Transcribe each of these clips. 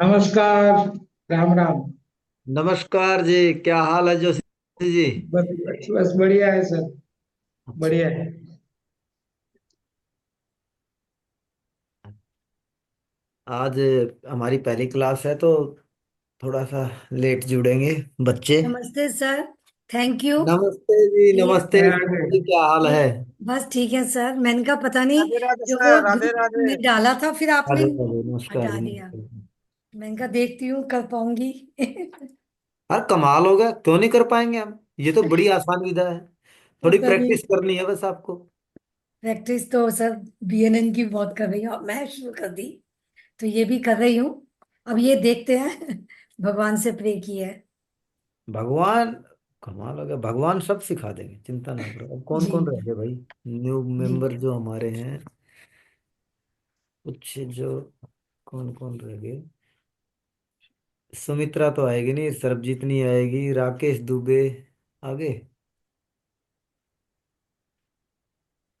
नमस्कार। राम राम। नमस्कार जी। क्या हाल है जोशी जी? बस बस बस बढ़िया है सर। अच्छा। बढ़िया है। आज हमारी पहली क्लास है तो थोड़ा सा लेट जुड़ेंगे बच्चे। नमस्ते सर। Thank you. नमस्ते जी, ये नमस्ते जी, क्या हाल ये है? बस ठीक है सर। मैंने कहा पता नहीं, राधे राधे जो वो सर, राधे ग्रुप राधे। में डाला था फिर आपने राधे राधे, नमस्कार हटा जी, दिया। नमस्कार। मैंने कहा देखती हूँ कर पाऊंगी। अरे कमाल हो गया, क्यों नहीं कर पाएंगे हम? ये तो बड़ी आसान विधा है। थोड़ी पता नहीं। प्रैक्टिस करनी है बस आपको। प्रैक्टिस तो सर बीएनएन की बहुत कर रही हूँ, अब मैं शुरू कर दी तो ये भी कर रही हूँ। अब ये देखते हैं। भगवान से प्रे की है। भगवान, कमाल हो गया, भगवान सब सिखा देंगे, चिंता ना करो। अब कौन जी कौन रह गए भाई? न्यू जी। मेंबर जो हमारे हैं कुछ, जो कौन कौन रह गए? सुमित्रा तो आएगी नहीं, सरबजीत नहीं आएगी, राकेश दुबे आगे,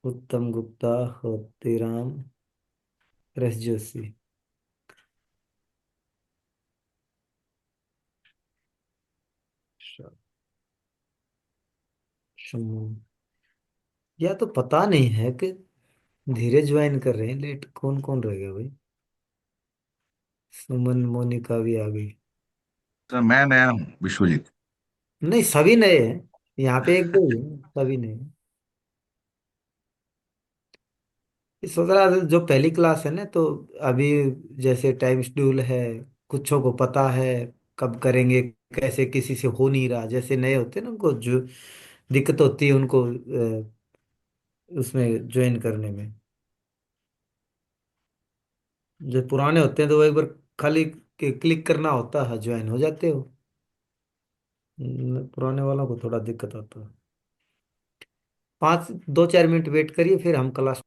उत्तम गुप्ता, होतीराम, रस जोशी। श- सुमन, या तो पता नहीं है कि धीरे ज्वाइन कर रहे हैं लेट। कौन कौन रह गया भाई? सुमन, मोनिका भी आ गई। सर मैं नया हूँ विश्वजीत। नहीं, सभी नए हैं। यहाँ पे एक दो ही हैं, सभी नए हैं। ये सोच रहा था जो पहली क्लास है ना, तो अभी जैसे टाइम शेड्यूल है, कुछों को पता है कब करेंगे, कैसे किसी से हो नहीं रहा। जैसे नए होते हैं ना, उनको जो दिक्कत होती है उनको उसमें ज्वाइन करने में। जो पुराने होते हैं तो वो एक बार खाली क्लिक करना होता है, ज्वाइन हो जाते हो। पुराने वालों को थोड़ा दिक्कत आता है। 2-4 मिनट वेट करिए, फिर हम क्लास।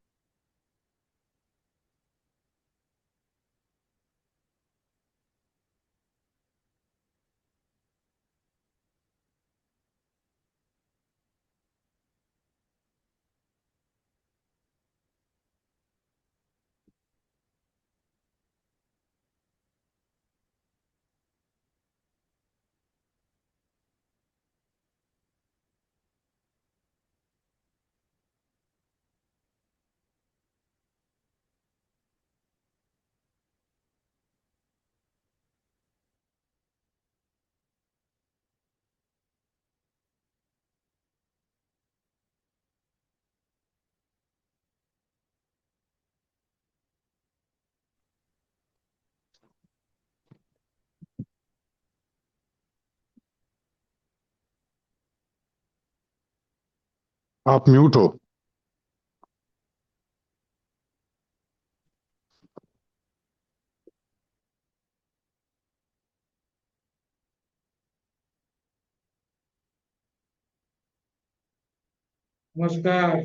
आप म्यूट हो। नमस्कार।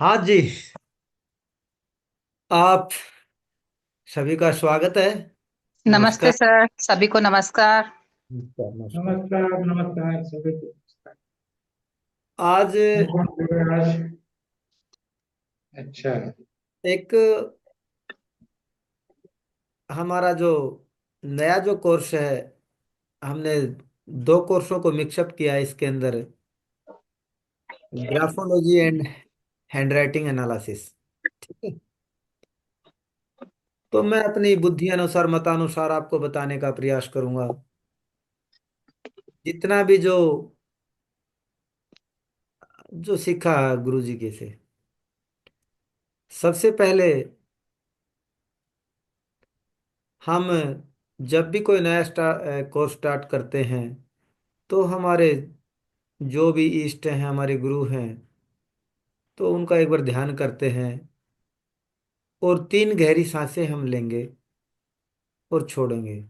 हाँ जी, आप सभी का स्वागत है। नमस्ते नमस्कार। सर, सभी को नमस्कार। नमस्कार, नमस्कार। नमस्कार नमस्कार सभी को नमस्कार। आज कौन कौन बोल रहे हैं आज? अच्छा। एक हमारा जो नया जो कोर्स है, हमने दो कोर्सों को मिक्सअप किया है इसके अंदर, ग्राफोलॉजी एंड हैंडराइटिंग एनालिसिस। ठीक है, तो मैं अपनी बुद्धि अनुसार, मतानुसार आपको बताने का प्रयास करूंगा, जितना भी जो जो सीखा गुरु जी के से। सबसे पहले हम जब भी कोई नया कोर्स स्टार्ट करते हैं, तो हमारे जो भी इष्ट हैं, हमारे गुरु हैं, तो उनका एक बार ध्यान करते हैं और 3 गहरी सांसें हम लेंगे और छोड़ेंगे।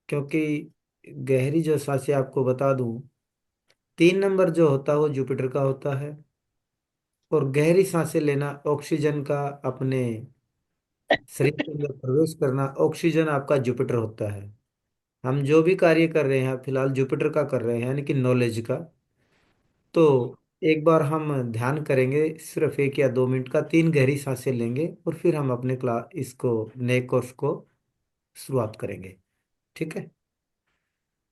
क्योंकि गहरी जो सांसें, आपको बता दूं, 3 नंबर जो होता है वो जुपिटर का होता है। और गहरी सांसें लेना, ऑक्सीजन का अपने शरीर के अंदर प्रवेश करना, ऑक्सीजन आपका जुपिटर होता है। हम जो भी कार्य कर रहे हैं फिलहाल जुपिटर का कर रहे हैं यानी कि नॉलेज का। तो एक बार हम ध्यान करेंगे सिर्फ 1 या 2 मिनट का, 3 गहरी सांसें लेंगे और फिर हम अपने क्लास इसको नए कोर्स को शुरुआत करेंगे। ठीक है,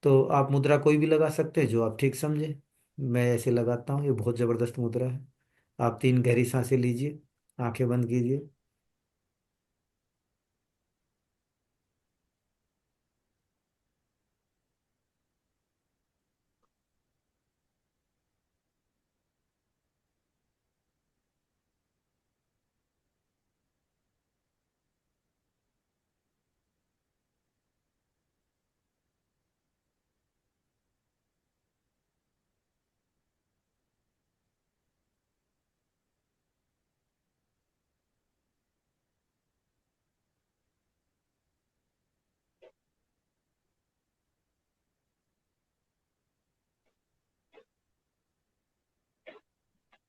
तो आप मुद्रा कोई भी लगा सकते हैं जो आप ठीक समझे। मैं ऐसे लगाता हूँ, ये बहुत ज़बरदस्त मुद्रा है। आप 3 गहरी सांसें लीजिए, आंखें बंद कीजिए।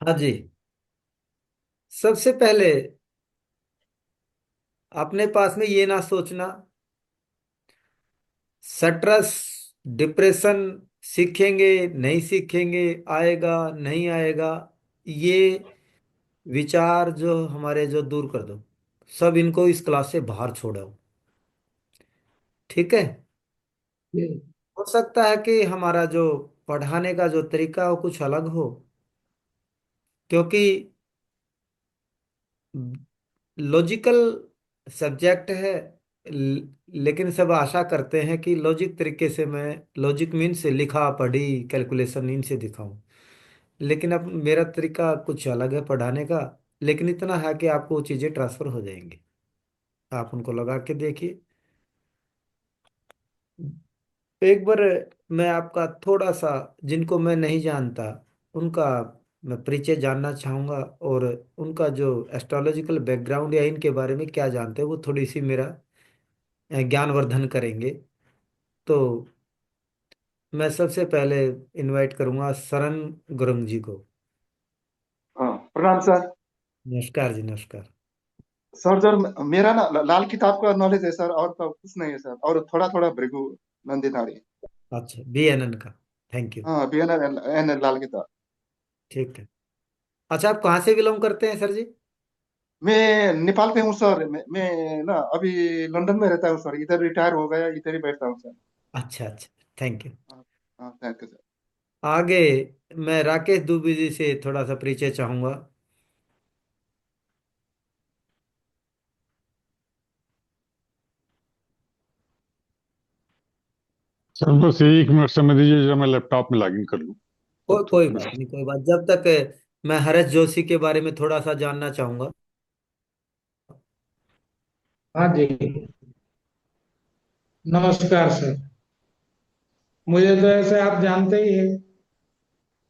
हाँ जी, सबसे पहले अपने पास में ये ना सोचना स्ट्रेस डिप्रेशन सीखेंगे नहीं सीखेंगे, आएगा नहीं आएगा, ये विचार जो हमारे जो दूर कर दो। सब इनको इस क्लास से बाहर छोड़ो। ठीक है, जी। हो सकता है कि हमारा जो पढ़ाने का जो तरीका हो कुछ अलग हो, क्योंकि लॉजिकल सब्जेक्ट है। लेकिन सब आशा करते हैं कि लॉजिक तरीके से मैं, लॉजिक मीन से लिखा पढ़ी कैलकुलेशन इनसे दिखाऊं। लेकिन अब मेरा तरीका कुछ अलग है पढ़ाने का। लेकिन इतना है कि आपको वो चीज़ें ट्रांसफर हो जाएंगी, आप उनको लगा के देखिए। एक बार मैं आपका थोड़ा सा, जिनको मैं नहीं जानता उनका मैं परिचय जानना चाहूँगा, और उनका जो एस्ट्रोलॉजिकल बैकग्राउंड या इनके बारे में क्या जानते हैं वो थोड़ी सी मेरा ज्ञानवर्धन करेंगे। तो मैं सबसे पहले इनवाइट करूँगा शरण गुरंग जी को। हाँ, प्रणाम सर। नमस्कार जी, नमस्कार। सर मेरा ना लाल किताब का नॉलेज है सर, और तो कुछ नहीं है सर, और थोड़ा थोड़ा भृगु नंदीधारी। अच्छा, BNN का, थैंक यू। हाँ, BNN लाल किताब। ठीक है। अच्छा, आप कहाँ से बिलोंग करते हैं सर जी? मैं नेपाल पे हूँ सर। मैं ना अभी लंदन में रहता हूँ सर, इधर रिटायर हो गया, इधर ही बैठता हूँ सर। अच्छा अच्छा, थैंक यू। हाँ, हाँ, थैंक यू सर। आगे मैं राकेश दुबे जी से थोड़ा सा परिचय चाहूँगा। सर बस 1 मिनट समय दीजिए, जरा मैं लैपटॉप में लॉगिन कर लूँ तब तक। कोई बात नहीं, कोई बात। जब तक मैं हरेश जोशी के बारे में थोड़ा सा जानना चाहूँगा। हाँ जी, नमस्कार सर। मुझे तो ऐसे आप जानते ही हैं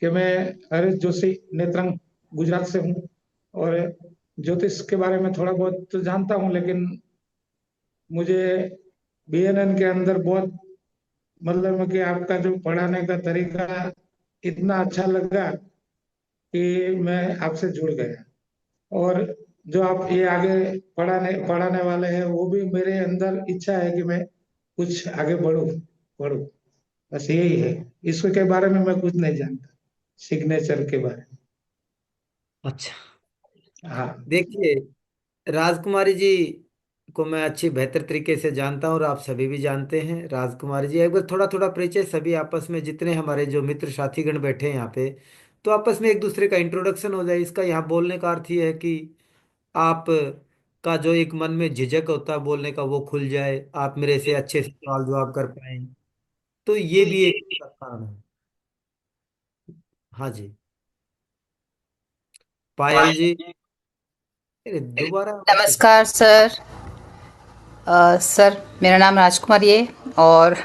कि मैं हरीश जोशी नेत्रंग गुजरात से हूँ, और ज्योतिष के बारे में थोड़ा बहुत तो जानता हूँ, लेकिन मुझे BNN के अंदर बहुत, मतलब कि आपका जो पढ़ाने का तरीका इतना अच्छा लगा कि मैं आपसे जुड़ गया। और जो आप ये आगे पढ़ाने पढ़ाने वाले हैं, वो भी मेरे अंदर इच्छा है कि मैं कुछ आगे बढ़ूं, बढ़ूं। बस यही है। इसके बारे में मैं कुछ नहीं जानता, सिग्नेचर के बारे अच्छा, में। हाँ। देखिए, राजकुमारी जी को मैं अच्छी बेहतर तरीके से जानता हूँ और आप सभी भी जानते हैं। राजकुमारी जी, एक बार थोड़ा थोड़ा परिचय, सभी आपस में जितने हमारे जो मित्र साथीगण बैठे हैं यहाँ पे, तो आपस में एक दूसरे का इंट्रोडक्शन हो जाए। इसका यहाँ बोलने का अर्थ ये है कि आप का जो एक मन में झिझक होता है बोलने का वो खुल जाए, आप मेरे से अच्छे से सवाल जवाब कर पाए। तो ये भी एक कारण है। हाँ जी, पायल जी। अरे दोबारा वापस। नमस्कार सर। सर, मेरा नाम राजकुमारी है और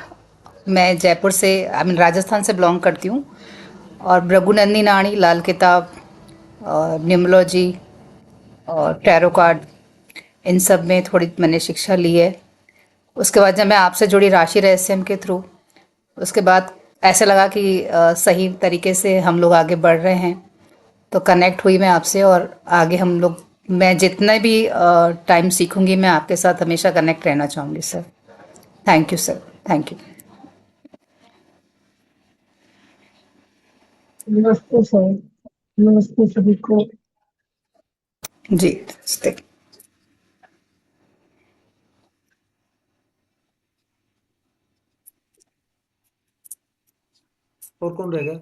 मैं जयपुर से, आई मीन राजस्थान से बिलोंग करती हूँ। और भृगुनंदी नाड़ी, लाल किताब और न्यूमरोलॉजी और टैरो कार्ड, इन सब में थोड़ी मैंने शिक्षा ली है। उसके बाद जब मैं आपसे जुड़ी राशि रहस्यम के थ्रू, उसके बाद ऐसे लगा कि सही तरीके से हम लोग आगे बढ़ रहे हैं, तो कनेक्ट हुई मैं आपसे। और आगे हम लोग, मैं जितने भी टाइम सीखूंगी मैं आपके साथ हमेशा कनेक्ट रहना चाहूँगी sir. Thank you sir, thank you. नमस्ते सर। नमस्ते सभी को। जी नमस्ते। और कौन रहेगा?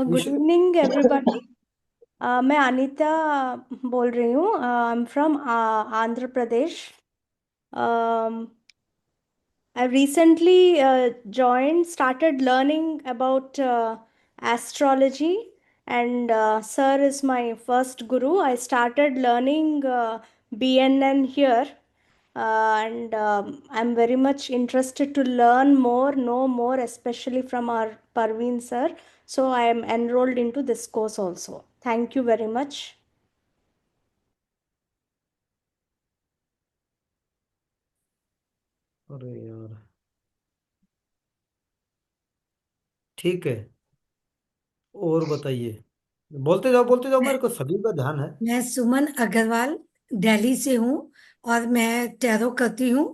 Good evening everybody. मैं अनीता बोल रही हूँ। I am from Andhra Pradesh. I recently started learning about astrology, and Sir is my first guru. I started learning BNN here, and I'm very much interested to learn more, know more, especially from our Parveen Sir. So I am enrolled into this course also. Thank you very much. अरे यार, ठीक है। और बताइए, बोलते जाओ, मेरे को सभी का ध्यान है। मैं सुमन अग्रवाल दिल्ली से हूँ और मैं टैरो करती हूँ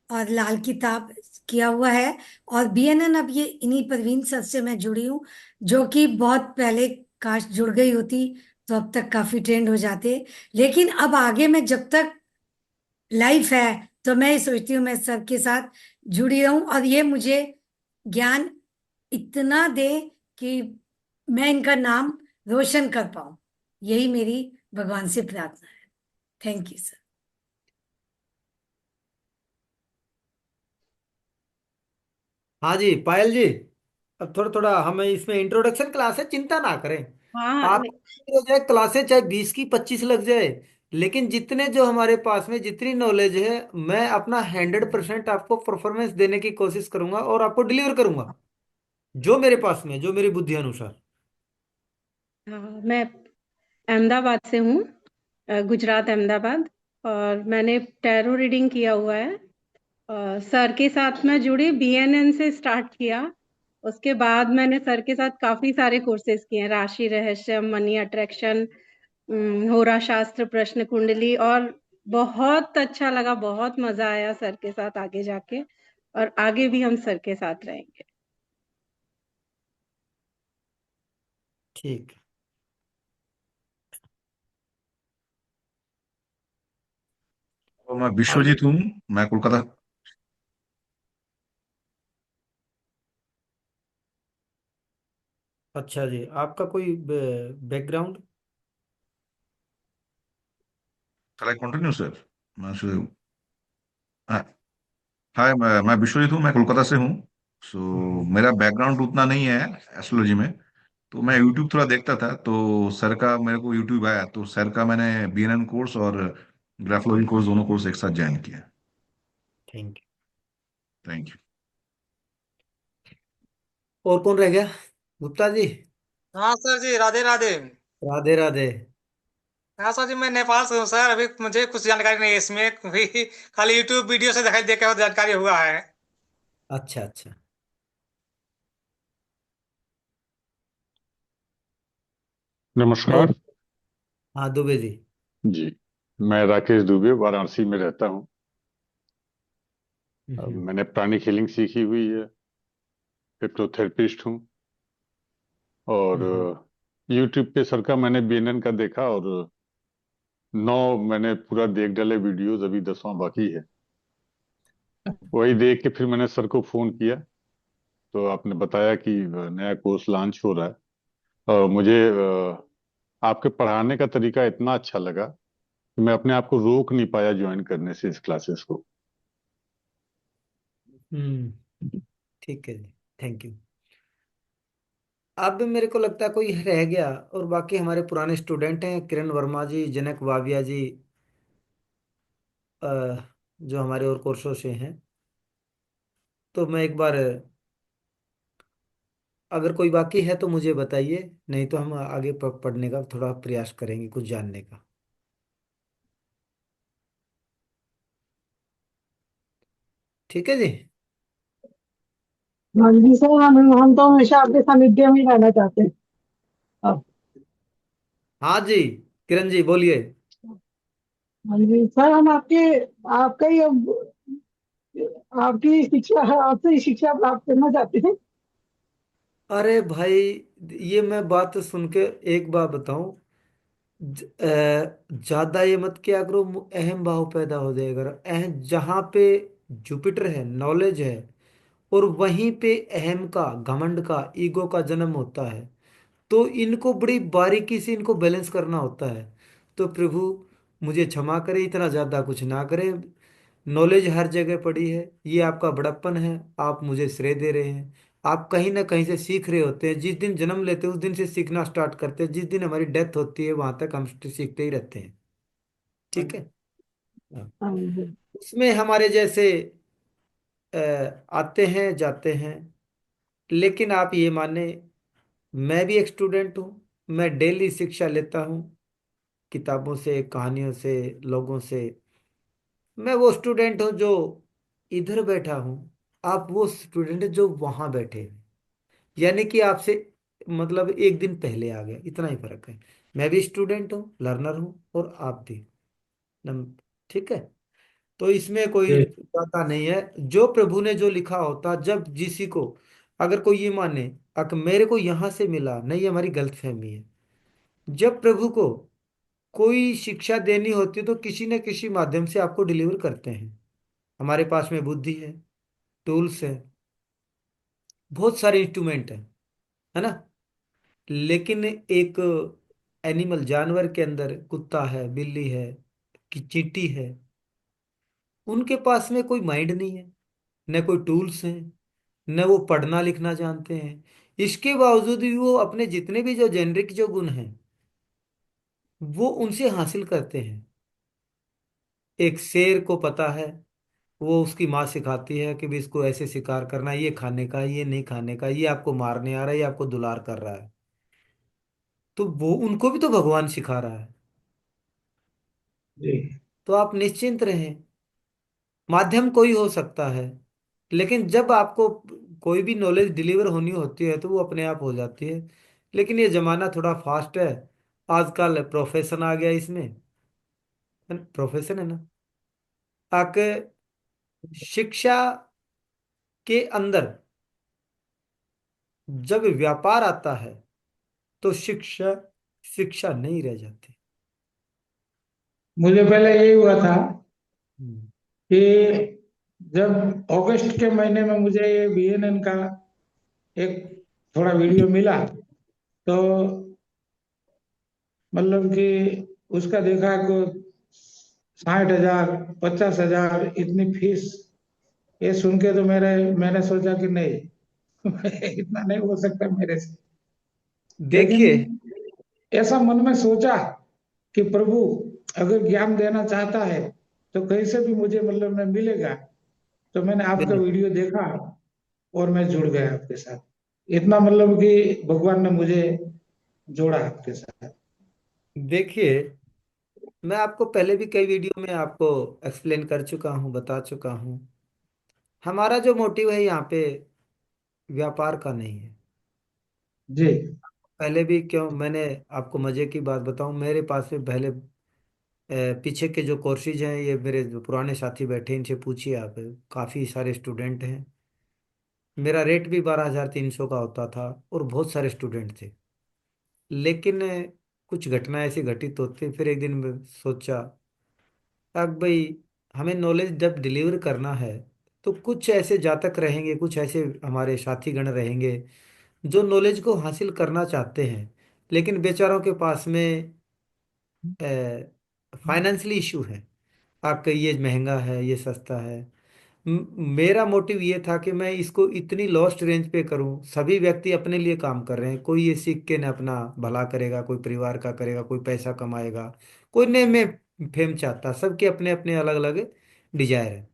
और लाल किताब किया हुआ है। और बीएनएन अब ये इन्हीं परवीन सर से मैं जुड़ी हूँ, जो कि बहुत पहले काश जुड़ गई होती तो अब तक काफी ट्रेंड हो जाते। लेकिन अब आगे मैं जब तक लाइफ है तो मैं ये सोचती हूँ मैं सर के साथ जुड़ी रहूं और ये मुझे ज्ञान इतना दे कि मैं इनका नाम रोशन कर पाऊं। यही मेरी भगवान से प्रार्थना है। Thank you sir. हाँ जी पायल जी, अब थोड़ा थोड़ा हमें इसमें इंट्रोडक्शन क्लास है, चिंता ना करें। हाँ आप हो जाए क्लासें चाहे 20 की 25 लग जाए, लेकिन जितने जो हमारे पास में जितनी नॉलेज है, मैं अपना 100% आपको परफॉर्मेंस देने की कोशिश करूंगा और आपको डिलीवर करूंगा जो मेरे पास में है, जो मेरी बुद्धि अनुसार। हाँ, मैं अहमदाबाद से हूँ, गुजरात अहमदाबाद। और मैंने टैरो रीडिंग किया हुआ है। सर के साथ मैं जुड़ी, बीएनएन से स्टार्ट किया। उसके बाद मैंने सर के साथ काफी सारे कोर्सेज किए हैं, राशि रहस्य, मनी अट्रैक्शन, होरा शास्त्र, प्रश्न कुंडली। और बहुत अच्छा लगा, बहुत मजा आया सर के साथ आगे जाके, और आगे भी हम सर के साथ रहेंगे। ठीक। तो मैं आगे। विश्वजीत हूँ। मैं कोलकाता। अच्छा जी, आपका कोई background? Shall I continue, sir? हाँ, हाय, मैं विश्वजीत हूँ। मैं कोलकाता से हूँ। सो मेरा बैकग्राउंड उतना नहीं है एस्ट्रोलॉजी में। तो मैं यूट्यूब थोड़ा देखता था, तो सर का मेरे को यूट्यूब आया, तो सर का मैंने बीएनएन कोर्स और ग्राफोलॉजी कोर्स दोनों कोर्स एक साथ ज्वाइन किया। Thank thank you. यू। और कौन रह गया? गुप्ता जी। हाँ सर जी, राधे राधे। राधे राधे। हाँ सर जी, मैं नेपाल से हूँ सर। अभी मुझे कुछ जानकारी नहीं है इसमें भी, खाली यूट्यूब वीडियो से दिखाई देखा जानकारी हुआ है। अच्छा अच्छा। और नमस्कार हाँ दुबे जी। जी। मैं राकेश दुबे वाराणसी में रहता हूँ। हम्म मैंने प्राणिक हीलिंग सीखी हुई है, हिप्नोथेरेपिस्ट हूँ। और हम्म यूट्यूब पे सर का मैंने बीएनएन का देखा और 9 मैंने पूरा देख डाले वीडियोस, अभी 10वां बाकी है। वही देख के फिर मैंने सर को फोन किया, तो आपने बताया कि नया कोर्स लॉन्च हो रहा है। और मुझे आपके पढ़ाने का तरीका इतना अच्छा लगा कि मैं अपने आप को रोक नहीं पाया ज्वाइन करने से इस क्लासेस को। हम्म, ठीक है जी, थैंक यू। अब मेरे को लगता है कोई रह गया, और बाकी हमारे पुराने स्टूडेंट हैं, किरण वर्मा जी, जनक वाविया जी, अ, जो हमारे और कोर्सों से हैं। तो मैं एक बार, अगर कोई बाकी है तो मुझे बताइए, नहीं तो हम आगे पढ़ने का थोड़ा प्रयास करेंगे, कुछ जानने का। ठीक है जी। हाँ जी सर, हम तो हमेशा आपके सानिध्य में ही रहना चाहते हैं। हाँ हाँ जी, किरण जी बोलिए। हाँ जी सर, हम आपके आपका ही अब आपकी शिक्षा आपसे ही शिक्षा प्राप्त करना चाहते हैं। अरे भाई, ये मैं बात सुन के एक बात बताऊं, ज्यादा ये मत किया करो, अहम भाव पैदा हो जाएगा। अहम जहां पे जुपिटर है, नॉलेज है, और वहीं पे अहम का, घमंड का, ईगो का जन्म होता है। तो इनको बड़ी बारीकी से इनको बैलेंस करना होता है। तो प्रभु मुझे क्षमा करे, इतना ज्यादा कुछ ना करे। नॉलेज हर जगह पड़ी है, ये आपका बड़प्पन है, आप मुझे श्रेय दे रहे हैं। आप कहीं ना कहीं से सीख रहे होते हैं, जिस दिन जन्म लेते हैं उस दिन से सीखना स्टार्ट करते हैं, जिस दिन हमारी डेथ होती है वहां तक हम सीखते ही रहते हैं। ठीक है। हाँ। हाँ जी। उसमें हमारे जैसे आते हैं जाते हैं, लेकिन आप ये माने, मैं भी एक स्टूडेंट हूँ। मैं डेली शिक्षा लेता हूँ, किताबों से, कहानियों से, लोगों से। मैं वो स्टूडेंट हूँ जो इधर बैठा हूँ, आप वो स्टूडेंट जो वहां बैठे हैं। यानी कि आपसे मतलब एक दिन पहले आ गया, इतना ही फर्क है। मैं भी स्टूडेंट हूँ, लर्नर हूँ, और आप भी। ठीक है। तो इसमें कोई जी ज्यादा नहीं है। जो प्रभु ने जो लिखा होता, जब जिसी को, अगर कोई ये माने अगर मेरे को यहां से मिला नहीं, ये हमारी गलतफहमी है। जब प्रभु को कोई शिक्षा देनी होती है तो किसी न किसी माध्यम से आपको डिलीवर करते हैं। हमारे पास में बुद्धि है, टूल्स है, बहुत सारे इंस्ट्रूमेंट है ना। लेकिन एक एनिमल, जानवर के अंदर कुत्ता है, बिल्ली है, कि चींटी है, उनके पास में कोई माइंड नहीं है, न कोई टूल्स हैं, न वो पढ़ना लिखना जानते हैं। इसके बावजूद भी वो अपने जितने भी जो जेनरिक जो गुण हैं वो उनसे हासिल करते हैं। एक शेर को पता है, वो उसकी माँ सिखाती है कि भी इसको ऐसे शिकार करना है, ये खाने का, ये नहीं खाने का, ये आपको मारने आ रहा है, ये आपको दुलार कर रहा है। तो वो उनको भी तो भगवान सिखा रहा है। जी तो आप निश्चिंत रहें, माध्यम कोई हो सकता है, लेकिन जब आपको कोई भी नॉलेज डिलीवर होनी होती है तो वो अपने आप हो जाती है। लेकिन ये जमाना थोड़ा फास्ट है, आजकल प्रोफेशन आ गया इसमें। प्रोफेशन है ना, आके शिक्षा के अंदर जब व्यापार आता है तो शिक्षा शिक्षा नहीं रह जाती। मुझे पहले यही हुआ था हम्म। कि जब अगस्त के महीने में मुझे ये बीएनएन का एक थोड़ा वीडियो मिला, तो मतलब कि उसका देखा को 60,000 50,000 इतनी फीस। ये सुन के तो मैंने सोचा कि नहीं, इतना नहीं हो सकता मेरे से। लेकिन देखिए। ऐसा मन में सोचा कि प्रभु अगर ज्ञान देना चाहता है तो कैसे भी मुझे मतलब में मिलेगा। तो मैंने आपका बिल्कुल। वीडियो देखा और मैं जुड़ गया आपके साथ। इतना मतलब कि भगवान ने मुझे जोड़ा आपके साथ। देखिए, मैं आपको पहले भी कई वीडियो में आपको एक्सप्लेन कर चुका हूँ, बता चुका हूँ। हमारा जो मोटिव है यहाँ पे व्यापार का नहीं है। जी पहले भी क्यों, मैंने आपको मजे की बात बताऊं, मेरे पास में पहले पीछे के जो कोर्सेज हैं, ये मेरे जो पुराने साथी बैठे हैं, इनसे पूछिए आप, काफ़ी सारे स्टूडेंट हैं। मेरा रेट भी 12,300 का होता था, और बहुत सारे स्टूडेंट थे। लेकिन कुछ घटना ऐसी घटित होती, फिर एक दिन मैं सोचा, अब भाई हमें नॉलेज जब डिलीवर करना है तो कुछ ऐसे जातक रहेंगे, कुछ ऐसे हमारे साथीगण रहेंगे जो नॉलेज को हासिल करना चाहते हैं, लेकिन बेचारों के पास में फाइनेंशियली इशू है। आपका ये महंगा है, ये सस्ता है। मेरा मोटिव ये था कि मैं इसको इतनी लॉस्ट रेंज पे करूं। सभी व्यक्ति अपने लिए काम कर रहे हैं, कोई ये सीख के न अपना भला करेगा, कोई परिवार का करेगा, कोई पैसा कमाएगा, कोई नेम में फेम चाहता, सबके अपने अपने अलग अलग डिजायर है।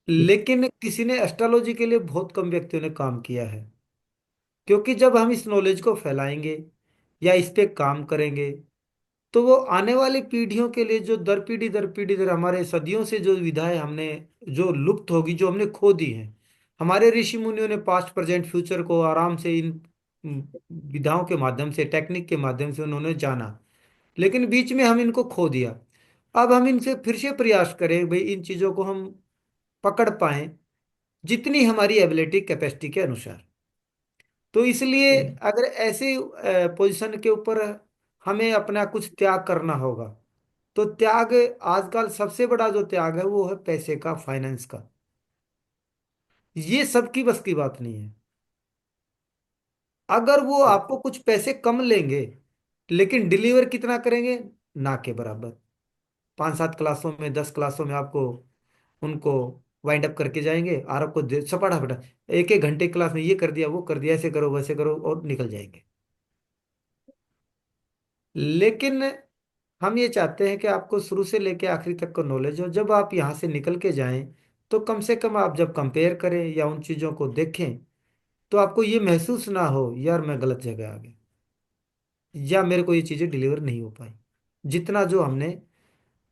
लेकिन किसी ने एस्ट्रोलॉजी के लिए बहुत कम व्यक्तियों ने काम किया है। क्योंकि जब हम इस नॉलेज को फैलाएंगे या इस पे काम करेंगे, तो वो आने वाली पीढ़ियों के लिए, जो दर पीढ़ी दर हमारे सदियों से जो विधाएं हमने, जो लुप्त होगी, जो हमने खो दी हैं। हमारे ऋषि मुनियों ने पास्ट प्रेजेंट फ्यूचर को आराम से इन विधाओं के माध्यम से, टेक्निक के माध्यम से उन्होंने जाना, लेकिन बीच में हम इनको खो दिया। अब हम इनसे फिर से प्रयास करें भाई, इन चीज़ों को हम पकड़ पाएं जितनी हमारी एबिलिटी कैपेसिटी के अनुसार। तो इसलिए अगर ऐसे पोजीशन के ऊपर हमें अपना कुछ त्याग करना होगा, तो त्याग आजकल सबसे बड़ा जो त्याग है वो है पैसे का, फाइनेंस का। ये सबकी बस की बात नहीं है। अगर वो आपको कुछ पैसे कम लेंगे लेकिन डिलीवर कितना करेंगे, ना के बराबर। 5-7 क्लासों में, 10 क्लासों में आपको उनको वाइंड अप करके जाएंगे और आपको सपाटा फटा 1-1 घंटे की क्लास में ये कर दिया, वो कर दिया, ऐसे करो वैसे करो, और निकल जाएंगे। लेकिन हम ये चाहते हैं कि आपको शुरू से लेके आखिरी तक का नॉलेज हो। जब आप यहाँ से निकल के जाएं तो कम से कम आप जब कंपेयर करें या उन चीज़ों को देखें तो आपको ये महसूस ना हो यार मैं गलत जगह आ गया, या मेरे को ये चीज़ें डिलीवर नहीं हो पाई। जितना जो हमने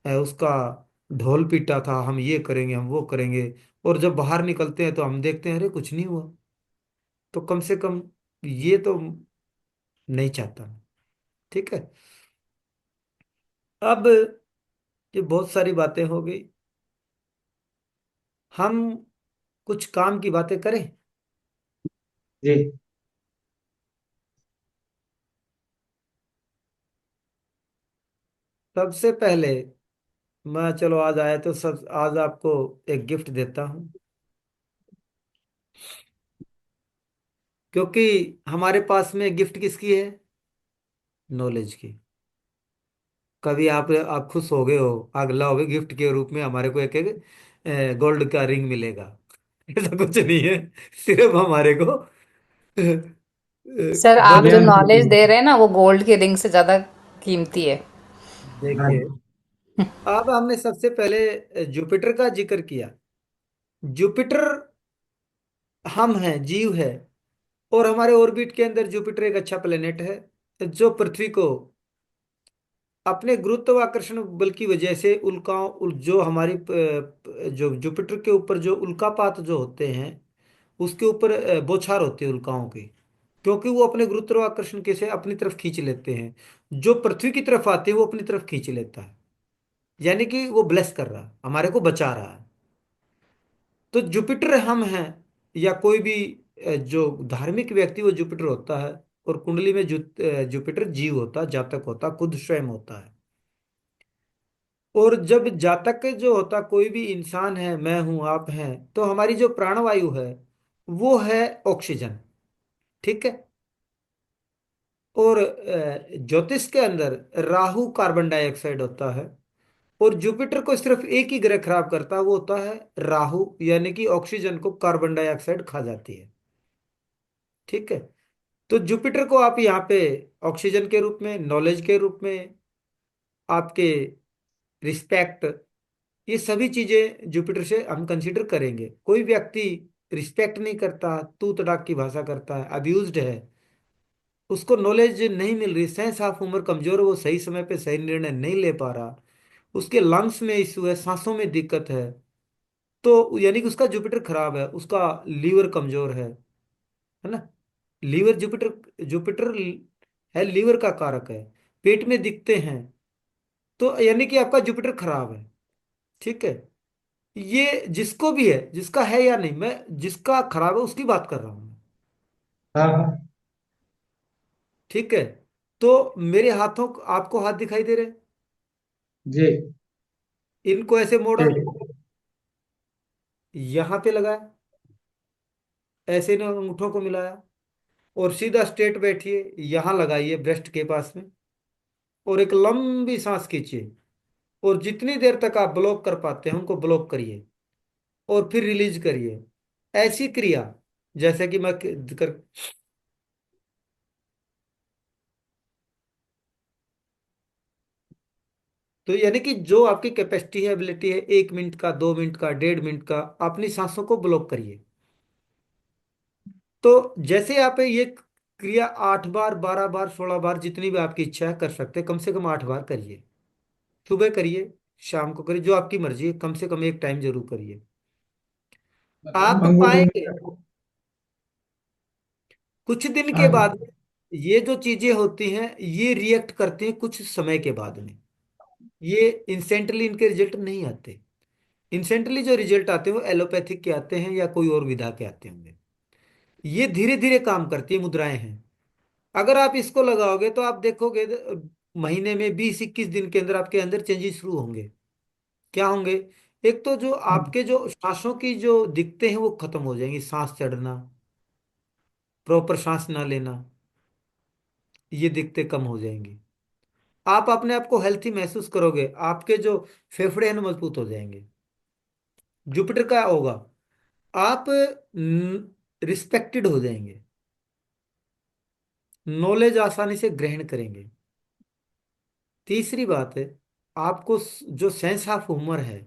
उसका ढोल पीटा था, हम ये करेंगे, हम वो करेंगे, और जब बाहर निकलते हैं तो हम देखते हैं अरे कुछ नहीं हुआ। तो कम से कम ये तो नहीं चाहता मैं। ठीक है। अब ये बहुत सारी बातें हो गई, हम कुछ काम की बातें करें। जी सबसे पहले मैं, चलो आज आया तो सब आज आपको एक गिफ्ट देता हूं, क्योंकि हमारे पास में गिफ्ट किसकी है, नॉलेज की। कभी आप खुश हो गए हो, अगला हो गए गिफ्ट के रूप में हमारे को एक एक गोल्ड का रिंग मिलेगा। ऐसा कुछ नहीं है, सिर्फ हमारे को सर आप जो गोल्ड। ज्ञान नॉलेज की। दे रहे हैं ना वो गोल्ड के रिंग से ज्यादा कीमती है। देखिए, हाँ अब हमने सबसे पहले जुपिटर का जिक्र किया। जुपिटर हम हैं, जीव है, और हमारे ऑर्बिट के अंदर जुपिटर एक अच्छा प्लेनेट है जो पृथ्वी को अपने गुरुत्वाकर्षण बल की वजह से जो हमारी जो जुपिटर के ऊपर जो उल्कापात जो होते हैं उसके ऊपर बौछार होती है उल्काओं की, क्योंकि वो अपने गुरुत्वाकर्षण के से अपनी तरफ खींच लेते हैं। जो पृथ्वी की तरफ आते हैं वो अपनी तरफ खींच लेता है, यानी कि वो ब्लेस कर रहा है, हमारे को बचा रहा है। तो जुपिटर हम हैं, या कोई भी जो धार्मिक व्यक्ति वो जुपिटर होता है। और कुंडली में जुपिटर जीव होता, जातक होता, खुद स्वयं होता है। और जब जातक जो होता, कोई भी इंसान है, मैं हूं, आप हैं, तो हमारी जो प्राणवायु है वो है ऑक्सीजन। ठीक है। और ज्योतिष के अंदर राहु कार्बन डाइऑक्साइड होता है, और जुपिटर को सिर्फ एक ही ग्रह खराब करता है, वो होता है राहु, यानी कि ऑक्सीजन को कार्बन डाइऑक्साइड खा जाती है। ठीक है। तो जुपिटर को आप यहाँ पे ऑक्सीजन के रूप में, नॉलेज के रूप में, आपके रिस्पेक्ट, ये सभी चीजें जुपिटर से हम कंसीडर करेंगे। कोई व्यक्ति रिस्पेक्ट नहीं करता, तू तड़ाक की भाषा करता है, अब्यूज्ड है, उसको नॉलेज नहीं मिल रही, सेंस ऑफ उम्र कमजोर है, वो सही समय पे सही निर्णय नहीं ले पा रहा, उसके लंग्स में इशू है, सांसों में दिक्कत तो यानी कि उसका जुपिटर खराब है, उसका लीवर कमजोर है ना। लीवर, जुपिटर जुपिटर है लीवर का कारक है, पेट में दिखते हैं, तो यानी कि आपका जुपिटर खराब है। ठीक है। ये जिसको भी है, जिसका है या नहीं, मैं जिसका खराब है उसकी बात कर रहा हूं। हाँ ठीक है। तो मेरे हाथों, आपको हाथ दिखाई दे रहे हैं, जी इनको ऐसे मोड़ा, ठीक यहां पे लगाया, ऐसे ने अंगूठों को मिलाया, और सीधा स्ट्रेट बैठिए, यहां लगाइए ब्रेस्ट के पास में, और एक लंबी सांस खींचिए, और जितनी देर तक आप ब्लॉक कर पाते हैं उनको ब्लॉक करिए, और फिर रिलीज करिए। ऐसी क्रिया जैसे कि मैं कर, तो यानी कि जो आपकी कैपेसिटी है, एबिलिटी है, 1 मिनट का, 2 मिनट का, 1.5 मिनट का, अपनी सांसों को ब्लॉक करिए। तो जैसे आप ये क्रिया 8 बार, 12 बार, 16 बार, जितनी भी आपकी इच्छा है कर सकते हैं, कम से कम 8 बार करिए। सुबह करिए, शाम को करिए, जो आपकी मर्जी है, कम से कम एक टाइम जरूर करिए। आप अंगूठे पाएंगे में। कुछ दिन के हाँ बाद ये जो चीजें होती हैं ये रिएक्ट करती हैं कुछ समय के बाद में। ये इंस्टेंटली इनके रिजल्ट नहीं आते। इंस्टेंटली जो रिजल्ट आते हैं वो एलोपैथिक के आते हैं या कोई और विधा के आते होंगे। ये धीरे धीरे काम करती है, मुद्राएं हैं। अगर आप इसको लगाओगे तो आप देखोगे महीने में 20-21 दिन के अंदर आपके अंदर चेंजेस शुरू होंगे। क्या होंगे? एक तो जो आपके जो सांसों की जो दिक्कतें हैं वो खत्म हो जाएंगी, सांस चढ़ना, प्रॉपर सांस ना लेना, ये दिक्कतें कम हो जाएंगी। आप अपने आप को हेल्थी महसूस करोगे, आपके जो फेफड़े हैं ना मजबूत हो जाएंगे। जुपिटर का होगा, आप रिस्पेक्टेड हो जाएंगे, नॉलेज आसानी से ग्रहण करेंगे। तीसरी बात है, आपको जो सेंस ऑफ ह्यूमर है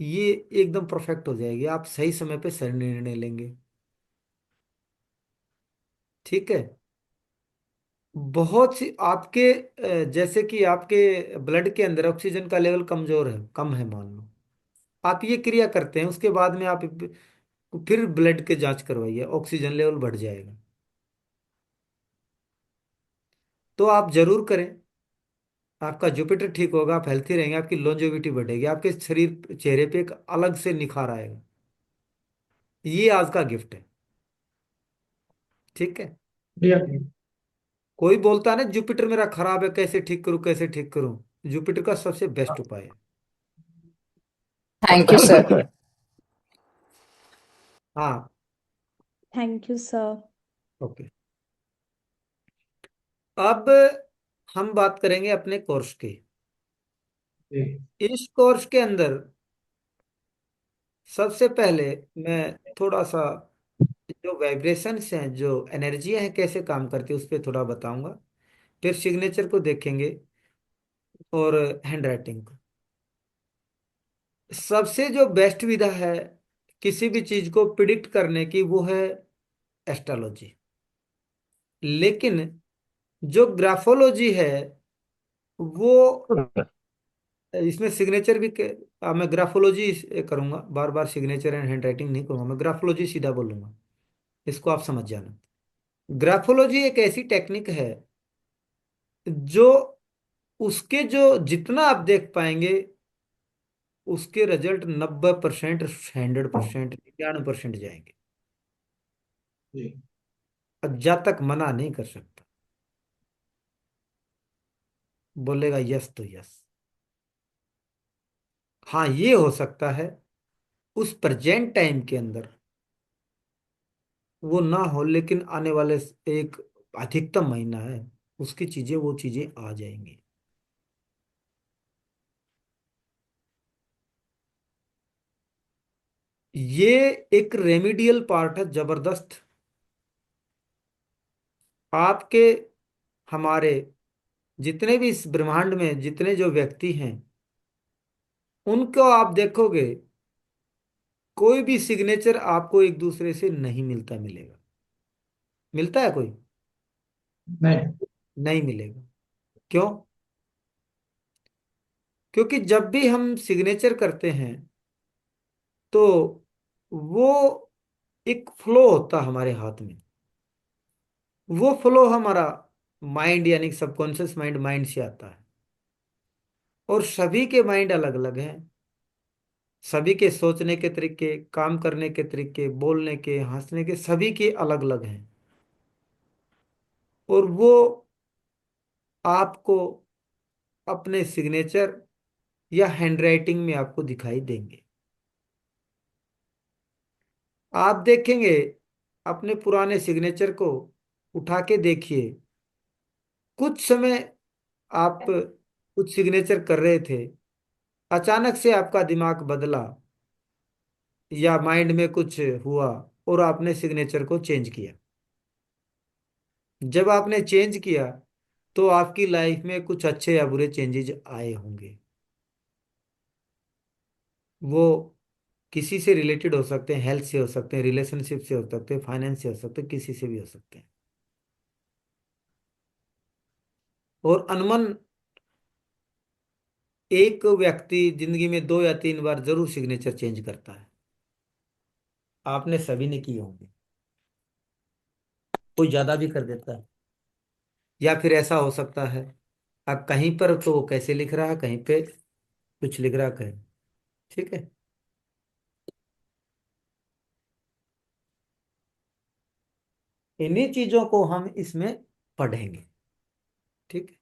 ये एकदम परफेक्ट हो जाएगी, आप सही समय पे सही निर्णय लेंगे। ठीक है। बहुत सी आपके जैसे कि आपके ब्लड के अंदर ऑक्सीजन का लेवल कमजोर है, कम है मान लो, आप ये क्रिया करते हैं, उसके बाद में आप फिर ब्लड के जांच करवाइए, ऑक्सीजन लेवल बढ़ जाएगा। तो आप जरूर करें, आपका जुपिटर ठीक होगा, आप हेल्थी रहेंगे, आपकी लॉन्जेविटी बढ़ेगी, आपके शरीर चेहरे पे एक अलग से निखार आएगा। ये आज का गिफ्ट है। ठीक है। बढ़िया। कोई बोलता है ना जुपिटर मेरा खराब है, कैसे ठीक करूं कैसे ठीक करूं, जुपिटर का सबसे बेस्ट उपाय है। Thank you sir. हाँ। Thank you sir. ओके। अब हम बात करेंगे अपने कोर्स की। इस कोर्स के अंदर सबसे पहले मैं थोड़ा सा जो वाइब्रेशंस हैं, जो एनर्जियां हैं कैसे काम करती है उस पर थोड़ा बताऊंगा, फिर सिग्नेचर को देखेंगे और हैंड राइटिंग को। सबसे जो बेस्ट विधा है किसी भी चीज को प्रिडिक्ट करने की वो है एस्ट्रोलॉजी। लेकिन जो ग्राफोलॉजी है वो, इसमें सिग्नेचर भी मैं ग्राफोलॉजी करूंगा, बार बार सिग्नेचर एंड हैंड राइटिंग नहीं करूंगा, मैं ग्राफोलॉजी सीधा बोलूंगा, इसको आप समझ जाना। ग्राफोलॉजी एक ऐसी टेक्निक है जो उसके जो जितना आप देख पाएंगे उसके रिजल्ट 90%, 100%, 91% जाएंगे। जी। और जब तक मना नहीं कर सकता, बोलेगा यस तो यस। हाँ ये हो सकता है उस प्रेजेंट टाइम के अंदर वो ना हो, लेकिन आने वाले एक अधिकतम महीना है उसकी चीजें, वो चीजें आ जाएंगी। ये एक रेमिडियल पार्ट है जबरदस्त। आपके हमारे जितने भी इस ब्रह्मांड में जितने जो व्यक्ति हैं उनको आप देखोगे कोई भी सिग्नेचर आपको एक दूसरे से नहीं मिलता मिलेगा। मिलता है कोई? नहीं। नहीं मिलेगा। क्यों? क्योंकि जब भी हम सिग्नेचर करते हैं तो वो एक फ्लो होता है हमारे हाथ में, वो फ्लो हमारा माइंड यानी सबकॉन्शियस माइंड, माइंड से आता है। और सभी के माइंड अलग अलग हैं, सभी के सोचने के तरीके, काम करने के तरीके, बोलने के, हंसने के, सभी के अलग अलग हैं। और वो आपको अपने सिग्नेचर या हैंडराइटिंग में आपको दिखाई देंगे। आप देखेंगे अपने पुराने सिग्नेचर को उठा के देखिए, कुछ समय आप कुछ सिग्नेचर कर रहे थे, अचानक से आपका दिमाग बदला या माइंड में कुछ हुआ और आपने सिग्नेचर को चेंज किया। जब आपने चेंज किया तो आपकी लाइफ में कुछ अच्छे या बुरे चेंजेस आए होंगे। वो किसी से रिलेटेड हो सकते हैं, हेल्थ से हो सकते हैं, रिलेशनशिप से हो सकते हैं, फाइनेंस से हो सकते हैं, किसी से भी हो सकते हैं। और अनमन एक व्यक्ति जिंदगी में 2 या 3 बार जरूर सिग्नेचर चेंज करता है, आपने सभी ने किए होंगे। कोई ज्यादा भी कर देता है, या फिर ऐसा हो सकता है अब कहीं पर तो वो कैसे लिख रहा है, कहीं पे कुछ लिख रहा है कहीं। ठीक है। इन्हीं चीजों को हम इसमें पढ़ेंगे। ठीक है,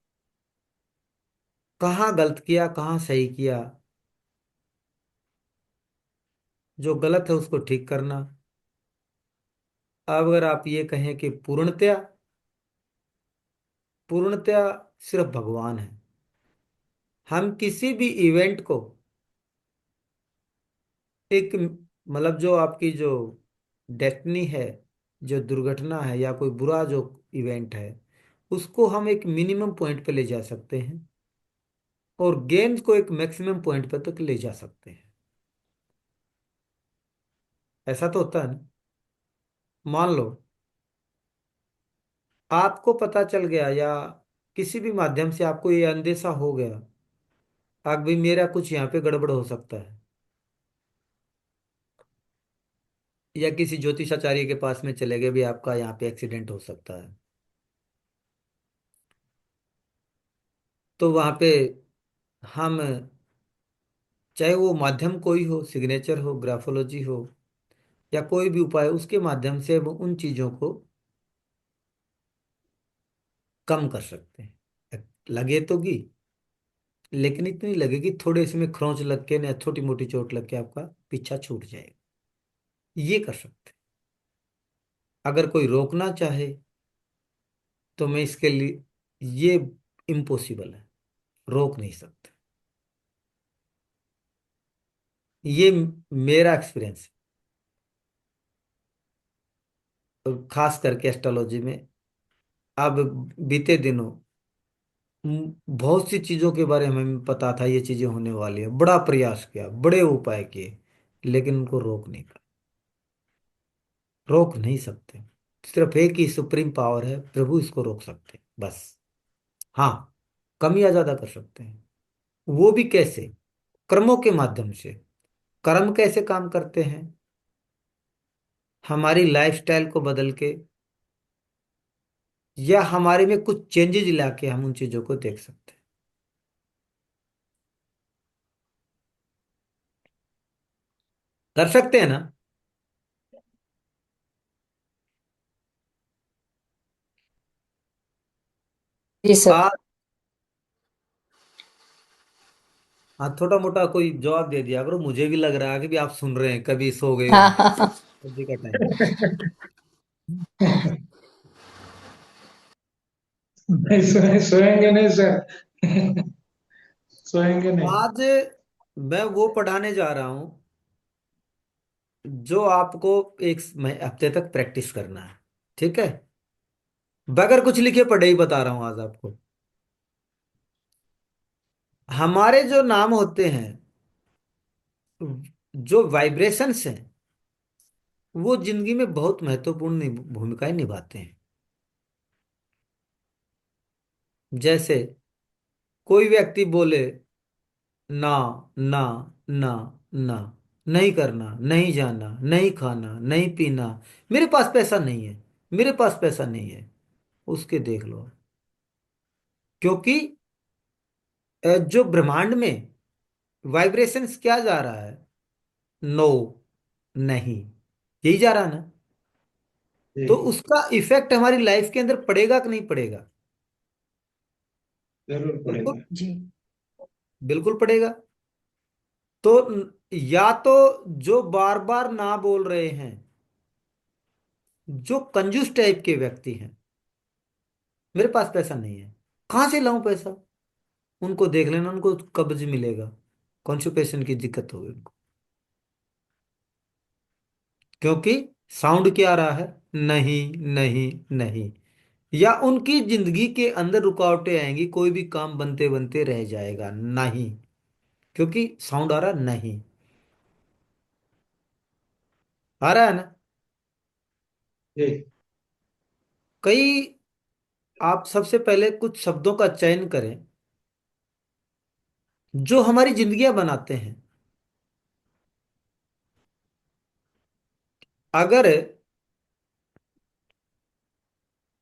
कहाँ गलत किया, कहाँ सही किया, जो गलत है उसको ठीक करना। अब अगर आप ये कहें कि पूर्णतया, पूर्णतया सिर्फ भगवान है। हम किसी भी इवेंट को एक, मतलब जो आपकी जो डेस्टिनी है, जो दुर्घटना है या कोई बुरा जो इवेंट है, उसको हम एक मिनिमम पॉइंट पे ले जा सकते हैं और गेम्स को एक मैक्सिमम पॉइंट पे तक ले जा सकते हैं। ऐसा तो होता है ना। मान लो आपको पता चल गया या किसी भी माध्यम से आपको ये अंदेशा हो गया, अब भी मेरा कुछ यहाँ पे गड़बड़ हो सकता है, या किसी ज्योतिषाचार्य के पास में चले गए भी आपका यहाँ पे एक्सीडेंट हो सकता है, तो वहां पे हम, चाहे वो माध्यम कोई हो, सिग्नेचर हो, ग्राफोलॉजी हो, या कोई भी उपाय, उसके माध्यम से हम उन चीजों को कम कर सकते हैं। लगे तो की, लेकिन इतनी लगेगी थोड़े इसमें खरोंच लग के ना, छोटी मोटी चोट लग के आपका पीछा छूट जाएगा। ये कर सकते हैं। अगर कोई रोकना चाहे तो मैं इसके लिए, ये इम्पॉसिबल है, रोक नहीं सकते। ये मेरा एक्सपीरियंस है, खास करके एस्ट्रोलॉजी में। अब बीते दिनों बहुत सी चीजों के बारे में हमें पता था ये चीजें होने वाली है, बड़ा प्रयास किया, बड़े उपाय किए, लेकिन उनको रोक नहीं पाए। रोक नहीं सकते। सिर्फ एक ही सुप्रीम पावर है, प्रभु इसको रोक सकते हैं बस। हाँ, कम या ज्यादा कर सकते हैं। वो भी कैसे? कर्मों के माध्यम से। कर्म कैसे काम करते हैं? हमारी लाइफस्टाइल को बदल के, या हमारे में कुछ चेंजेस ला के हम उन चीजों को देख सकते हैं। कर सकते हैं ना? जी सर। आ हाँ, थोड़ा मोटा कोई जवाब दे दिया करो, मुझे भी लग रहा है कि भी आप सुन रहे हैं, कभी सो गए हो। हाँ हाँ हाँ। अभी का टाइम नहीं सोएंगे नहीं सर। सोएंगे नहीं। आज मैं वो पढ़ाने जा रहा हूं जो आपको एक हफ्ते तक प्रैक्टिस करना है। ठीक है, बगैर कुछ लिखे पढ़े ही बता रहा हूं आज आपको। हमारे जो नाम होते हैं, जो वाइब्रेशंस हैं, वो जिंदगी में बहुत महत्वपूर्ण भूमिकाएं निभाते हैं। जैसे कोई व्यक्ति बोले ना, ना, ना, ना, नहीं करना, नहीं जाना, नहीं खाना, नहीं पीना, मेरे पास पैसा नहीं है, मेरे पास पैसा नहीं है, उसके देख लो। क्योंकि जो ब्रह्मांड में वाइब्रेशंस क्या जा रहा है? नो, नहीं, यही जा रहा है ना। तो जी उसका इफेक्ट हमारी लाइफ के अंदर पड़ेगा कि नहीं पड़ेगा? जरूर बिल्कुल, पड़ेगा। जी। बिल्कुल पड़ेगा। तो या तो जो बार बार ना बोल रहे हैं, जो कंजूस टाइप के व्यक्ति हैं, मेरे पास पैसा नहीं है, कहां से लाऊं पैसा, उनको देख लेना, उनको कब्ज मिलेगा, कॉन्स्टिपेशन की दिक्कत होगी उनको। क्योंकि साउंड क्या आ रहा है? नहीं, नहीं, नहीं। या उनकी जिंदगी के अंदर रुकावटें आएंगी, कोई भी काम बनते बनते रह जाएगा नहीं, क्योंकि साउंड आ रहा नहीं। आ रहा है ना? जी कई, आप सबसे पहले कुछ शब्दों का चयन करें जो हमारी जिंदगियां बनाते हैं। अगर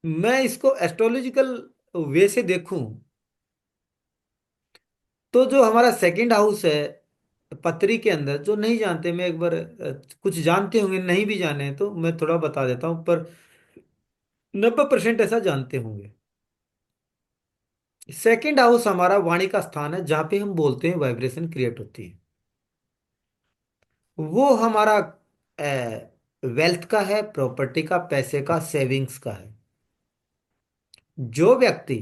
मैं इसको एस्ट्रोलॉजिकल वे से देखूं, तो जो हमारा सेकंड हाउस है पत्री के अंदर, जो नहीं जानते, मैं एक बार कुछ जानते होंगे, नहीं भी जाने तो मैं थोड़ा बता देता हूं। पर 90% ऐसा जानते होंगे। सेकंड हाउस हमारा वाणी का स्थान है, जहां पे हम बोलते हैं, वाइब्रेशन क्रिएट होती है। वो हमारा वेल्थ का है, प्रॉपर्टी का, पैसे का, सेविंग्स का है। जो व्यक्ति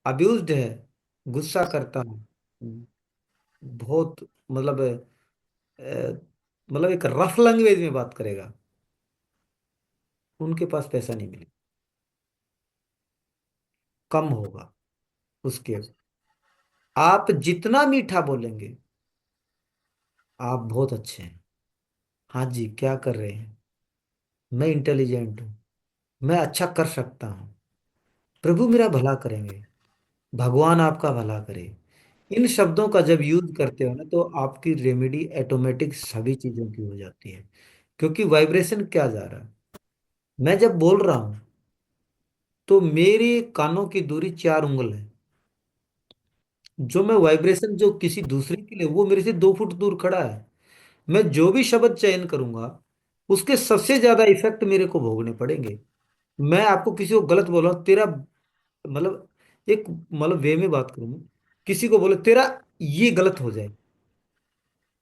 अब्यूज्ड है, गुस्सा करता है, बहुत मतलब मतलब एक रफ लैंग्वेज में बात करेगा, उनके पास पैसा नहीं मिलेगा, कम होगा उसके। आप जितना मीठा बोलेंगे, आप बहुत अच्छे हैं, हाँ जी क्या कर रहे हैं, मैं इंटेलिजेंट हूँ, मैं अच्छा कर सकता हूँ, प्रभु मेरा भला करेंगे, भगवान आपका भला करे, इन शब्दों का जब यूज करते हो ना, तो आपकी रेमेडी ऑटोमेटिक सभी चीजों की हो जाती है। क्योंकि वाइब्रेशन क्या जा रहा है, मैं जब बोल रहा हूं तो मेरे कानों की दूरी 4 उंगल है। जो मैं वाइब्रेशन जो किसी दूसरे के लिए, वो मेरे से 2 फुट दूर खड़ा है। मैं जो भी शब्द चयन करूंगा, उसके सबसे ज्यादा इफेक्ट मेरे को भोगने पड़ेंगे। मैं आपको किसी को गलत बोला, तेरा मतलब एक मतलब वे में बात करूंगा, किसी को बोले तेरा ये गलत हो जाए,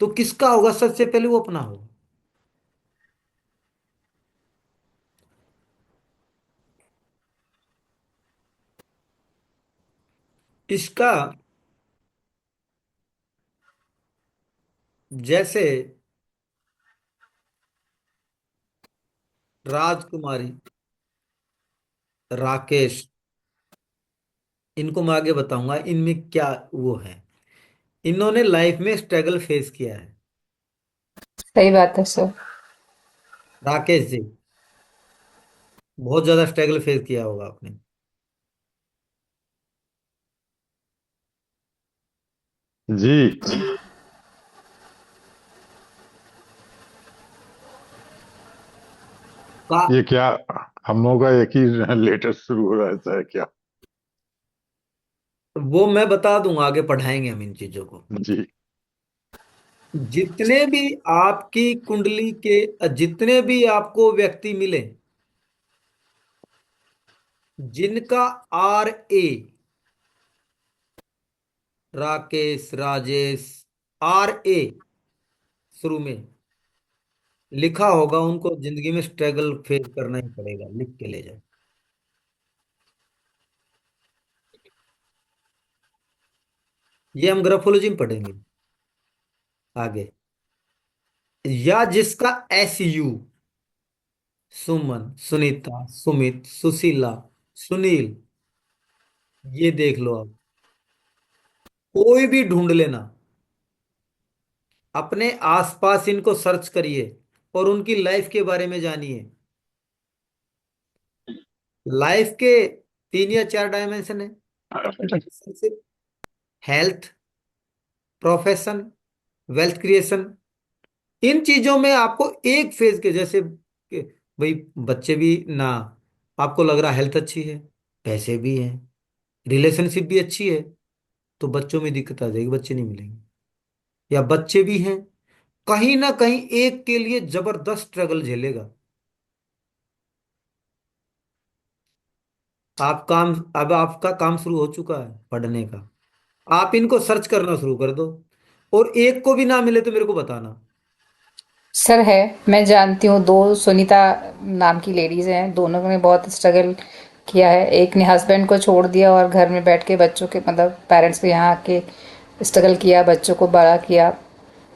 तो किसका होगा सबसे पहले? वो अपना होगा। इसका जैसे राजकुमारी, राकेश, इनको मैं आगे बताऊंगा इनमें क्या वो है। इन्होंने लाइफ में स्ट्रगल फेस किया है। सही बात है सर। राकेश जी, बहुत ज्यादा स्ट्रगल फेस किया होगा आपने। जी। का ये क्या, हम लोगों का एक ही लेटर शुरू हो रहा है ऐसा है क्या? वो मैं बता दूंगा, आगे पढ़ाएंगे हम इन चीजों को। जी। जितने भी आपकी कुंडली के, जितने भी आपको व्यक्ति मिले जिनका RA, राकेश, राजेश, RA शुरू में लिखा होगा, उनको जिंदगी में स्ट्रगल फेस करना ही पड़ेगा। लिख के ले जाओ। ये हम ग्राफोलॉजी में पढ़ेंगे आगे। या जिसका SU, सुमन, सुनीता, सुमित, सुशीला, सुनील, ये देख लो आप, कोई भी ढूंढ लेना, अपने आसपास इनको सर्च करिए और उनकी लाइफ के बारे में जानिए। लाइफ के 3 या 4 डायमेंशन है। Relationship, health, profession, wealth creation. इन चीजों में आपको एक फेज के जैसे भाई, बच्चे भी ना, आपको लग रहा हेल्थ अच्छी है, पैसे भी हैं, रिलेशनशिप भी अच्छी है, तो बच्चों में दिक्कत आ जाएगी, बच्चे नहीं मिलेंगे। या बच्चे भी हैं, कहीं ना कहीं एक के लिए जबरदस्त स्ट्रगल झेलेगा। आप काम, अब आपका काम शुरू हो चुका है पढ़ने का, आप इनको सर्च करना शुरू कर दो, और एक को भी ना मिले तो मेरे को बताना। सर है, मैं जानती हूँ, 2 सुनीता नाम की लेडीज़ हैं, दोनों ने बहुत स्ट्रगल किया है। एक ने हस्बैंड को छोड़ दिया और घर में बैठ के बच्चों के मतलब पेरेंट्स के यहाँ आके स्ट्रगल किया, बच्चों को बड़ा किया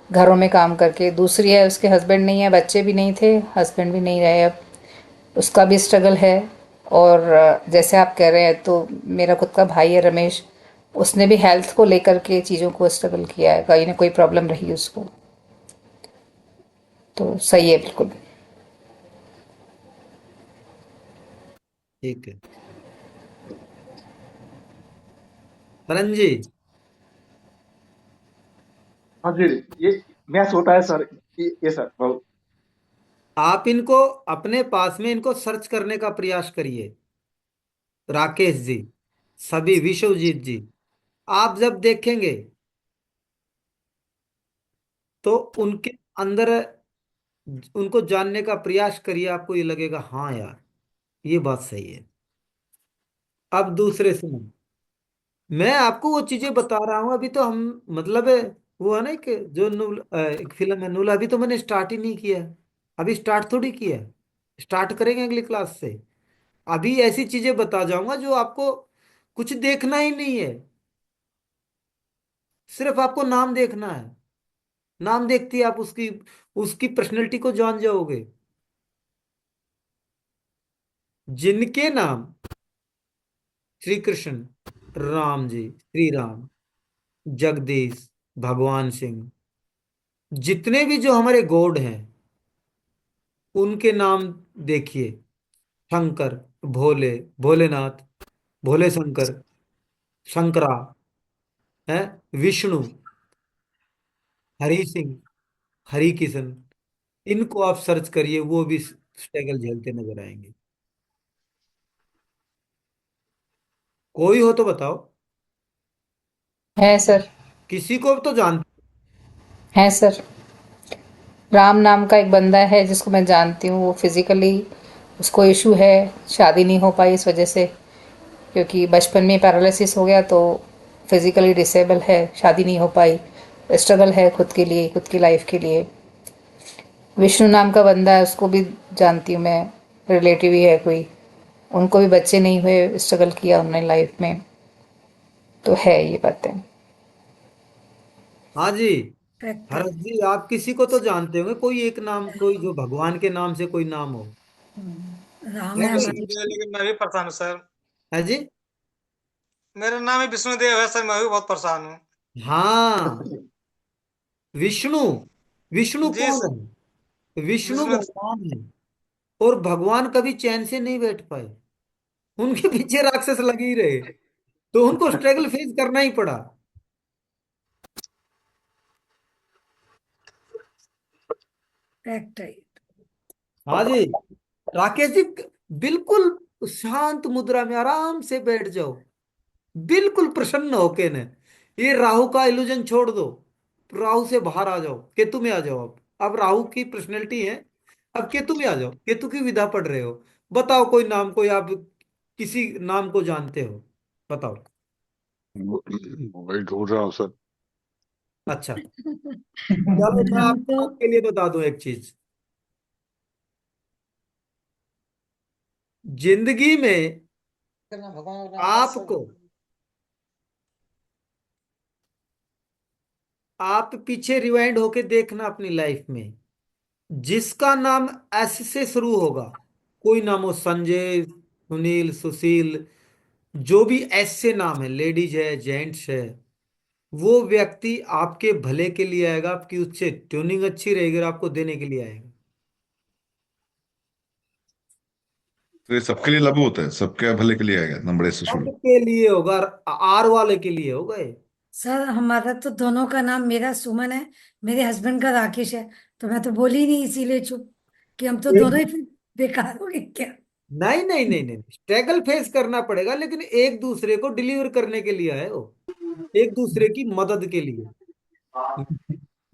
घरों में काम करके। दूसरी है, उसके हस्बैंड नहीं है, बच्चे भी नहीं थे, हस्बैंड भी नहीं रहे अब, उसका भी स्ट्रगल है। और जैसे आप कह रहे हैं, तो मेरा खुद का भाई है रमेश, उसने भी हेल्थ को लेकर के चीज़ों को स्ट्रगल किया है, कहीं ना कोई प्रॉब्लम रही उसको। तो सही है बिल्कुल। ठीक है करण जी। हाँ जी। ये मैच होता है सर। ये सर बहुत। आप इनको अपने पास में इनको सर्च करने का प्रयास करिए। राकेश जी, सभी, विश्वजीत जी, आप जब देखेंगे तो उनके अंदर, उनको जानने का प्रयास करिए, आपको ये लगेगा हाँ यार, ये बात सही है। अब दूसरे सुनो, मैं आपको वो चीजें बता रहा हूं, अभी तो हम मतलब वो है ना एक जो एक फिल्म है नूल, अभी तो मैंने स्टार्ट ही नहीं किया है। अभी स्टार्ट थोड़ी किया है, स्टार्ट करेंगे अगली क्लास से। अभी ऐसी चीजें बता जाऊंगा जो आपको कुछ देखना ही नहीं है, सिर्फ आपको नाम देखना है। नाम देखते ही आप उसकी उसकी पर्सनैलिटी को जान जाओगे। जिनके नाम श्री कृष्ण, राम जी, श्री राम, जगदीश, भगवान सिंह, जितने भी जो हमारे गॉड हैं उनके नाम देखिए। शंकर, भोले, भोलेनाथ, भोले शंकर, शंकरा है, विष्णु, हरि सिंह, हरि किशन, इनको आप सर्च करिए, वो भी स्ट्रगल झेलते नजर आएंगे। कोई हो तो बताओ, है सर। किसी को तो जानते। है सर। राम नाम का एक बंदा है जिसको मैं जानती हूँ, वो फिजिकली उसको इशू है, शादी नहीं हो पाई इस वजह से, क्योंकि बचपन में पैरालिसिस हो गया तो फिजिकली डिसेबल है, शादी नहीं हो पाई, स्ट्रगल है खुद के लिए, खुद की लाइफ के लिए। विष्णु नाम का बंदा है, उसको भी जानती हूँ मैं, रिलेटिव ही है कोई, उनको भी बच्चे नहीं हुए, स्ट्रगल किया उन्होंने लाइफ में, तो है ये बातें। हाँ जी, करेक्ट है। भरत जी आप किसी को तो जानते होंगे, कोई एक नाम, कोई जो भगवान के नाम से कोई नाम हो। राम है है नहीं? हमारे। विष्णुदेव, लेकिन मैं भी परेशान हूँ सर। है जी। मेरा नाम ही विष्णुदेव है सर, मैं भी बहुत परेशान हूँ। हाँ, विष्णु, विष्णु जी कौन है? विष्णु विष्णु। भगवान है। और भगवान कभी चैन से नहीं बैठ पाए, उनके पीछे राक्षस लगे ही रहे, तो उनको स्ट्रगल फेस करना ही पड़ा। करेक्ट है। हाँ जी, राकेश जी बिल्कुल शांत मुद्रा में आराम से बैठ जाओ, बिल्कुल प्रसन्न होके न। ये राहु का इल्यूजन छोड़ दो, राहु से बाहर आ जाओ, केतु में आ जाओ। अब राहु की पर्सनैलिटी है, अब केतु में आ जाओ, केतु की विधा पढ़ रहे हो। बताओ कोई नाम, कोई आप किसी नाम को जानते हो, बताओ। वही ढूंढ रहा हूँ सर। अच्छा, चलो मैं हम तो आपके लिए बता दूं एक चीज। जिंदगी में आपको, आप पीछे रिवाइंड होके देखना अपनी लाइफ में, जिसका नाम एस से शुरू होगा, कोई नाम हो, संजय, सुनील, सुशील, जो भी एस से नाम है, लेडीज है, जेंट्स है, वो व्यक्ति आपके भले के लिए आएगा, आपकी उससे ट्यूनिंग अच्छी रहेगी और आपको देने के लिए आएगा। तो ये सबके लिए लागू होता है, सबके भले के लिए आएगा, इतना बड़े से शुरू। सबके लिए होगा, आर वाले के लिए होगा ये। सर हमारा तो दोनों का नाम, मेरा सुमन है, मेरे हस्बैंड का राकेश है, तो मैं तो बोली नहीं, इसीलिए चुप, कि हम तो दोनों ही फिर बेकार हो गए क्या। नहीं नहीं नहीं नहीं, स्ट्रगल फेस करना पड़ेगा, लेकिन एक दूसरे को डिलीवर करने के लिए आए हो, एक दूसरे की मदद के लिए,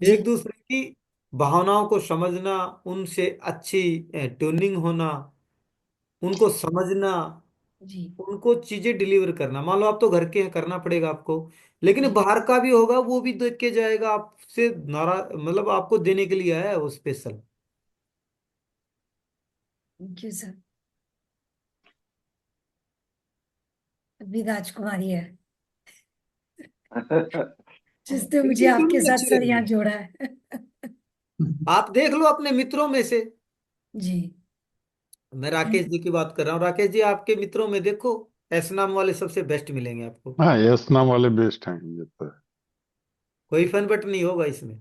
एक जी दूसरे की भावनाओं को समझना, उनसे अच्छी ट्यूनिंग होना, उनको समझना, जी उनको चीजें डिलीवर करना। मान लो आप तो घर के हैं, करना पड़ेगा आपको, लेकिन जी। बाहर का भी होगा, वो भी देख के जाएगा आपसे नाराज, मतलब आपको देने के लिए आया है वो स्पेशल। Thank you sir. अभी राजकुमारी है, जिसने मुझे इनकी आपके ट्यूनिंग साथ अच्छी सर यहाँ रहेगी। जोड़ा है। आप देख लो अपने मित्रों में से, जी मैं राकेश जी की बात कर रहा हूँ, राकेश जी आपके मित्रों में देखो, ऐसे नाम वाले सबसे बेस्ट मिलेंगे आपको। हाँ, यस नाम वाले बेस्ट हैं ये तो है। कोई फन बट नहीं होगा इसमें,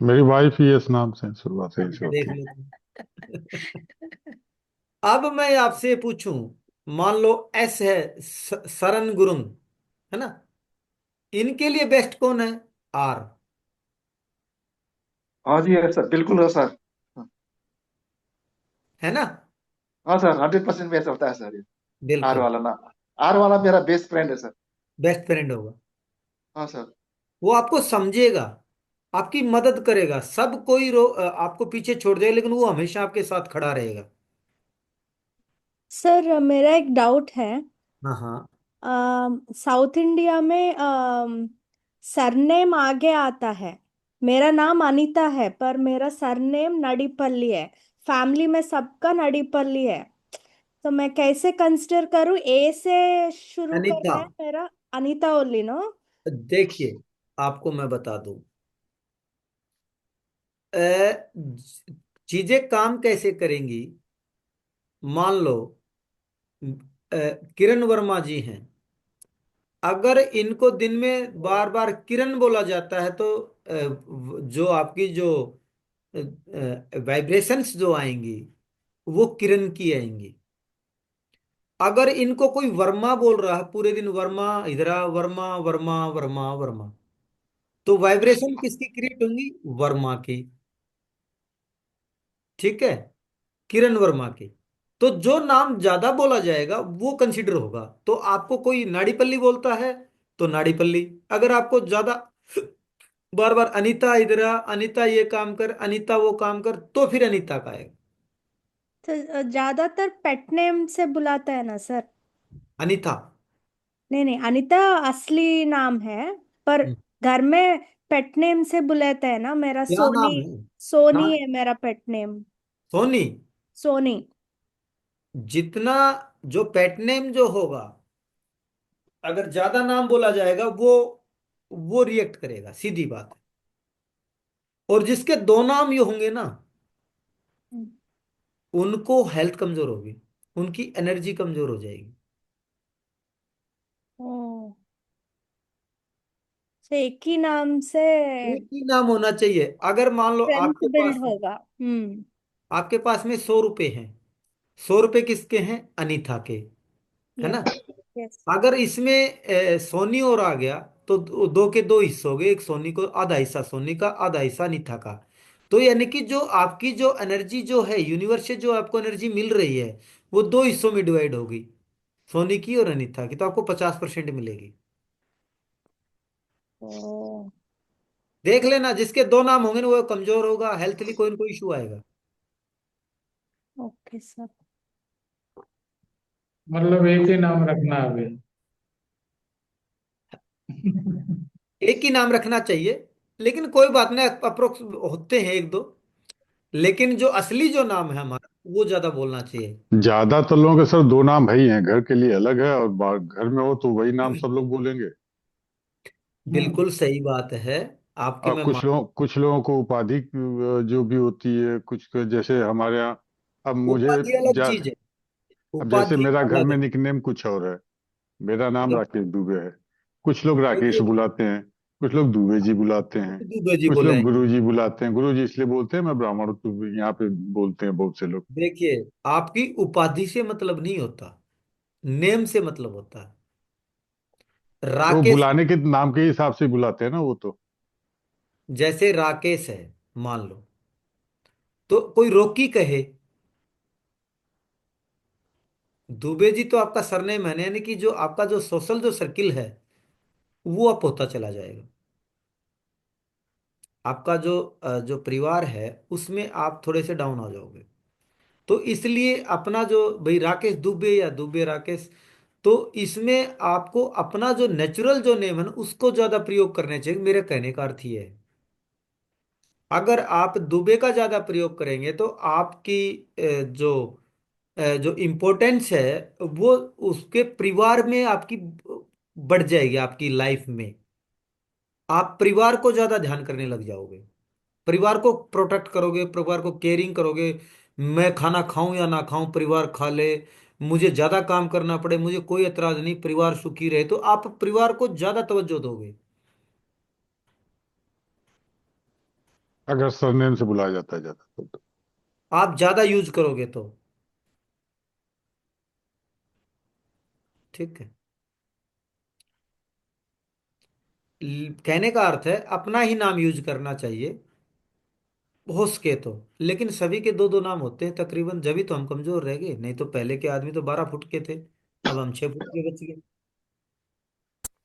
मेरी वाइफ ही यस नाम से शुरुआत से ही से देख होती है। लो तुम। अब मैं आपसे पूछूं, मान लो एस है, सरन गुरुंग, है ना, इनके लिए बेस्ट कौन है? आर, हाँ जी, है सर, बिल्कुल है सर। है ना? हाँ सर, 100% बेस्ट होता है सर ये। आर बिल्कुल, वाला ना, आर वाला मेरा बेस्ट फ्रेंड है सर। बेस्ट फ्रेंड होगा। हाँ सर। वो आपको समझेगा, आपकी मदद करेगा, सब कोई आपको पीछे छोड़ जाए, लेकिन वो हमेशा आपके साथ खड़ा रहेगा। सर मेरा एक डाउट है। हाँ हाँ। साउथ इंडिया में सरनेम आगे आता है। मेरा नाम अनीता है पर मेरा सरनेम नडीपल्ली है। फैमिली में सबका नडीपल्ली है। तो मैं कैसे कंसिडर करूँ? ए से शुरू अनीता, करना है मेरा। Anita only no? देखिए आपको मैं बता दूं, चीजें काम कैसे करेंगी। मान लो किरण वर्मा जी हैं, अगर इनको दिन में बार बार किरण बोला जाता है तो जो आपकी जो वाइब्रेशंस जो आएंगी वो किरण की आएंगी। अगर इनको कोई वर्मा बोल रहा है पूरे दिन, वर्मा इधरा वर्मा वर्मा वर्मा वर्मा, तो वाइब्रेशन किसकी क्रिएट होंगी? वर्मा की। ठीक है, किरण वर्मा की। तो जो नाम ज्यादा बोला जाएगा वो कंसिडर होगा। तो आपको कोई नाड़ीपल्ली बोलता है तो नाड़ीपल्ली। अगर आपको ज्यादा बार बार अनीता इधर आ, अनीता ये काम कर, अनीता वो काम कर, तो फिर अनीता का आएगा। तो ज्यादातर पेट नेम से बुलाता है ना सर? अनीता। नहीं नहीं, अनीता असली नाम है पर हम्म, घर में पेट नेम से बुलाते हैं ना। मेरा क्या सोनी। नाम है? क्या? सोनी है मेरा पेट नेम। सोनी। सोनी। जितना जो पेट नेम जो होगा, अगर ज्यादा नाम बोला जाएगा वो रिएक्ट करेगा, सीधी बात है। और जिसके दो नाम ये होंगे ना, हम्म। उनको हेल्थ कमजोर होगी, उनकी एनर्जी कमजोर हो जाएगी। ओ, तो एक ही नाम से एक ही नाम होना चाहिए। अगर मान लो स्ट्रेंथ आपके बिल्ड पास, होगा। हम्म। आपके पास में 100 रुपए हैं, 100 रुपए किसके हैं? अनीता के, है ना? यस। यस। अगर इसमें सोनी और आ गया तो दो के दो हिस्से हो गए, एक सोनी को, आधा हिस्सा सोनी का, आधा हिस्सा अनीता का। तो यानी कि जो आपकी जो एनर्जी जो है यूनिवर्स से जो आपको एनर्जी मिल रही है वो दो हिस्सों में डिवाइड होगी, सोनी की और अनीता की। तो आपको 50% मिलेगी। ओ। देख लेना, जिसके दो नाम होंगे ना वो कमजोर होगा, हेल्थली कोई ना कोई इशू आएगा। Okay sir. मतलब एक ही नाम रखना अभी। एक ही नाम रखना चाहिए, लेकिन कोई बात नहीं, अप्रोक्स होते हैं एक दो, लेकिन जो असली जो नाम है हमारा वो ज्यादा बोलना चाहिए। ज्यादातर लोगों के सर दो नाम है ही हैं, घर के लिए अलग है और घर में हो तो वही नाम सब लोग बोलेंगे। बिल्कुल सही बात है आपकी, और मैं कुछ लोगों को उपाधि जो भी होती है कुछ जैसे हमारे यहाँ, अब मुझे उपाधि अलग जा, चीज है। अब जैसे उपाधि मेरा घर अलग में है। निकनेम कुछ और है, मेरा नाम राकेश दुबे है, कुछ लोग राकेश देखिए, बुलाते हैं, कुछ लोग दुबे जी बुलाते हैं, दुबे जी कुछ लोग बुलाएंगे। गुरु जी बुलाते हैं। गुरु जी इसलिए बोलते हैं, मैं ब्राह्मण हूँ तो यहाँ पे बोलते हैं बहुत से लोग। देखिए, आपकी उपाधि से मतलब नहीं होता, नेम से मतलब होता है। वो राकेश, बुलाने के नाम के हिसाब से बुलाते हैं ना वो तो। जैसे राकेश है मान लो, तो कोई रोकी कहे, दुबे जी तो आपका सरनेम है, यानी कि जो आपका जो सोशल जो सर्किल है वो अब होता चला जाएगा। आपका जो परिवार है उसमें आप थोड़े से डाउन हो जाओगे। तो इसलिए अपना जो भाई राकेश दुबे या दुबे राकेश, तो इसमें आपको अपना जो नेचुरल जो नेम है ना उसको ज्यादा प्रयोग करने चाहिए, मेरे कहने का अर्थ ये है। अगर आप दुबे का ज्यादा प्रयोग करेंगे तो आपकी जो इम्पोर्टेंस है वो उसके परिवार में आपकी बढ़ जाएगी, आपकी लाइफ में आप परिवार को ज्यादा ध्यान करने लग जाओगे, परिवार को प्रोटेक्ट करोगे, परिवार को केयरिंग करोगे। मैं खाना खाऊं या ना खाऊं परिवार खा ले, मुझे ज्यादा काम करना पड़े मुझे कोई एतराज नहीं, परिवार सुखी रहे, तो आप परिवार को ज्यादा तवज्जो दोगे। अगर सरनेम से बुलाया जाता है ज्यादा तो। आप ज्यादा यूज करोगे तो ठीक है। कहने का अर्थ है अपना ही नाम यूज करना चाहिए हो सके तो। लेकिन सभी के दो दो नाम होते हैं तकरीबन, जब ही तो हम कमजोर रह गए, नहीं तो पहले के आदमी तो 12 फुट के थे, अब हम 6 फुट के बच गए।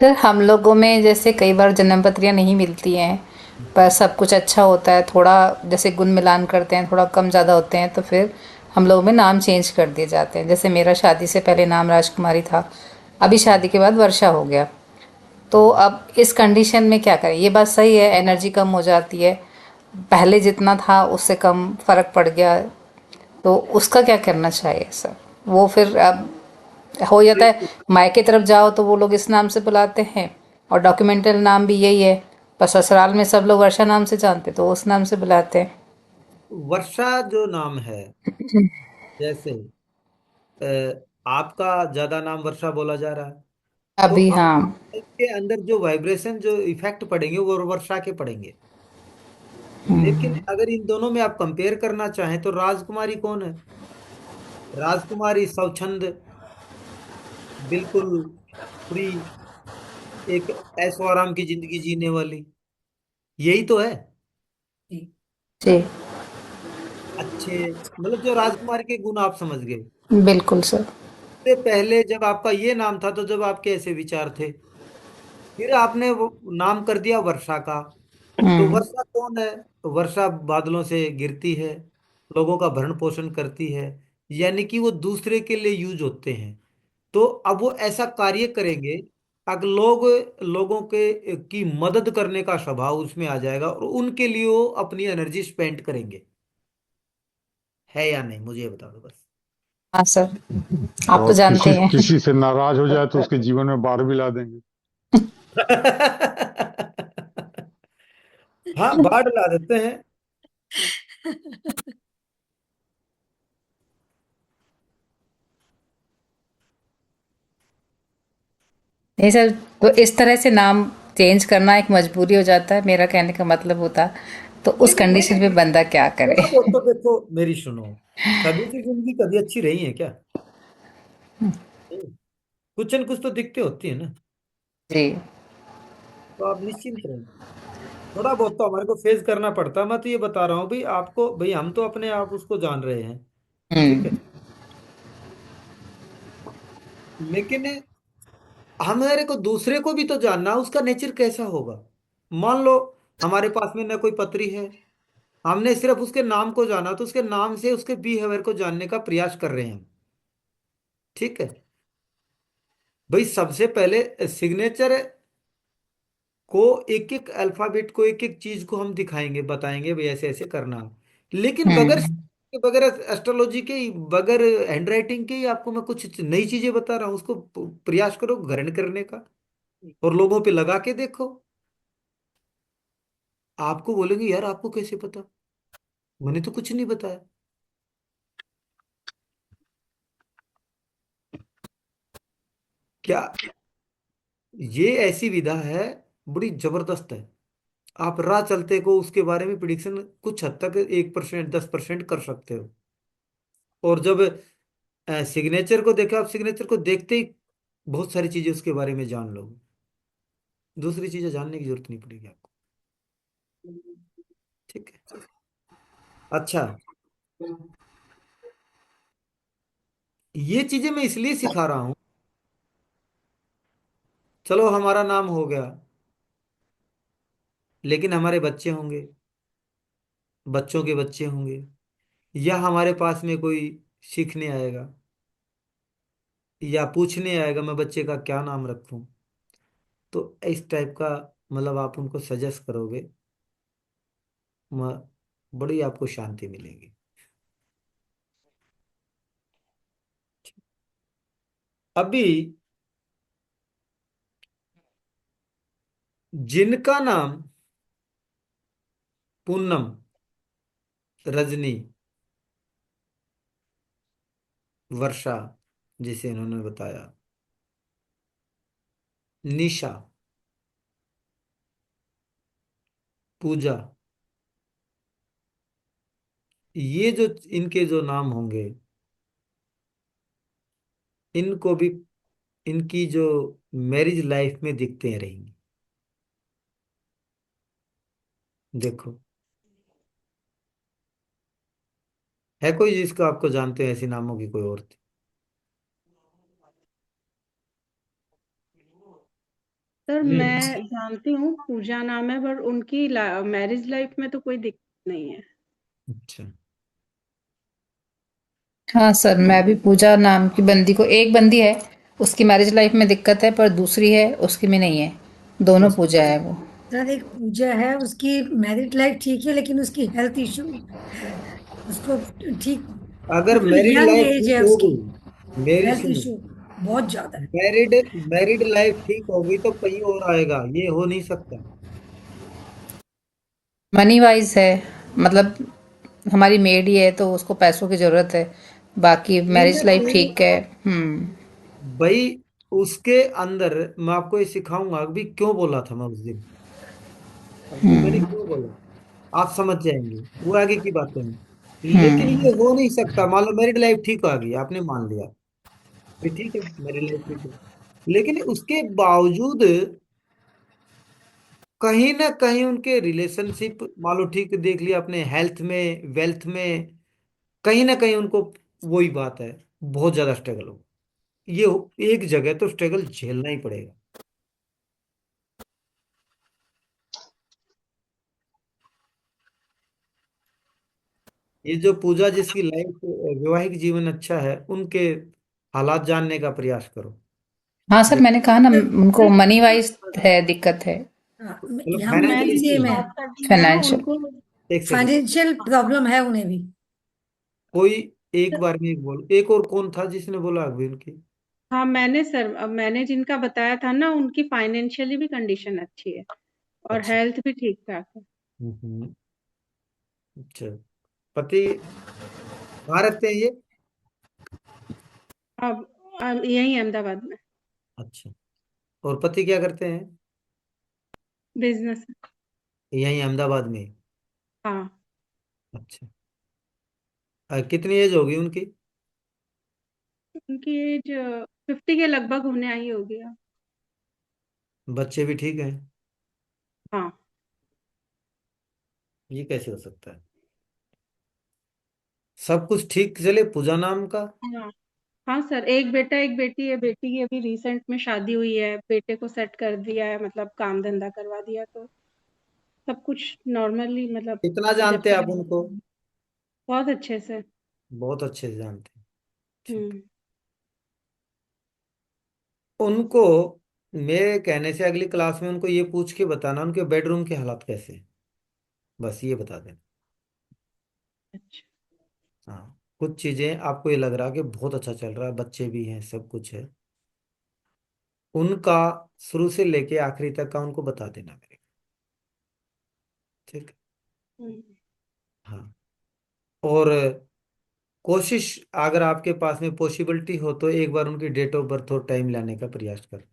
सर हम लोगों में जैसे कई बार जन्म पत्रियाँ नहीं मिलती हैं, पर सब कुछ अच्छा होता है, थोड़ा जैसे गुण मिलान करते हैं, थोड़ा कम ज़्यादा होते हैं, तो फिर हम लोगों में नाम चेंज कर दिए जाते हैं। जैसे मेरा शादी से पहले नाम राजकुमारी था, अभी शादी के बाद वर्षा हो गया। तो अब इस कंडीशन में क्या करें? ये बात सही है, एनर्जी कम हो जाती है, पहले जितना था उससे कम फर्क पड़ गया, तो उसका क्या करना चाहिए सर? वो फिर अब हो जाता है, मायके तरफ जाओ तो वो लोग इस नाम से बुलाते हैं और डॉक्यूमेंटल नाम भी यही है, पर ससुराल में सब लोग वर्षा नाम से जानते तो उस नाम से बुलाते हैं। वर्षा जो नाम है, जैसे आपका ज्यादा नाम वर्षा बोला जा रहा है, तो अभी हाँ। आपके अंदर जो वाइब्रेशन, जो इफेक्ट पड़ेंगे वो वर्षा के पड़ेंगे। लेकिन हम्म, अगर इन दोनों में आप कंपेयर करना चाहें तो राजकुमारी कौन है? राजकुमारी स्वच्छंद, बिल्कुल फ्री, एक ऐशो आराम की जिंदगी जीने वाली, यही तो है। जी अच्छे, मतलब जो राजकुमारी के गुण आप समझ गए। बिल्कुल सर। इससे पहले जब आपका ये नाम था तो जब आपके ऐसे विचार थे, फिर आपने वो नाम कर दिया वर्षा का। तो हम्म, वर्षा कौन है? तो वर्षा बादलों से गिरती है, लोगों का भरण पोषण करती है, यानी कि वो दूसरे के लिए यूज होते हैं। तो अब वो ऐसा कार्य करेंगे, अगर लोगों के की मदद करने का स्वभाव उसमें आ जाएगा और उनके लिए वो अपनी एनर्जी स्पेंड करेंगे। है या नहीं, मुझे ये बता दो बस। हाँ सर, आप तो और जानते किसी हैं। किसी से नाराज हो जाए तो उसके जीवन में बाढ़ भी ला देंगे। हाँ, बाढ़ ला देते हैं। नहीं सर, तो इस तरह से नाम चेंज करना एक मजबूरी हो जाता है, मेरा कहने का मतलब होता। तो उस नहीं कंडीशन में बंदा क्या करे? थोड़ा बहुत तो देखो, मेरी सुनो, सभी की जिंदगी कभी अच्छी रही है क्या? कुछ न कुछ तो दिक्कतें होती है ना। जी। तो आप निश्चिंत रहें, थोड़ा बहुत तो हमारे को फेस करना पड़ता है। मैं तो ये बता रहा हूँ भाई आपको, भाई हम तो अपने आप उसको जान रहे हैं, ठीक है, हम्म। लेकिन हमारे को दूसरे को भी तो जानना है, उसका नेचर कैसा होगा। मान लो हमारे पास में न कोई पत्री है, हमने सिर्फ उसके नाम को जाना, तो उसके नाम से उसके बिहेवियर को जानने का प्रयास कर रहे हैं हम, ठीक है। भाई सबसे पहले सिग्नेचर को, एक एक अल्फाबेट को, एक एक चीज को हम दिखाएंगे, बताएंगे भाई ऐसे ऐसे करना है। लेकिन बगैर हम्म। बगैर एस्ट्रोलॉजी के ही, बगैर हैंडराइटिंग के ही आपको मैं कुछ नई चीजें बता रहा हूँ, उसको प्रयास करो ग्रहण करने का और लोगों पे लगा के देखो। आपको बोलेंगे यार आपको कैसे पता, मैंने तो कुछ नहीं बताया। क्या ये ऐसी विधा है, बड़ी जबरदस्त है। आप राह चलते को उसके बारे में प्रिडिक्शन कुछ हद तक 1%, 10% कर सकते हो। और जब सिग्नेचर को देखो, आप सिग्नेचर को देखते ही बहुत सारी चीजें उसके बारे में जान लोगे, दूसरी चीजें जानने की जरूरत नहीं पड़ेगी आपको, ठीक है। अच्छा, ये चीजें मैं इसलिए सिखा रहा हूं, चलो हमारा नाम हो गया, लेकिन हमारे बच्चे होंगे, बच्चों के बच्चे होंगे, या हमारे पास में कोई सीखने आएगा या पूछने आएगा मैं बच्चे का क्या नाम रखूं, तो इस टाइप का, मतलब आप उनको सजेस्ट करोगे, बड़ी आपको शांति मिलेगी। अभी जिनका नाम पूनम, रजनी, वर्षा जिसे इन्होंने बताया, निशा, पूजा, ये जो इनके जो नाम होंगे, इनको भी इनकी जो मैरिज लाइफ में दिखते रहेंगी। देखो, है कोई जिसको आपको जानते हैं ऐसे नामों की कोई और? सर हम्म। मैं जानती हूँ पूजा नाम है, पर उनकी मैरिज लाइफ में तो कोई दिक्कत नहीं है। अच्छा, हाँ सर, मैं भी पूजा नाम की बंदी को, एक बंदी है उसकी मैरिज लाइफ में दिक्कत है, पर दूसरी है उसकी में नहीं है। दोनों पूजा है वो। सर एक पूजा है, उसकी मैरिड लाइफ ठीक है लेकिन उसकी हेल्थ इशू है। उसको ठीक, अगर मतलब मैरिड यंग लाइफ एज ठीक है हो उसकी, गई, मेरी हेल्थ सुनो, इशू बहुत ज्यादा है। मैरिड मैरिड लाइफ ठीक होगी तो कहीं और आएगा, ये हो नहीं सकता। मनी वाइज है, मतलब हमारी मेड ही है तो उसको पैसों की जरूरत है। बाकी कहीं मैरिज ना लाइफ कहीं ठीक है। हम्म। भाई, उसके अंदर मैं आपको ये सिखाऊंगा अभी क्यों बोला था मैं उस दिन, अभी मैंने हम्म। क्यों बोला, आप समझ जाएंगे, वो आगे की बातें हैं। लेकिन हम्म। ये हो नहीं सकता, मान लो मैरिड लाइफ ठीक आ गई, आपने मान लिया कि ठीक है मैरिड लाइफ ठीक है, लेकिन उसके बावजूद कहीं ना कहीं उनके रिलेशनशिप, मान लो ठीक देख लिया अपने, हेल्थ में, वेल्थ में, कहीं ना कहीं उनको वही बात है, बहुत ज्यादा स्ट्रगल हो, ये एक जगह तो स्ट्रगल झेलना ही पड़ेगा। ये जो पूजा जिसकी लाइफ, वैवाहिक जीवन अच्छा है, उनके हालात जानने का प्रयास करो। हाँ सर, देख, मैंने कहा ना, उनको मनी वाइज सर, है, दिक्कत है। हाँ, मतलब हम मैं फाइनेंशियली इंडिया जिनकी नहीं में है। बात कर रही हूँ ना फाइनेंशियल। उनको, एक सेकंड, फाइनेंशियल प्रॉब्लम है उन्हें भी। कोई एक बार में एक बोल, एक और कौन था जिसने बोला अभी उनकी? हाँ मैंने सर, अब मैंने जिनका बताया था ना, उनकी फाइनेंशियली भी कंडीशन अच्छी है और अच्छा। हेल्थ भी ठीक ठाक है। हम्म। अच्छा, पति कहाँ रखते हैं ये? अब यही अहमदाबाद में अच्छा, और पति क्या करते हैं? बिजनेस। यहीं अहमदाबाद में? हाँ, अच्छा। कितनी एज होगी उनकी? उनकी एज 50 के लगभग होने आई होगी अब। बच्चे भी ठीक हैं? हाँ। ये कैसे हो सकता है? सब कुछ ठीक चले पूजा नाम का? हाँ हाँ सर, एक बेटा एक बेटी है। बेटी की अभी रिसेंट में शादी हुई है, बेटे को सेट कर दिया है, मतलब काम धंधा करवा दिया, तो सब कुछ नॉर्मली, मतलब कितना जब जानते हैं आप से उनको? बहुत अच्छे से। बहुत अच्छे से जानते हैं। ठीक। हम्म। उनको मेरे कहने से अगली क्लास में उनको ये पूछ के बताना उनके बेडरूम के हालात कैसे हैं, बस ये बता देना। अच्छा। हाँ, कुछ चीजें आपको ये लग रहा है कि बहुत अच्छा चल रहा है, बच्चे भी हैं, सब कुछ है, उनका शुरू से लेके आखिरी तक का उनको बता देना मेरे को। ठीक। हम्म। हाँ, और कोशिश, अगर आपके पास में पॉसिबिलिटी हो तो एक बार उनकी डेट ऑफ बर्थ और टाइम लाने का प्रयास कर,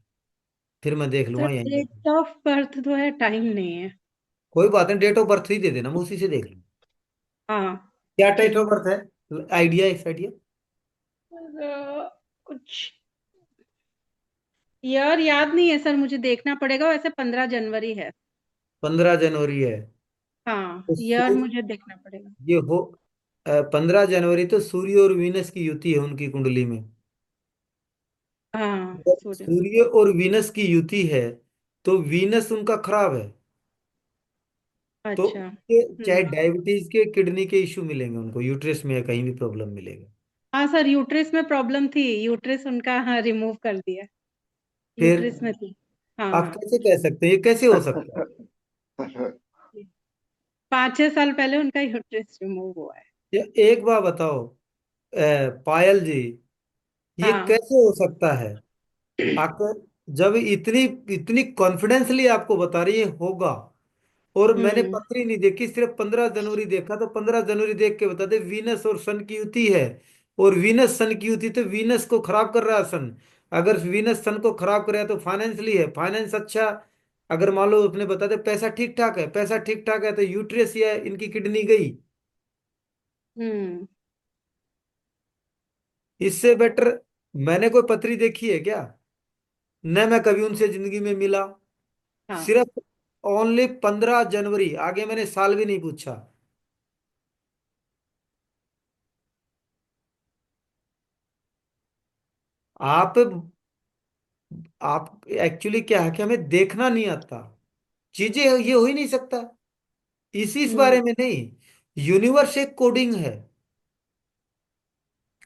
फिर मैं देख सर लूंगा यहीं पे। डेट ऑफ बर्थ तो है, टाइम नहीं है। कोई बात नहीं, डेट ऑफ बर्थ ही दे देना, मैं उसी से देख लूँ। हाँ क्या डेट ठीक ऑफ बर्थ है, आइडिया, इस आइडिया? है। कुछ ईयर याद नहीं है सर, मुझे देखना पड़ेगा। वैसे 15 जनवरी है। 15 जनवरी है? हाँ, तो ईयर मुझे देखना पड़ेगा। ये हो, 15 जनवरी तो सूर्य और वीनस की युति है उनकी कुंडली में। हाँ, अगर सूर्य। सूर्य और वीनस की युति है तो वीनस उनका खराब है, तो अच्छा। चाहे डायबिटीज के, किडनी के इश्यू मिलेंगे उनको, यूट्रस में कहीं भी प्रॉब्लम मिलेगा। हाँ सर, यूट्रिस में प्रॉब्लम थी। यूट्रिस उनका हाँ रिमूव कर दिया। फिर यूट्रिस में थी। आप हाँ। कैसे कह सकते हैं, ये कैसे हो सकता है? 5-6 साल पहले उनका यूट्रिस रिमूव हुआ है। ये एक बार बताओ, पायल जी, ये हाँ। कैसे हो सकता है? आपको, जब इतनी इतनी कॉन्फिडेंसली आपको बता रही है होगा, और मैंने हम्म। पत्री नहीं देखी, सिर्फ 15 जनवरी देखा, तो 15 जनवरी देख के बता दे, वीनस और सन की युति है, और वीनस सन की युति तो वीनस को खराब कर रहा है सन। अगर वीनस सन को खराब कर रहा है तो फाइनेंशियली है, फाइनेंस अच्छा, अगर मान लो उसने बता दे पैसा ठीक ठाक है, पैसा ठीक ठाक है, तो यूट्रस या इनकी किडनी गई। हम्म। इससे बेटर मैंने कोई पत्री देखी है क्या? न मैं कभी उनसे जिंदगी में मिला। हाँ। सिर्फ ओनली 15 जनवरी, आगे मैंने साल भी नहीं पूछा। आप आप एक्चुअली क्या है कि हमें देखना नहीं आता, चीजें ये हो ही नहीं सकता, इस हम्म। बारे में नहीं, यूनिवर्स एक कोडिंग है,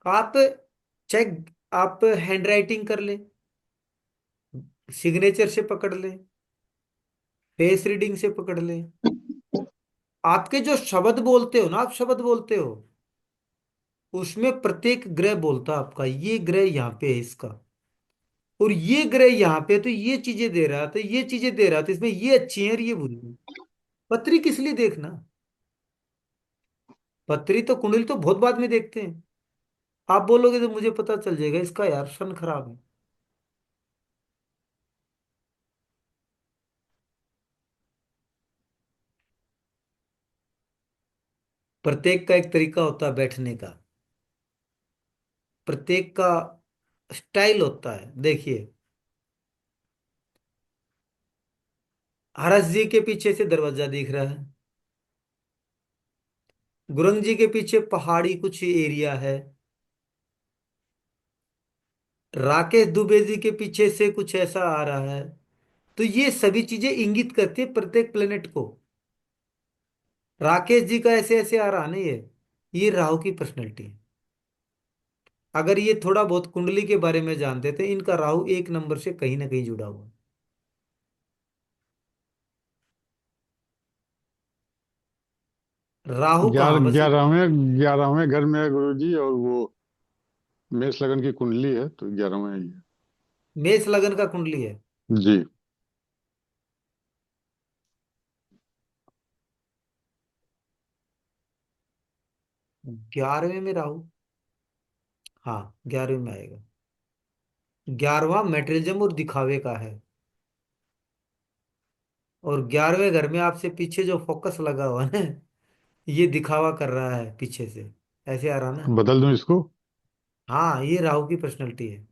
आप चेक, आप हैंड राइटिंग कर ले, सिग्नेचर से पकड़ ले, फेस रीडिंग से पकड़ ले, आपके जो शब्द बोलते हो ना, आप शब्द बोलते हो, उसमें प्रत्येक ग्रह बोलता है आपका, ये ग्रह यहाँ पे है इसका, और ये ग्रह यहाँ पे तो ये चीजें दे रहा था, ये चीजें दे रहा था, इसमें ये अच्छी है और ये बुरी है। पत्री किस लिए देखना? पत्री तो, कुंडली तो बहुत बाद में देखते हैं। आप बोलोगे तो मुझे पता चल जाएगा इसका यार सन खराब है। प्रत्येक का एक तरीका होता है बैठने का, प्रत्येक का स्टाइल होता है। देखिए, हरस जी के पीछे से दरवाजा दिख रहा है, गुरंग जी के पीछे पहाड़ी कुछ एरिया है, राकेश दुबे जी के पीछे से कुछ ऐसा आ रहा है। तो ये सभी चीजें इंगित करती है प्रत्येक प्लेनेट को। राकेश जी का ऐसे ऐसे आ रहा नहीं है, ये राहु की पर्सनैलिटी है। अगर ये थोड़ा बहुत कुंडली के बारे में जानते थे, इनका राहु एक नंबर से कहीं ना कहीं जुड़ा हुआ है। राहु कहाँ बस, 11वें घर में है गुरु जी, और वो मेष लगन की कुंडली है, तो 11वां ही है। मेष लगन का कुंडली है। जी। 11वें में राहु, हाँ 11वें में आएगा। 11वां मेटेरियलिज्म और दिखावे का है, और 11वें घर में आपसे पीछे जो फोकस लगा हुआ है ना, ये दिखावा कर रहा है पीछे से, ऐसे आ रहा ना। बदल दूं इसको? हाँ, ये राहु की पर्सनैलिटी है।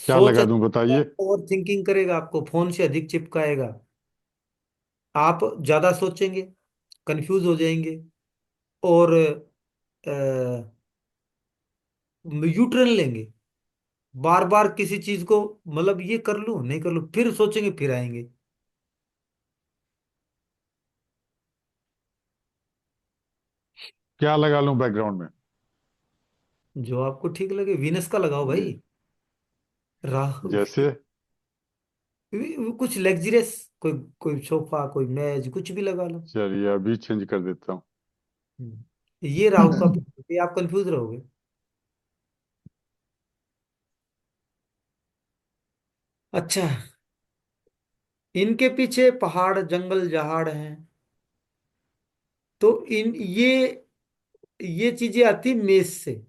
क्या सोच लगा अधिक, दूं बताइए? ओवर थिंकिंग करेगा, आपको फोन से अधिक चिपकाएगा, आप ज्यादा सोचेंगे, कंफ्यूज हो जाएंगे, और यूटर्न लेंगे, बार बार किसी चीज को, मतलब ये कर लूं नहीं कर लूं, फिर सोचेंगे फिर आएंगे। क्या लगा लूं बैकग्राउंड में? जो आपको ठीक लगे, वीनस का लगाओ जी। भाई। राहु, जैसे? कुछ लग्जरियस, कोई कोई सोफा, कोई मेज, कुछ भी लगा लो। चलिए अभी चेंज कर देता हूँ। ये राहु का, ये आप कंफ्यूज रहोगे। अच्छा, इनके पीछे पहाड़ जंगल जहाड़ हैं, तो इन ये चीजें आती मेष से।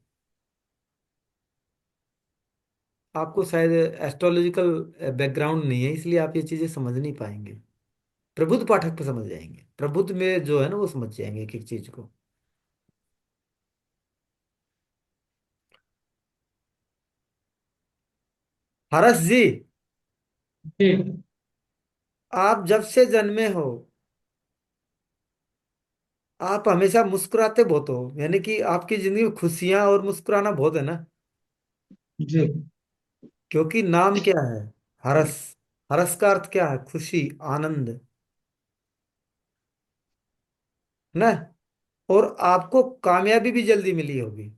आपको शायद एस्ट्रोलॉजिकल बैकग्राउंड नहीं है, इसलिए आप ये चीजें समझ नहीं पाएंगे। प्रबुद्ध पाठक पे समझ जाएंगे, प्रबुद्ध में जो है ना वो समझ जाएंगे एक एक चीज को। हरस जी, जी आप जब से जन्मे हो, आप हमेशा मुस्कुराते बहुत हो, यानी कि आपकी जिंदगी में खुशियां और मुस्कुराना बहुत है ना। जी। क्योंकि नाम क्या है? हरस। हरस का अर्थ क्या है? खुशी, आनंद, ना। और आपको कामयाबी भी जल्दी मिली होगी,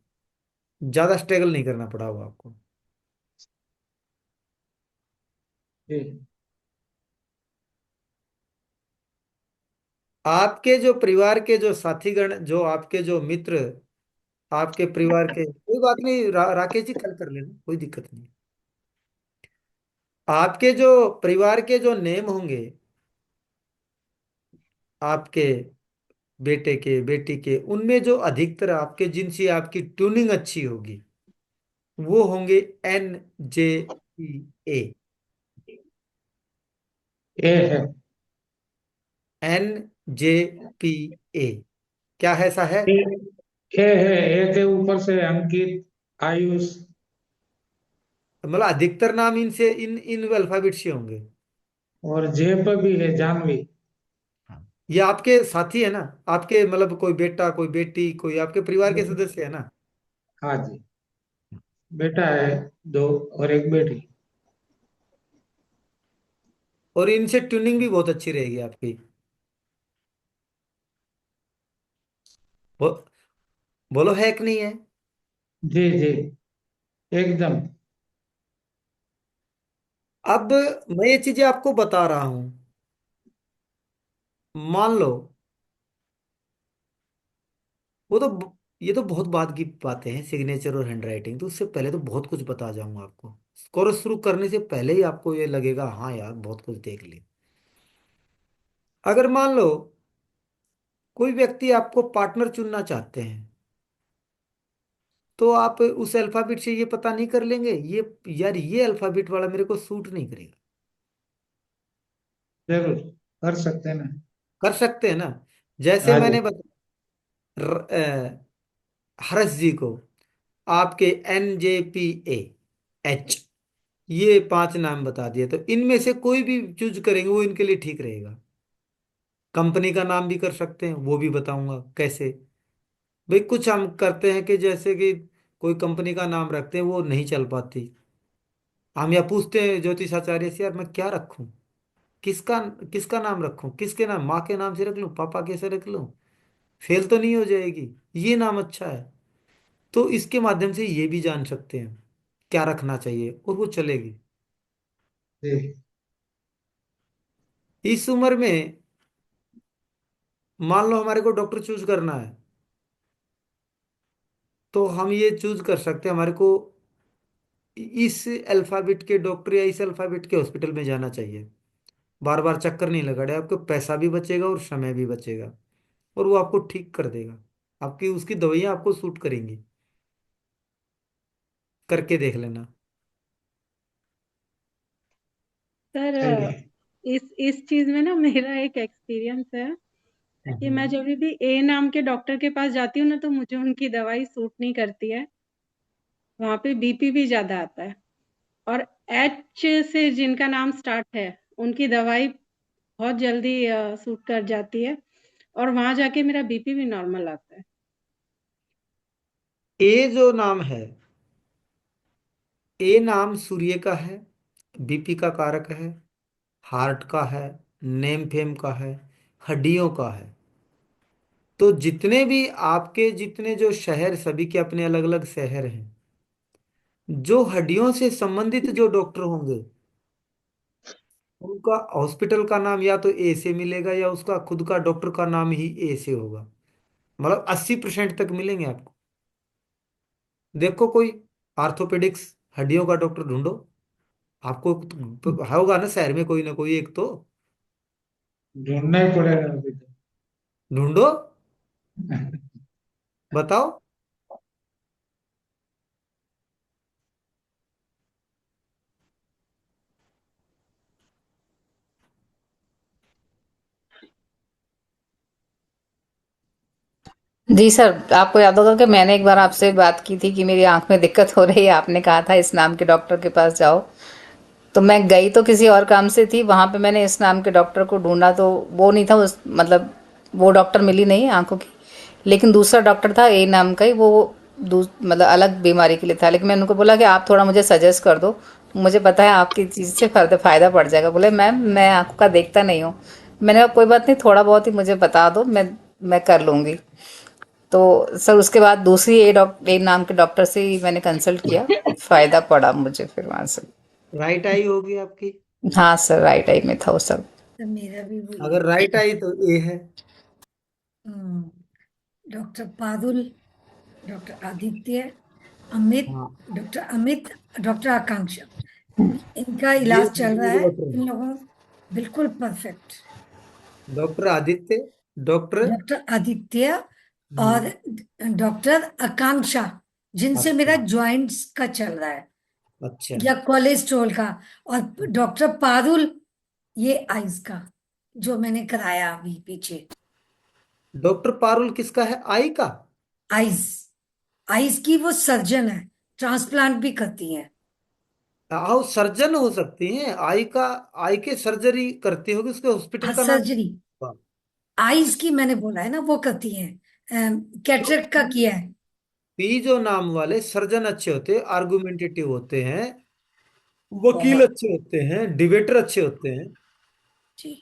ज्यादा स्ट्रगल नहीं करना पड़ा होगा आपको। जी आपके जो परिवार के जो साथीगण, जो आपके जो मित्र, आपके परिवार के, कोई बात नहीं, राकेश जी कल कर लेना, कोई दिक्कत नहीं। आपके जो परिवार के जो नेम होंगे, आपके बेटे के, बेटी के, उनमें जो अधिकतर आपके, जिनसे आपकी ट्यूनिंग अच्छी होगी, वो होंगे NJPA। ए है। NJPA क्या है, ऐसा है? ए, ए है। ए के ऊपर से अंकित, आयुष। मतलब अधिकतर नाम इनसे, इन अल्फाबेट से होंगे। और जे पे भी है, जानवी। हाँ। ये आपके साथी है ना, आपके मतलब कोई बेटा, कोई बेटी, कोई आपके परिवार के सदस्य है ना। हाँ जी, बेटा है दो और एक बेटी। और इनसे ट्यूनिंग भी बहुत अच्छी रहेगी आपकी। बो, बोलो है कि नहीं है? जी जी, एकदम। अब मैं ये चीजें आपको बता रहा हूं, मान लो वो तो ये तो बहुत बाद की बातें हैं, सिग्नेचर और हैंडराइटिंग, तो उससे पहले तो बहुत कुछ बता जाऊंगा आपको। कोर्स शुरू करने से पहले ही आपको ये लगेगा हाँ यार बहुत कुछ देख लिया। अगर मान लो कोई व्यक्ति आपको पार्टनर चुनना चाहते हैं, तो आप उस अल्फाबेट से ये पता नहीं कर लेंगे ये यार ये अल्फाबेट वाला मेरे को सूट नहीं करेगा? जरूर कर सकते हैं ना। कर सकते हैं ना। जैसे हाँ जी। मैंने हर्ष जी को आपके NJPA H, ये 5 नाम बता दिए, तो इनमें से कोई भी चूज करेंगे वो इनके लिए ठीक रहेगा। कंपनी का नाम भी कर सकते हैं, वो भी बताऊंगा कैसे। भाई कुछ हम करते हैं कि जैसे कि कोई कंपनी का नाम रखते हैं, वो नहीं चल पाती। हम या पूछते हैं ज्योतिषाचार्य से यार मैं क्या रखूं, किसका किसका नाम रखूं, किसके नाम, माँ के नाम से रख लूं, पापा के से रख लूं, फेल तो नहीं हो जाएगी, ये नाम अच्छा है। तो इसके माध्यम से ये भी जान सकते हैं क्या रखना चाहिए और वो चलेगी। जी इस उम्र में मान लो हमारे को डॉक्टर चूज करना है, तो हम ये चूज कर सकते हैं हमारे को इस अल्फाबेट के डॉक्टर या इस अल्फाबेट के हॉस्पिटल में जाना चाहिए। बार बार चक्कर नहीं लगाड़े, आपको पैसा भी बचेगा और समय भी बचेगा, और वो आपको ठीक कर देगा। आपकी उसकी दवाइयाँ आपको सूट करेंगी, करके देख लेना। सर सही है। इस चीज में ना मेरा एक एक्सपीरियंस है कि मैं जब भी A नाम के डॉक्टर के पास जाती हूँ ना, तो मुझे उनकी दवाई सूट नहीं करती है। वहां पे BP भी ज्यादा आता है। और H से जिनका नाम स्टार्ट है, उनकी दवाई बहुत जल्दी सूट कर जाती है, और वहां जाके मेरा BP भी नॉर्मल आता है। ए जो नाम है, ए नाम सूर्य का है, बीपी का कारक है, हार्ट का है, नेम फेम का है, हड्डियों का है। तो जितने भी आपके जितने जो शहर, सभी के अपने अलग अलग शहर हैं, जो हड्डियों से संबंधित जो डॉक्टर होंगे उनका हॉस्पिटल का नाम या तो ए से मिलेगा या उसका खुद का डॉक्टर का नाम ही ए से होगा। मतलब 80% तक मिलेंगे आपको। देखो कोई आर्थोपेडिक्स हड्डियों का डॉक्टर ढूंढो, आपको तो होगा ना शहर में कोई ना कोई एक तो। ढूंढना ही पड़ेगा अभी तो। ढूंढो, बताओ। जी सर, आपको याद होगा कि मैंने एक बार आपसे बात की थी कि मेरी आंख में दिक्कत हो रही है, आपने कहा था इस नाम के डॉक्टर के पास जाओ। तो मैं गई तो किसी और काम से थी, वहाँ पे मैंने इस नाम के डॉक्टर को ढूंढा तो वो नहीं था, उस मतलब वो डॉक्टर मिली नहीं आंखों की। लेकिन दूसरा डॉक्टर था ए नाम का ही, वो मतलब अलग बीमारी के लिए था। लेकिन मैंने उनको बोला कि आप थोड़ा मुझे सजेस्ट कर दो, मुझे पता है आपकी चीज़ से फ़ायदा पड़ जाएगा। बोले मैम मैं आंखों का देखता नहीं हूँ। मैंने कहा कोई बात नहीं, थोड़ा बहुत ही मुझे बता दो, मैं कर लूँगी। तो सर उसके बाद दूसरी ए नाम के डॉक्टर से ही मैंने कंसल्ट किया, फ़ायदा पड़ा मुझे फिर वहाँ से। राइट आई होगी आपकी। हाँ सर, राइट आई में था वो सब। तो मेरा भी वही अगर राइट आई तो ए है। डॉक्टर पारुल, डॉक्टर आदित्य, अमित, हाँ, डॉक्टर अमित, डॉक्टर आकांक्षा, इनका ये इलाज चल रहा है। डॉक्टर इन लोगों बिल्कुल perfect. Doctor Aditya, doctor. Doctor Aditya और डॉक्टर आकांक्षा, जिनसे मेरा अच्छा जॉइंट्स का चल रहा है अच्छा। या कोलेस्ट्रॉल का। और डॉक्टर पारुल, ये आइज का जो मैंने कराया अभी पीछे। डॉक्टर पारुल किसका है, आई का? आइज, आइज की वो सर्जन है, ट्रांसप्लांट भी करती है। आओ सर्जन हो सकती हैं आई का। आई के सर्जरी करती होगी, उसके हॉस्पिटल हाँ का नाम सर्जरी, होगा। आइज की मैंने बोला है ना, वो करती है। तो कैटरेक्ट का किया है। पी जो नाम वाले सर्जन अच्छे होते हैं, आर्गुमेंटेटिव होते हैं, वकील बहुत। अच्छे होते हैं, डिबेटर अच्छे होते हैं। जी।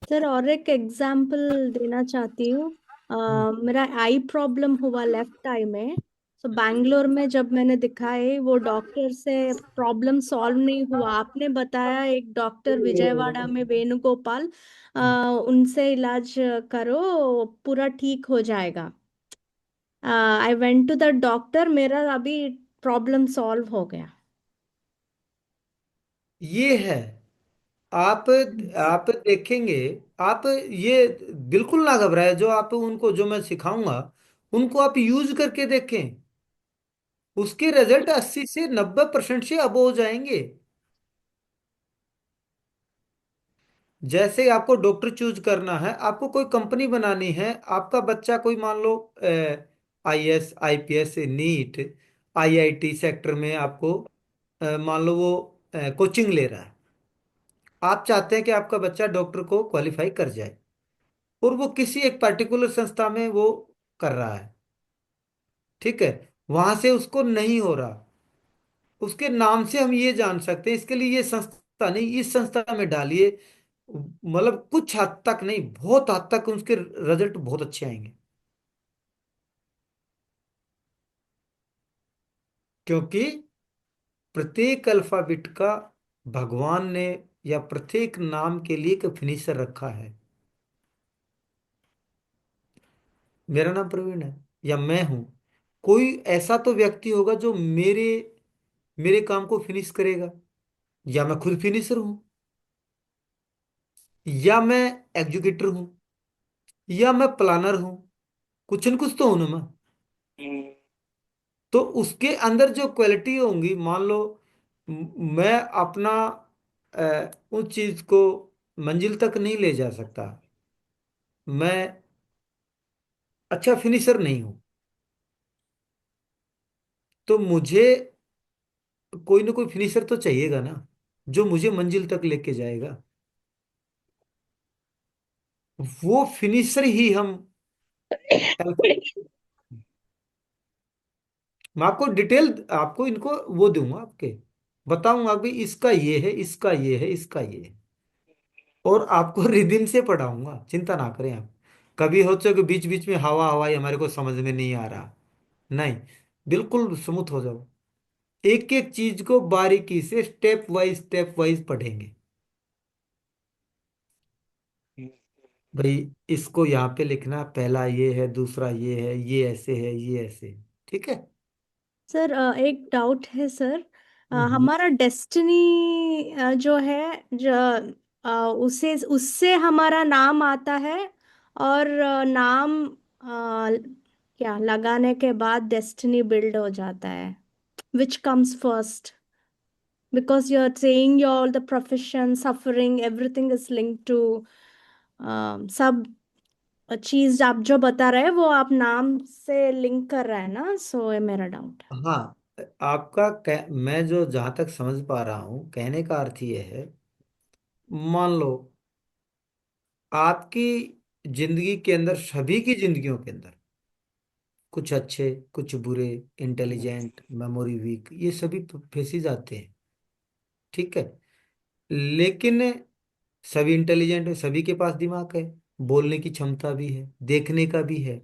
सर और एक एग्जाम्पल देना चाहती हूँ। मेरा आई प्रॉब्लम हुआ लेफ्ट आई में। तो बैंगलोर में जब मैंने दिखाए, वो डॉक्टर से प्रॉब्लम सॉल्व नहीं हुआ। आपने बताया एक डॉक्टर विजयवाड़ा में वेणुगोपाल, उनसे इलाज करो, पूरा ठीक हो जाएगा। I went to the doctor, मेरा अभी प्रॉब्लम सॉल्व हो गया। ये है। आप आप देखेंगे। आप ये बिल्कुल ना घबराए, जो आप उनको, जो मैं सिखाऊंगा उनको आप यूज करके देखें। उसके रिजल्ट 80 से 90% से अब हो जाएंगे। जैसे आपको डॉक्टर चूज करना है, आपको कोई कंपनी बनानी है, आपका बच्चा कोई मान लो IAS IPS NEET IIT sector में आपको मान लो वो कोचिंग ले रहा है। आप चाहते हैं कि आपका बच्चा डॉक्टर को क्वालिफाई कर जाए, और वो किसी एक पर्टिकुलर संस्था में वो कर रहा है, ठीक है। वहां से उसको नहीं हो रहा, उसके नाम से हम ये जान सकते हैं, इसके लिए ये संस्था नहीं, इस संस्था में डालिए। मतलब कुछ हद तक नहीं, बहुत हद तक उसके रिजल्ट बहुत अच्छे आएंगे। क्योंकि प्रत्येक अल्फाबेट का भगवान ने, या प्रत्येक नाम के लिए एक फिनिशर रखा है। मेरा नाम प्रवीण है, या मैं हूं, कोई ऐसा तो व्यक्ति होगा जो मेरे मेरे काम को फिनिश करेगा। या मैं खुद फिनिशर हूं, या मैं एग्जीक्यूटिव हूं, या मैं प्लानर हूं, कुछ न कुछ तो हूं ना मैं। तो उसके अंदर जो क्वालिटी होंगी, मान लो मैं अपना उस चीज को मंजिल तक नहीं ले जा सकता, मैं अच्छा फिनिशर नहीं हूं, तो मुझे कोई ना कोई फिनिशर तो चाहिएगा ना, जो मुझे मंजिल तक लेके जाएगा। वो फिनिशर ही हम मैं आपको डिटेल, आपको इनको वो दूंगा, आपके बताऊंगा कि इसका ये है, इसका ये है, इसका ये है। और आपको रिदिम से पढ़ाऊंगा, चिंता ना करें आप। कभी हो कि बीच बीच में हवा हवाई हमारे को समझ में नहीं आ रहा, नहीं, बिल्कुल स्मूथ हो जाओ। एक एक चीज को बारीकी से स्टेप वाइज पढ़ेंगे। भाई इसको यहाँ पे लिखना, पहला ये है, दूसरा ये है, ये ऐसे है, ये ऐसे है। ठीक है। सर एक डाउट है सर। हम्म। हमारा डेस्टिनी जो है, जो उसे उससे हमारा नाम आता है, और नाम क्या लगाने के बाद डेस्टिनी बिल्ड हो जाता है। Which comes first? Because you are saying your the profession suffering everything is linked to सब चीज। आप जो बता रहे हैं वो आप नाम से लिंक कर रहे हैं ना, सो ये मेरा डाउट है। हाँ, मैं जो जहां तक समझ पा रहा हूँ, कहने का अर्थ ये है, मान लो आपकी जिंदगी के अंदर, सभी की जिंदगियों के अंदर कुछ अच्छे, कुछ बुरे, इंटेलिजेंट, मेमोरी वीक, ये सभी फेसेस आते हैं, ठीक है। लेकिन सभी इंटेलिजेंट है, सभी के पास दिमाग है, बोलने की क्षमता भी है, देखने का भी है।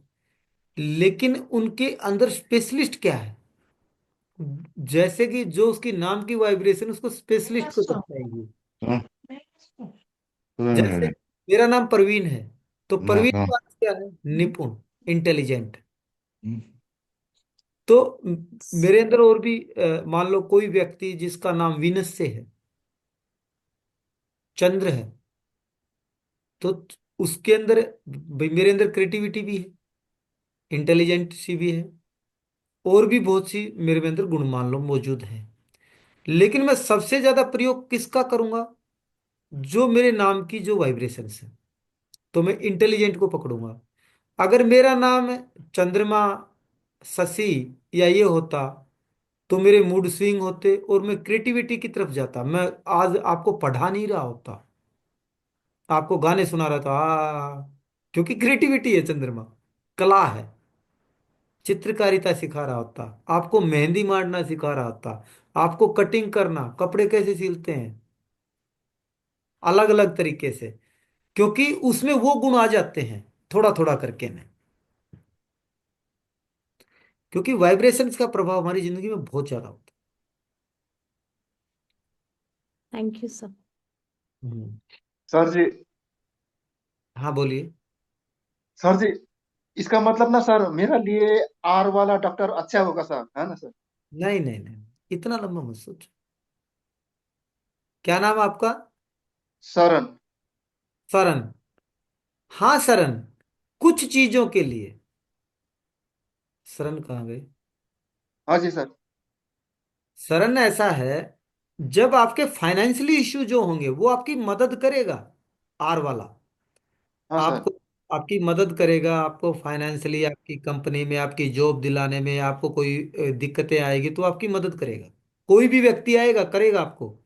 लेकिन उनके अंदर स्पेशलिस्ट क्या है? जैसे कि जो उसकी नाम की वाइब्रेशन उसको स्पेशलिस्ट को दर्शाएगी। जैसे मेरा नाम प्रवीण है, तो प्रवीण का अर्थ क्या है? निपुण, इंटेलिजेंट। तो मेरे अंदर और भी मान लो कोई व्यक्ति जिसका नाम वीनस से है, चंद्र है, तो उसके अंदर भाई मेरे अंदर क्रिएटिविटी भी है, इंटेलिजेंट सी भी है, और भी बहुत सी मेरे अंदर गुण मान लो मौजूद हैं। लेकिन मैं सबसे ज्यादा प्रयोग किसका करूंगा? जो मेरे नाम की जो वाइब्रेशंस है, तो मैं इंटेलिजेंट को पकड़ूंगा। अगर मेरा नाम चंद्रमा, शशि या ये होता, तो मेरे मूड स्विंग होते और मैं क्रिएटिविटी की तरफ जाता। मैं आज आपको पढ़ा नहीं रहा होता, आपको गाने सुना रहा था, क्योंकि क्रिएटिविटी है, चंद्रमा कला है, चित्रकारिता सिखा रहा होता, आपको मेहंदी मारना सिखा रहा होता, आपको कटिंग करना, कपड़े कैसे सिलते हैं अलग अलग तरीके से, क्योंकि उसमें वो गुण आ जाते हैं थोड़ा थोड़ा करके में। क्योंकि वाइब्रेशंस का प्रभाव हमारी जिंदगी में बहुत ज्यादा होता थैंक यू सर। है। सर जी, हाँ बोलिए। सर जी, इसका मतलब ना सर, मेरे लिए आर वाला डॉक्टर अच्छा होगा सर, है ना सर? नहीं नहीं नहीं, इतना लंबा मत सोचो। क्या नाम है आपका? शरण। सरन। हाँ सरन, कुछ चीजों के लिए। सरन कहाँ गए? हाँ जी सर। सरन ऐसा है, जब आपके फाइनेंशियली इश्यू जो होंगे वो आपकी मदद करेगा। आर वाला हाँ सर। आपको, आपकी मदद करेगा, आपको फाइनेंशियली, आपकी कंपनी में आपकी जॉब दिलाने में, आपको कोई दिक्कतें आएगी तो आपकी मदद करेगा। कोई भी व्यक्ति आएगा करेगा आपको।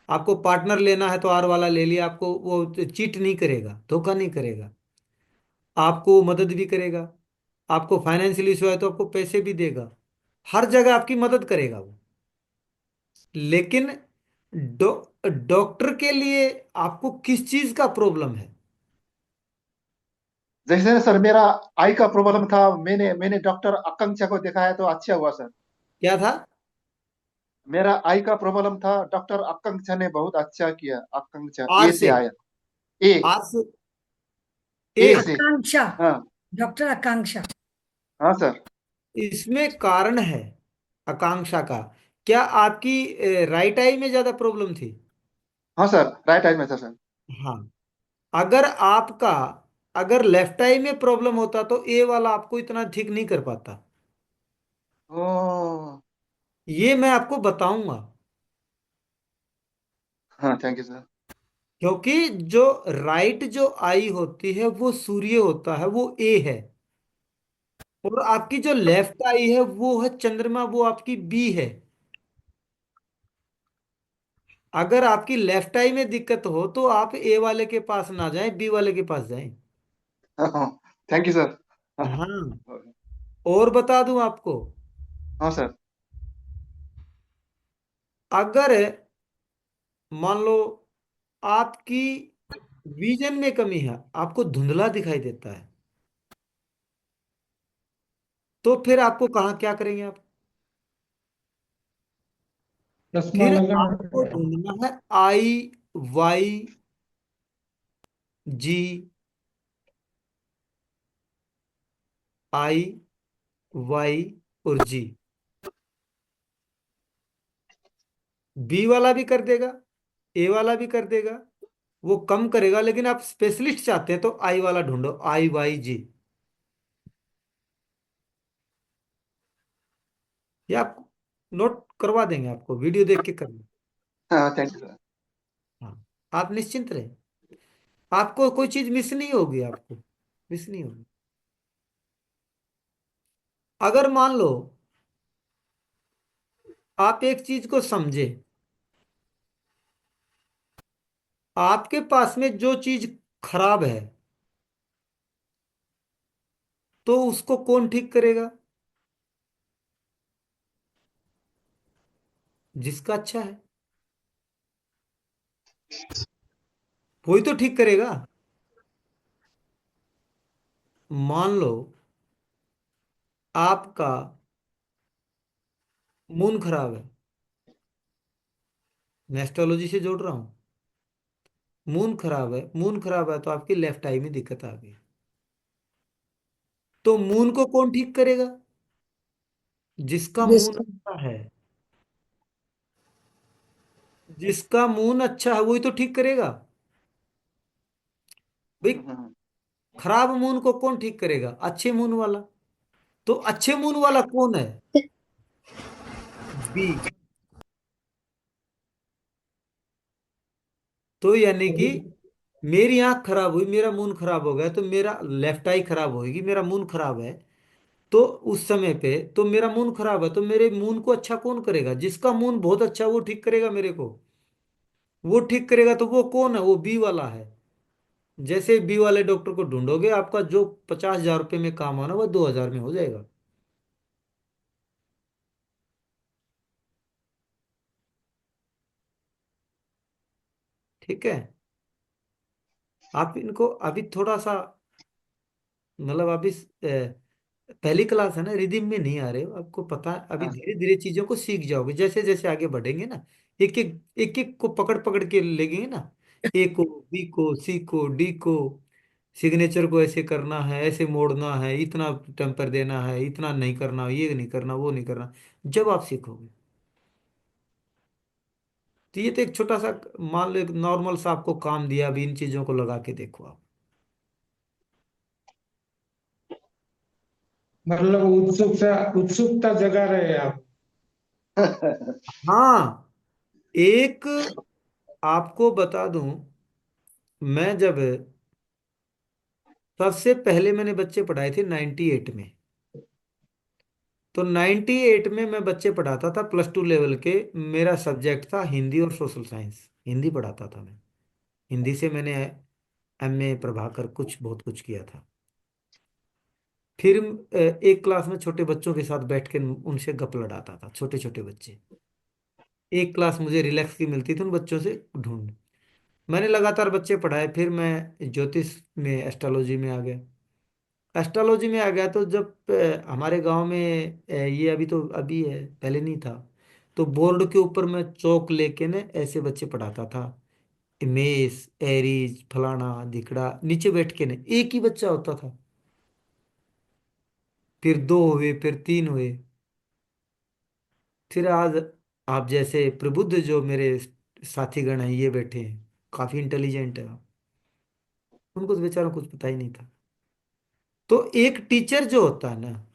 आपको पार्टनर लेना है तो आर वाला ले लिया, आपको वो चीट नहीं करेगा, धोखा नहीं करेगा, आपको मदद भी करेगा। आपको फाइनेंशियल इशू है तो आपको पैसे भी देगा, हर जगह आपकी मदद करेगा वो। लेकिन डॉक्टर के लिए आपको किस चीज का प्रॉब्लम है? जैसे ना सर, मेरा आई का प्रॉब्लम था, मैंने मैंने डॉक्टर आकांक्षा को दिखाया तो अच्छा हुआ सर। क्या था? मेरा आई का प्रॉब्लम था, डॉक्टर आकांक्षा ने बहुत अच्छा किया। आकांक्षा आर ए से से? आया। ए। आर से? ए ए? से। आकांक्षा, हाँ। डॉक्टर आकांक्षा। हाँ सर। इसमें कारण है आकांक्षा का। क्या आपकी राइट आई में ज्यादा प्रॉब्लम थी? हाँ सर, राइट आई में था सर। हाँ। अगर आपका, अगर लेफ्ट आई में प्रॉब्लम होता तो ए वाला आपको इतना ठीक नहीं कर पाता। ओ। ये मैं आपको बताऊंगा। हाँ, थैंक यू सर। क्योंकि जो राइट जो आई होती है वो सूर्य होता है, वो ए है। और आपकी जो लेफ्ट आई है वो है चंद्रमा, वो आपकी बी है। अगर आपकी लेफ्ट आई में दिक्कत हो तो आप ए वाले के पास ना जाएं, बी वाले के पास जाएं। हाँ, थैंक यू सर। हाँ। हाँ। और बता दूं आपको, हाँ सर। अगर मान लो आपकी विजन में कमी है, आपको धुंधला दिखाई देता है, तो फिर आपको कहाँ क्या करेंगे आप? चश्मा फिर लगाना आपको पड़ेगा। ढूंढना है आई, वाई, जी। आई, वाई और जी। बी वाला भी कर देगा, ए वाला भी कर देगा, वो कम करेगा। लेकिन आप स्पेशलिस्ट चाहते हैं तो आई वाला ढूंढो, आई वाई जी। ये आप नोट करवा देंगे, आपको वीडियो देख के करना। हाँ, थैंक यू सर। हाँ, आप निश्चिंत रहे, आपको कोई चीज मिस नहीं होगी, आपको मिस नहीं होगी। अगर मान लो आप एक चीज को समझे, आपके पास में जो चीज खराब है तो उसको कौन ठीक करेगा? जिसका अच्छा है वही तो ठीक करेगा। मान लो आपका मून खराब है, मैं एस्ट्रोलॉजी से जोड़ रहा हूं। मून खराब है, मून खराब है तो आपकी लेफ्ट आई में दिक्कत आ गई। तो मून को कौन ठीक करेगा? जिसका मून विष्णु। अच्छा है। जिसका मून अच्छा है वही तो ठीक करेगा भाई। खराब मून को कौन ठीक करेगा? अच्छे मून वाला। तो अच्छे मून वाला कौन है? बी। तो यानी कि मेरी आंख खराब हुई, मेरा मून खराब हो गया, तो मेरा लेफ्ट आई खराब होगी, मेरा मून खराब है। तो उस समय पे तो मेरा मून खराब है, तो मेरे मून को अच्छा कौन करेगा? जिसका मून बहुत अच्छा वो ठीक करेगा मेरे को। वो ठीक करेगा तो वो कौन है? वो बी वाला है। जैसे बी वाले डॉक्टर को ढूंढोगे, आपका जो 50,000 रुपये में काम आना वो 2,000 में हो जाएगा। ठीक है। आप इनको अभी थोड़ा सा, मतलब अभी पहली क्लास है ना, रिदिम में नहीं आ रहे हो, आपको पता है, अभी हाँ धीरे धीरे चीजों को सीख जाओगे, जैसे जैसे आगे बढ़ेंगे ना, एक एक को पकड़ पकड़ के लेंगे ना, ए को, बी को, सी को, डी को, सिग्नेचर को ऐसे करना है, ऐसे मोड़ना है, इतना टेम्पर देना है, इतना नहीं करना, ये नहीं करना, वो नहीं करना, जब आप सीखोगे। तो ये तो एक छोटा सा, मान लो एक नॉर्मल सा आपको काम दिया, अभी इन चीजों को लगा के देखो आप। मतलब उत्सुकता जगा रहे आप। हाँ, एक आपको बता दूं, मैं जब सबसे पहले मैंने बच्चे पढ़ाए थे 98 में, तो 98 में मैं बच्चे पढ़ाता था +2 लेवल के। मेरा सब्जेक्ट था हिंदी और सोशल साइंस, हिंदी पढ़ाता था मैं। हिंदी से मैंने MA प्रभाकर कुछ बहुत कुछ किया था। फिर एक क्लास में छोटे बच्चों के साथ बैठ के उनसे गप लड़ाता था, छोटे छोटे बच्चे। एक क्लास मुझे रिलैक्स की मिलती थी उन बच्चों से ढूंढ। मैंने लगातार बच्चे पढ़ाए, फिर मैं ज्योतिष में, एस्ट्रोलॉजी में आ गया। एस्ट्रोलॉजी में आ गया तो जब हमारे गांव में ये अभी तो अभी है, पहले नहीं था, तो बोर्ड के ऊपर मैं चौक लेके ना ऐसे बच्चे पढ़ाता था, मेष, एरीज, फलाना धिकड़ा, नीचे बैठ के ना एक ही बच्चा होता था, फिर दो हुए, फिर तीन हुए, फिर आज आप जैसे प्रबुद्ध जो मेरे साथीगण हैं ये बैठे हैं, काफी इंटेलिजेंट है, उनको तो बेचारों को कुछ पता ही नहीं था। तो एक टीचर जो होता है ना,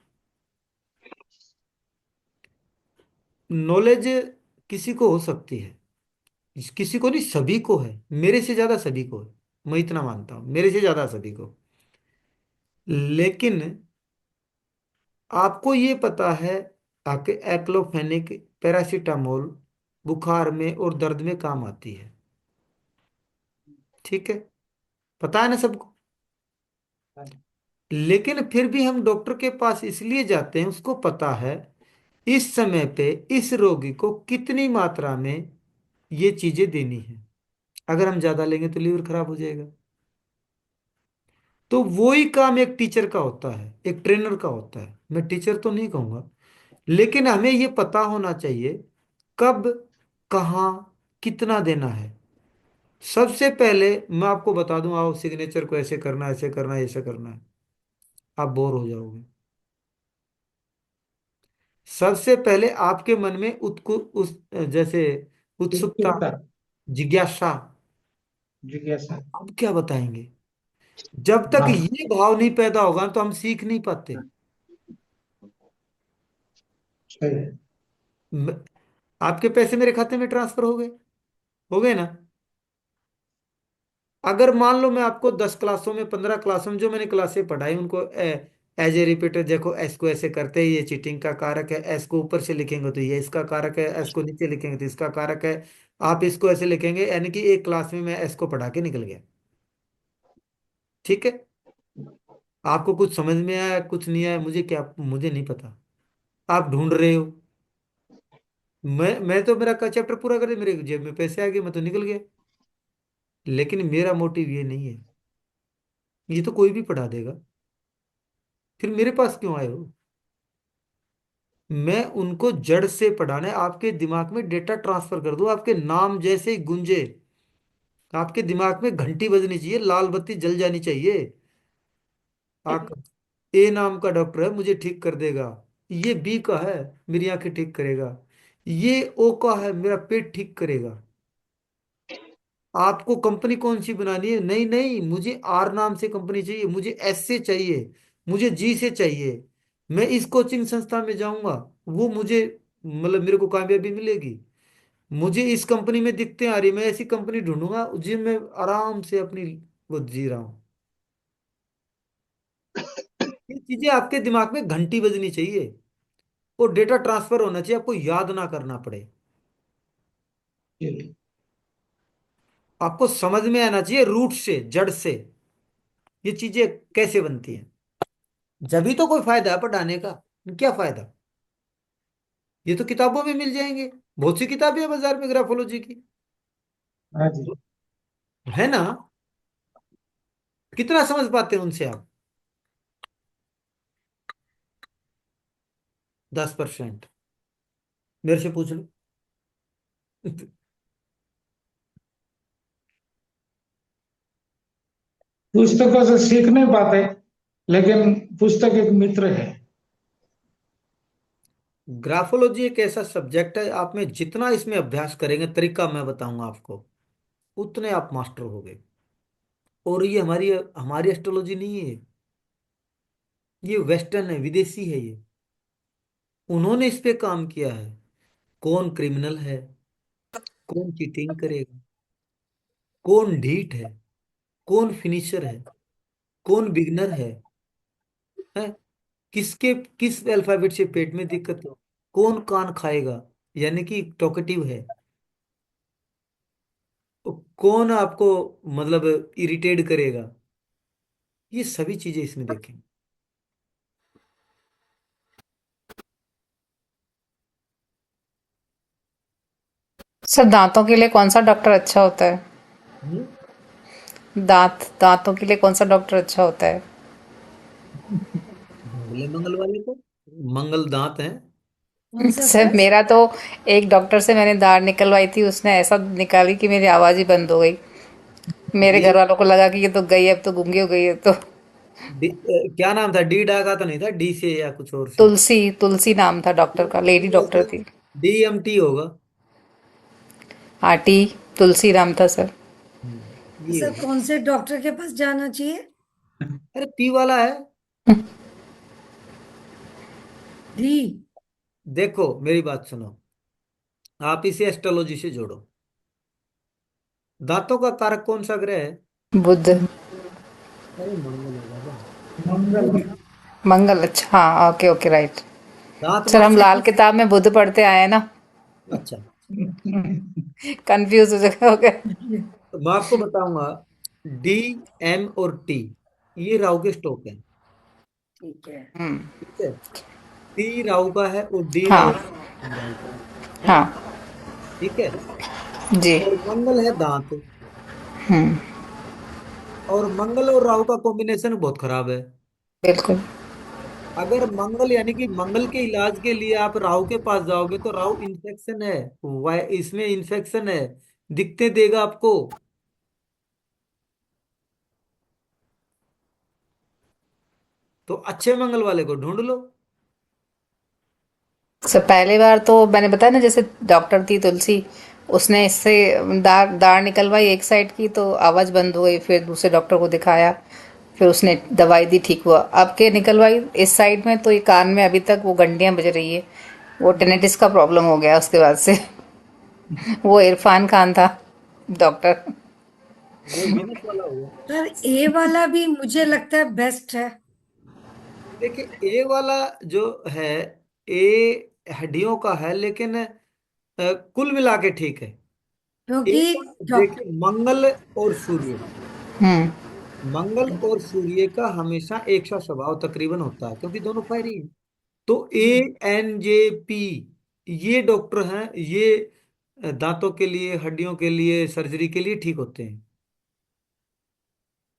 नॉलेज किसी को हो सकती है, किसी को नहीं, सभी को है, मेरे से ज्यादा सभी को है, मैं इतना मानता हूं, मेरे से ज्यादा सभी को। लेकिन आपको ये पता है आके एक्लोफेनिक पैरासीटामोल बुखार में और दर्द में काम आती है, ठीक है, पता है ना सबको। लेकिन फिर भी हम डॉक्टर के पास इसलिए जाते हैं, उसको पता है इस समय पे इस रोगी को कितनी मात्रा में ये चीजें देनी है, अगर हम ज्यादा लेंगे तो लीवर खराब हो जाएगा। तो वही काम एक टीचर का होता है, एक ट्रेनर का होता है, मैं टीचर तो नहीं कहूंगा, लेकिन हमें ये पता होना चाहिए कब, कहाँ, कितना देना है। सबसे पहले मैं आपको बता दूं, आओ सिग्नेचर को ऐसे करना है, ऐसे करना है, ऐसे करना है, आप बोर हो जाओगे। सबसे पहले आपके मन में उत्कु उस जैसे उत्सुकता, उत्सुकता, जिज्ञासा, जिज्ञासा। अब क्या बताएंगे, जब तक हाँ, ये भाव नहीं पैदा होगा तो हम सीख नहीं पाते। सही है। म- आपके पैसे मेरे खाते में ट्रांसफर हो गए ना। अगर मान लो मैं आपको 10 क्लासों में, 15 क्लासों में जो मैंने क्लासें पढ़ाई उनको एज ए रिपीटर, देखो एस को ऐसे करते हैं, ये चीटिंग का कारक है, एस को ऊपर से लिखेंगे तो ये इसका कारक है, एस को नीचे लिखेंगे तो इसका कारक है, आप इसको ऐसे लिखेंगे, यानी कि एक क्लास में मैं एस को पढ़ा के निकल गया, ठीक है। आपको कुछ समझ में आया, कुछ नहीं आया, मुझे क्या, मुझे नहीं पता, आप ढूंढ रहे हो। मैं तो मेरा चैप्टर पूरा कर, मेरे जेब में पैसे आ गए, मैं तो निकल गया। लेकिन मेरा मोटिव ये नहीं है, ये तो कोई भी पढ़ा देगा, फिर मेरे पास क्यों आए हो। मैं उनको जड़ से पढ़ाना है, आपके दिमाग में डेटा ट्रांसफर कर दूं, आपके नाम जैसे ही गूंजे आपके दिमाग में घंटी बजनी चाहिए, लाल बत्ती जल जानी चाहिए। आप, ए नाम का डॉक्टर है, मुझे ठीक कर देगा, ये बी का है, मेरी आंखें ठीक करेगा, ये ओ का है, मेरा पेट ठीक करेगा। आपको कंपनी कौन सी बनानी है, नहीं नहीं, मुझे आर नाम से कंपनी चाहिए, मुझे एस से चाहिए, मुझे जी से चाहिए, मैं इस कोचिंग संस्था में जाऊंगा, वो मुझे, मतलब मेरे को कामयाबी मिलेगी, मुझे इस कंपनी में दिक्कतें आ रही, मैं ऐसी कंपनी ढूंढूंगा जिसमें आराम से अपनी वो जी रहा हूं। ये चीजें आपके दिमाग में घंटी बजनी चाहिए, और डेटा ट्रांसफर होना चाहिए, आपको याद ना करना पड़े, जी। आपको समझ में आना चाहिए रूट से, जड़ से ये चीजें कैसे बनती हैं। जब तो कोई फायदा है पढ़ाने का, क्या फायदा, ये तो किताबों में मिल जाएंगे, बहुत सी किताबें हैं बाजार में ग्राफोलॉजी की, हाँ जी। है ना। कितना समझ पाते हैं उनसे आप। 10%। मेरे से पूछ लो। पुस्तकों से सीख नहीं पाते, लेकिन पुस्तक एक मित्र है। ग्राफोलॉजी एक ऐसा सब्जेक्ट है, आप में जितना इसमें अभ्यास करेंगे, तरीका मैं बताऊंगा आपको, उतने आप मास्टर हो गए। और ये हमारी हमारी एस्ट्रोलॉजी नहीं है, ये वेस्टर्न है, विदेशी है ये। उन्होंने इस पे काम किया है। कौन क्रिमिनल है, कौन चीटिंग करेगा, कौन ढीठ है, कौन फिनिशर है, कौन बिगनर है, किसके किस अल्फाबेट से पेट में दिक्कत हो, कौन कान खाएगा यानी कि टॉकेटिव है, तो कौन आपको मतलब इरिटेट करेगा, ये सभी चीजें इसमें देखेंगे। सर दांतों के लिए कौन सा डॉक्टर अच्छा होता है? हम्म? दांतों के लिए कौन सा डॉक्टर अच्छा होता है? अगले मंगल वाले को, मंगल दांत है। कौन सा सर सर? मेरा तो एक डॉक्टर से मैंने दाढ़ निकलवाई थी, उसने ऐसा निकाली कि मेरी आवाज ही बंद हो गई। मेरे डी, घर वालों को लगा कि ये तो गई, अब तो गूंगी हो गई है तो। क्या नाम था, डी डा का तो नहीं था, डी से या कुछ और से? तुलसी, तुलसी नाम था डॉक्टर का, लेडी डॉक्टर थी। डीएमटी होगा। आटी, तुलसी नाम था सर। ये सर होगा। कौन से डॉक्टर के पास जाना चाहिए? अरे पी वाला है। डी। देखो मेरी बात सुनो, आप इसे एस्ट्रोलॉजी से जोड़ो। दांतों का कारक कौन सा ग्रह है? बुध। अरे मंगल होगा क्या? मंगल। मंगल, अच्छा हाँ, ओके ओके राइट। दांत सर हम मासे लाल किस, किताब में बुध पढ़ते आए हैं ना, अच्छा, कंफ्यूज हो गया। तो मैं आपको बताऊंगा, डी, एम और टी, ये राहु के स्टॉक है। ठीक है। ठीक है, टी राहु का है और डी राहु हाँ राहु का है। हाँ ठीक है, जी। और मंगल है दांत। हम्म, और मंगल और राहु का कॉम्बिनेशन बहुत खराब है। बिल्कुल। अगर मंगल यानी कि मंगल के इलाज के लिए आप राहु के पास जाओगे तो राहु इन्फेक्शन है, इसमें इन्फेक्शन है, दिक्कतें देगा आपको। तो अच्छे मंगल वाले को ढूंढ लो। सर पहली बार तो मैंने बताया ना, जैसे डॉक्टर थी तुलसी, उसने इससे दाढ़ दाढ़ निकलवाई एक साइड की तो आवाज़ बंद हो गई, फिर दूसरे डॉक्टर को दिखाया, फिर उसने दवाई दी, ठीक हुआ। अब के निकलवाई इस साइड में तो ये कान में अभी तक वो घंटियां बज रही है, वो टेनिटिस का प्रॉब्लम हो गया उसके बाद से। वो इरफान खान था डॉक्टर। वो वीनस वाला हुआ। सर ए वाला भी मुझे लगता है बेस्ट है, देखिए ए वाला जो है, ए हड्डियों का है, लेकिन कुल मिला के ठीक है। क्योंकि एक डॉक्टर देखिए, मंगल और सूर्य, हम्म। मंगल और सूर्य का हमेशा एक सा स्वभाव तकरीबन होता है, क्योंकि दोनों फायरी हैं। तो ANJP, ये डॉक्टर हैं, ये दांतों के लिए, हड्डियों के लिए, सर्जरी के लिए ठीक होते हैं।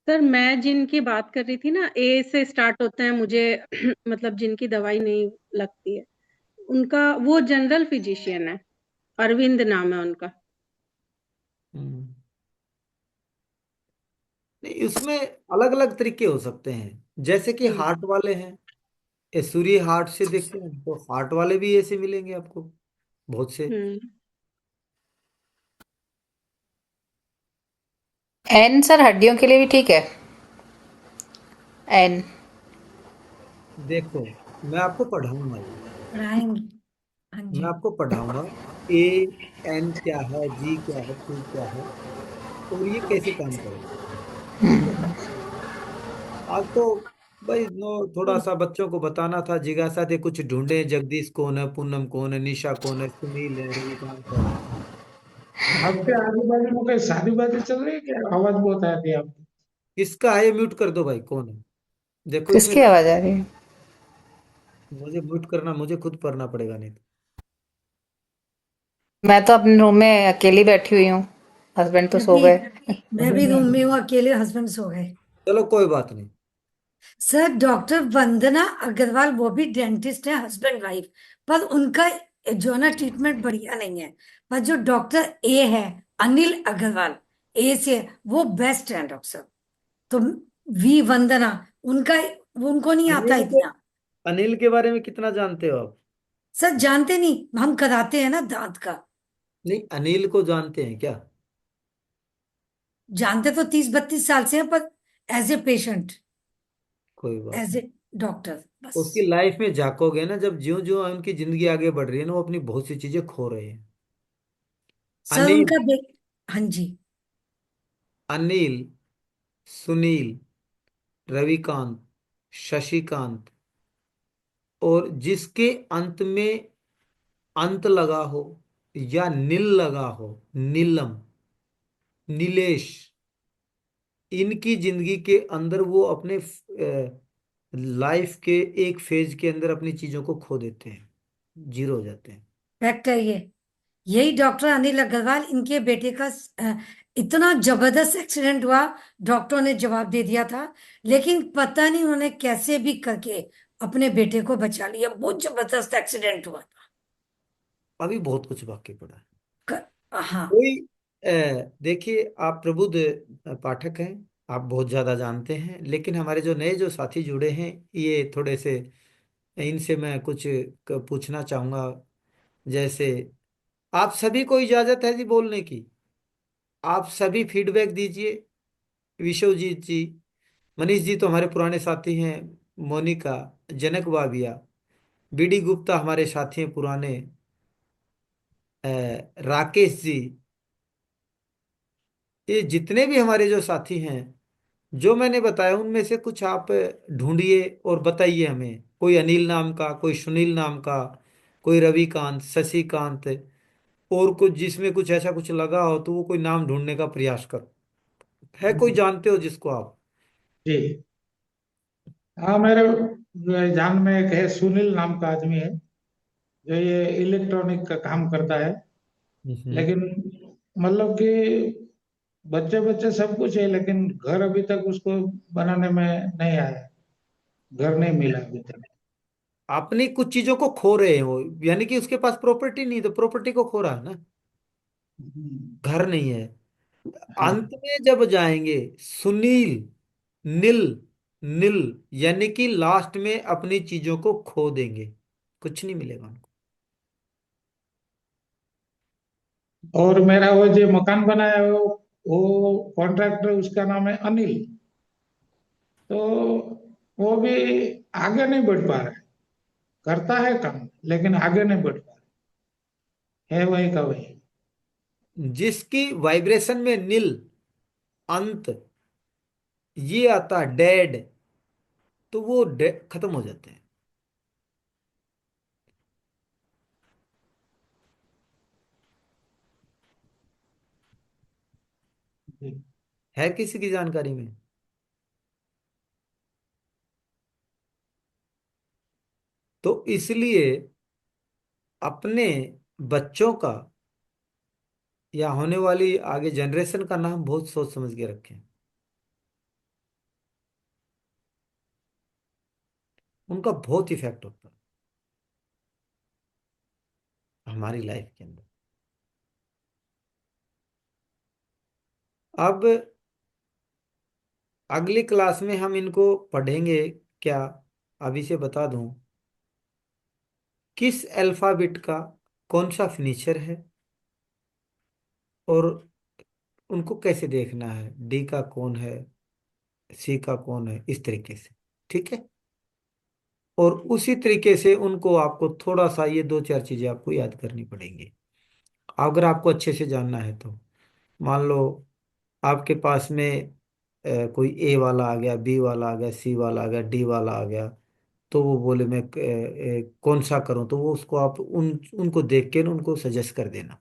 सर मैं जिनकी बात कर रही थी ना, ए से स्टार्ट होते हैं मुझे मतलब जिनकी दवाई नहीं लगती है, उनका वो जनरल फिजिशियन है, अरविंद नाम है उनका। हम्म। नहीं, उसमें अलग अलग तरीके हो सकते हैं, जैसे कि हार्ट वाले हैं, ये सूर्य हार्ट से देखते हैं, तो हार्ट वाले भी ऐसे मिलेंगे आपको बहुत से। हम्म। एन सर हड्डियों के लिए भी ठीक है? एन। देखो मैं आपको पढ़ाऊंगा ये, पढ़ाएंगे। हाँ मैं जी। आपको पढ़ाऊंगा, AN क्या है, G क्या है, P क्या है, और ये कैसे काम करेगा। ठीक है, आज तो भाई नो, थोड़ा सा बच्चों को बताना था, जिज्ञासा थे, कुछ ढूंढे, जगदीश कौन है, पूनम कौन है, निशा कौन है, सुनील है, रविकांत है। आपके आजू बाजू में कोई शादी वादी चल रही है क्या? आवाज बहुत आती है आपकी। किसका है ये, म्यूट कर दो भाई, कौन है? देखो इसमें किसकी आवाज आ रही है? मुझे म्यूट करना, मुझे खुद पढ़ना पड़ेगा नहीं तो। मैं तो अपने रूम में अकेली बैठी हुई हूँ, हस्बैंड तो मैं सो भी गए। मैं भी रूम में हूँ अकेले, हस्बैंड सो गए। चलो कोई बात नहीं, सर डॉक्टर वंदना अग्रवाल वो भी डेंटिस्ट है, हस्बैंड वाइफ, पर उनका जो ना ट्रीटमेंट बढ़िया नहीं है। पर जो डॉक्टर ए है, अनिल अग्रवाल, ए से, वो बेस्ट है डॉक्टर साहब। तो वी वंदना, उनका, उनको नहीं आता अनिल के इतना। अनिल के बारे में कितना जानते हो आप? सर जानते नहीं, हम कराते हैं ना दांत का। नहीं, अनिल को जानते हैं क्या? जानते तो 30-32 साल से हैं, पर एज ए पेशेंट, कोई बात एज नहीं। ए डॉक्टर बस। उसकी लाइफ में झांकोगे ना, जब ज्यो ज्यो उनकी जिंदगी आगे बढ़ रही है ना, वो अपनी बहुत सी चीजें खो रहे हैं। सर अनिल, उनका हाँ जी। अनिल, सुनील, रविकांत, शशिकांत, और जिसके अंत में अंत लगा हो या नील लगा हो, नीलम, नीलेश, इनकी जिंदगी के अंदर वो अपने लाइफ के एक फेज के अंदर अपनी चीजों को खो देते हैं, जीरो हो जाते हैं। फैक्ट है ये। यही डॉक्टर अनिल अग्रवाल, इनके बेटे का इतना जबरदस्त एक्सीडेंट हुआ, डॉक्टरों ने जवाब दे दिया था, लेकिन पता नहीं उन्होंने कैसे भी करके अपने बेटे को बचा लिया। बहुत जबरदस्त एक्सीडेंट हुआ था। अभी बहुत कुछ बाकी पड़ा है। हाँ। कोई देखिए, आप प्रबुद्ध पाठक हैं, आप बहुत ज्यादा जानते हैं, लेकिन हमारे जो नए जो साथी जुड़े हैं, ये थोड़े से, इनसे मैं कुछ पूछना चाहूंगा। जैसे, आप सभी को इजाजत है जी बोलने की? आप सभी फीडबैक दीजिए। विश्वजीत जी, मनीष जी तो हमारे पुराने साथी हैं, मोनिका, जनक बाबिया, बीडी गुप्ता हमारे साथी हैं पुराने, राकेश जी, ये जितने भी हमारे जो साथी हैं, जो मैंने बताया उनमें से कुछ आप ढूंढिए और बताइए हमें। कोई अनिल नाम का, कोई सुनील नाम का, कोई रविकांत, शशिकांत, और कुछ जिसमें कुछ ऐसा कुछ लगा हो तो वो कोई नाम ढूंढने का प्रयास करो। है कोई जानते हो जिसको आप? जी हाँ, मेरे जान में एक है, सुनील नाम का आदमी है, जो ये इलेक्ट्रॉनिक का काम करता है। हम्म। लेकिन मतलब कि बच्चे बच्चे सब कुछ है, लेकिन घर अभी तक उसको बनाने में नहीं आया, घर नहीं मिला अभी तक। अपनी कुछ चीजों को खो रहे हो, यानी कि उसके पास प्रॉपर्टी नहीं, तो प्रॉपर्टी को खो रहा है ना, घर नहीं है। हाँ। अंत में जब जाएंगे, सुनील, नील, नील, यानी कि लास्ट में अपनी चीजों को खो देंगे, कुछ नहीं मिलेगा उनको। और मेरा वो जो मकान बनाया है, वो कॉन्ट्रैक्टर, उसका नाम है अनिल। तो वो भी आगे नहीं बढ़ पा रहा है, करता है काम लेकिन आगे नहीं बढ़ पा रहा है, वही का वही। जिसकी वाइब्रेशन में नील, अंत, ये आता डेड, तो वो खत्म हो जाते हैं। जी। है किसी की जानकारी में? तो इसलिए अपने बच्चों का या होने वाली आगे जनरेशन का नाम बहुत सोच समझ के रखें। उनका बहुत इफेक्ट होता है हमारी लाइफ के अंदर। अब अगली क्लास में हम इनको पढ़ेंगे क्या, अभी से बता दूं, किस अल्फाबेट का कौन सा फिनिशर है, और उनको कैसे देखना है, डी का कौन है, सी का कौन है, इस तरीके से। ठीक है? और उसी तरीके से उनको आपको थोड़ा सा ये दो चार चीजें आपको याद करनी पड़ेंगी, अगर आपको अच्छे से जानना है तो। मान लो आपके पास में कोई ए वाला आ गया, बी वाला आ गया, सी वाला आ गया, डी वाला आ गया, तो वो बोले मैं कौन सा करूं, तो वो उसको आप उनको देख के ना उनको सजेस्ट कर देना,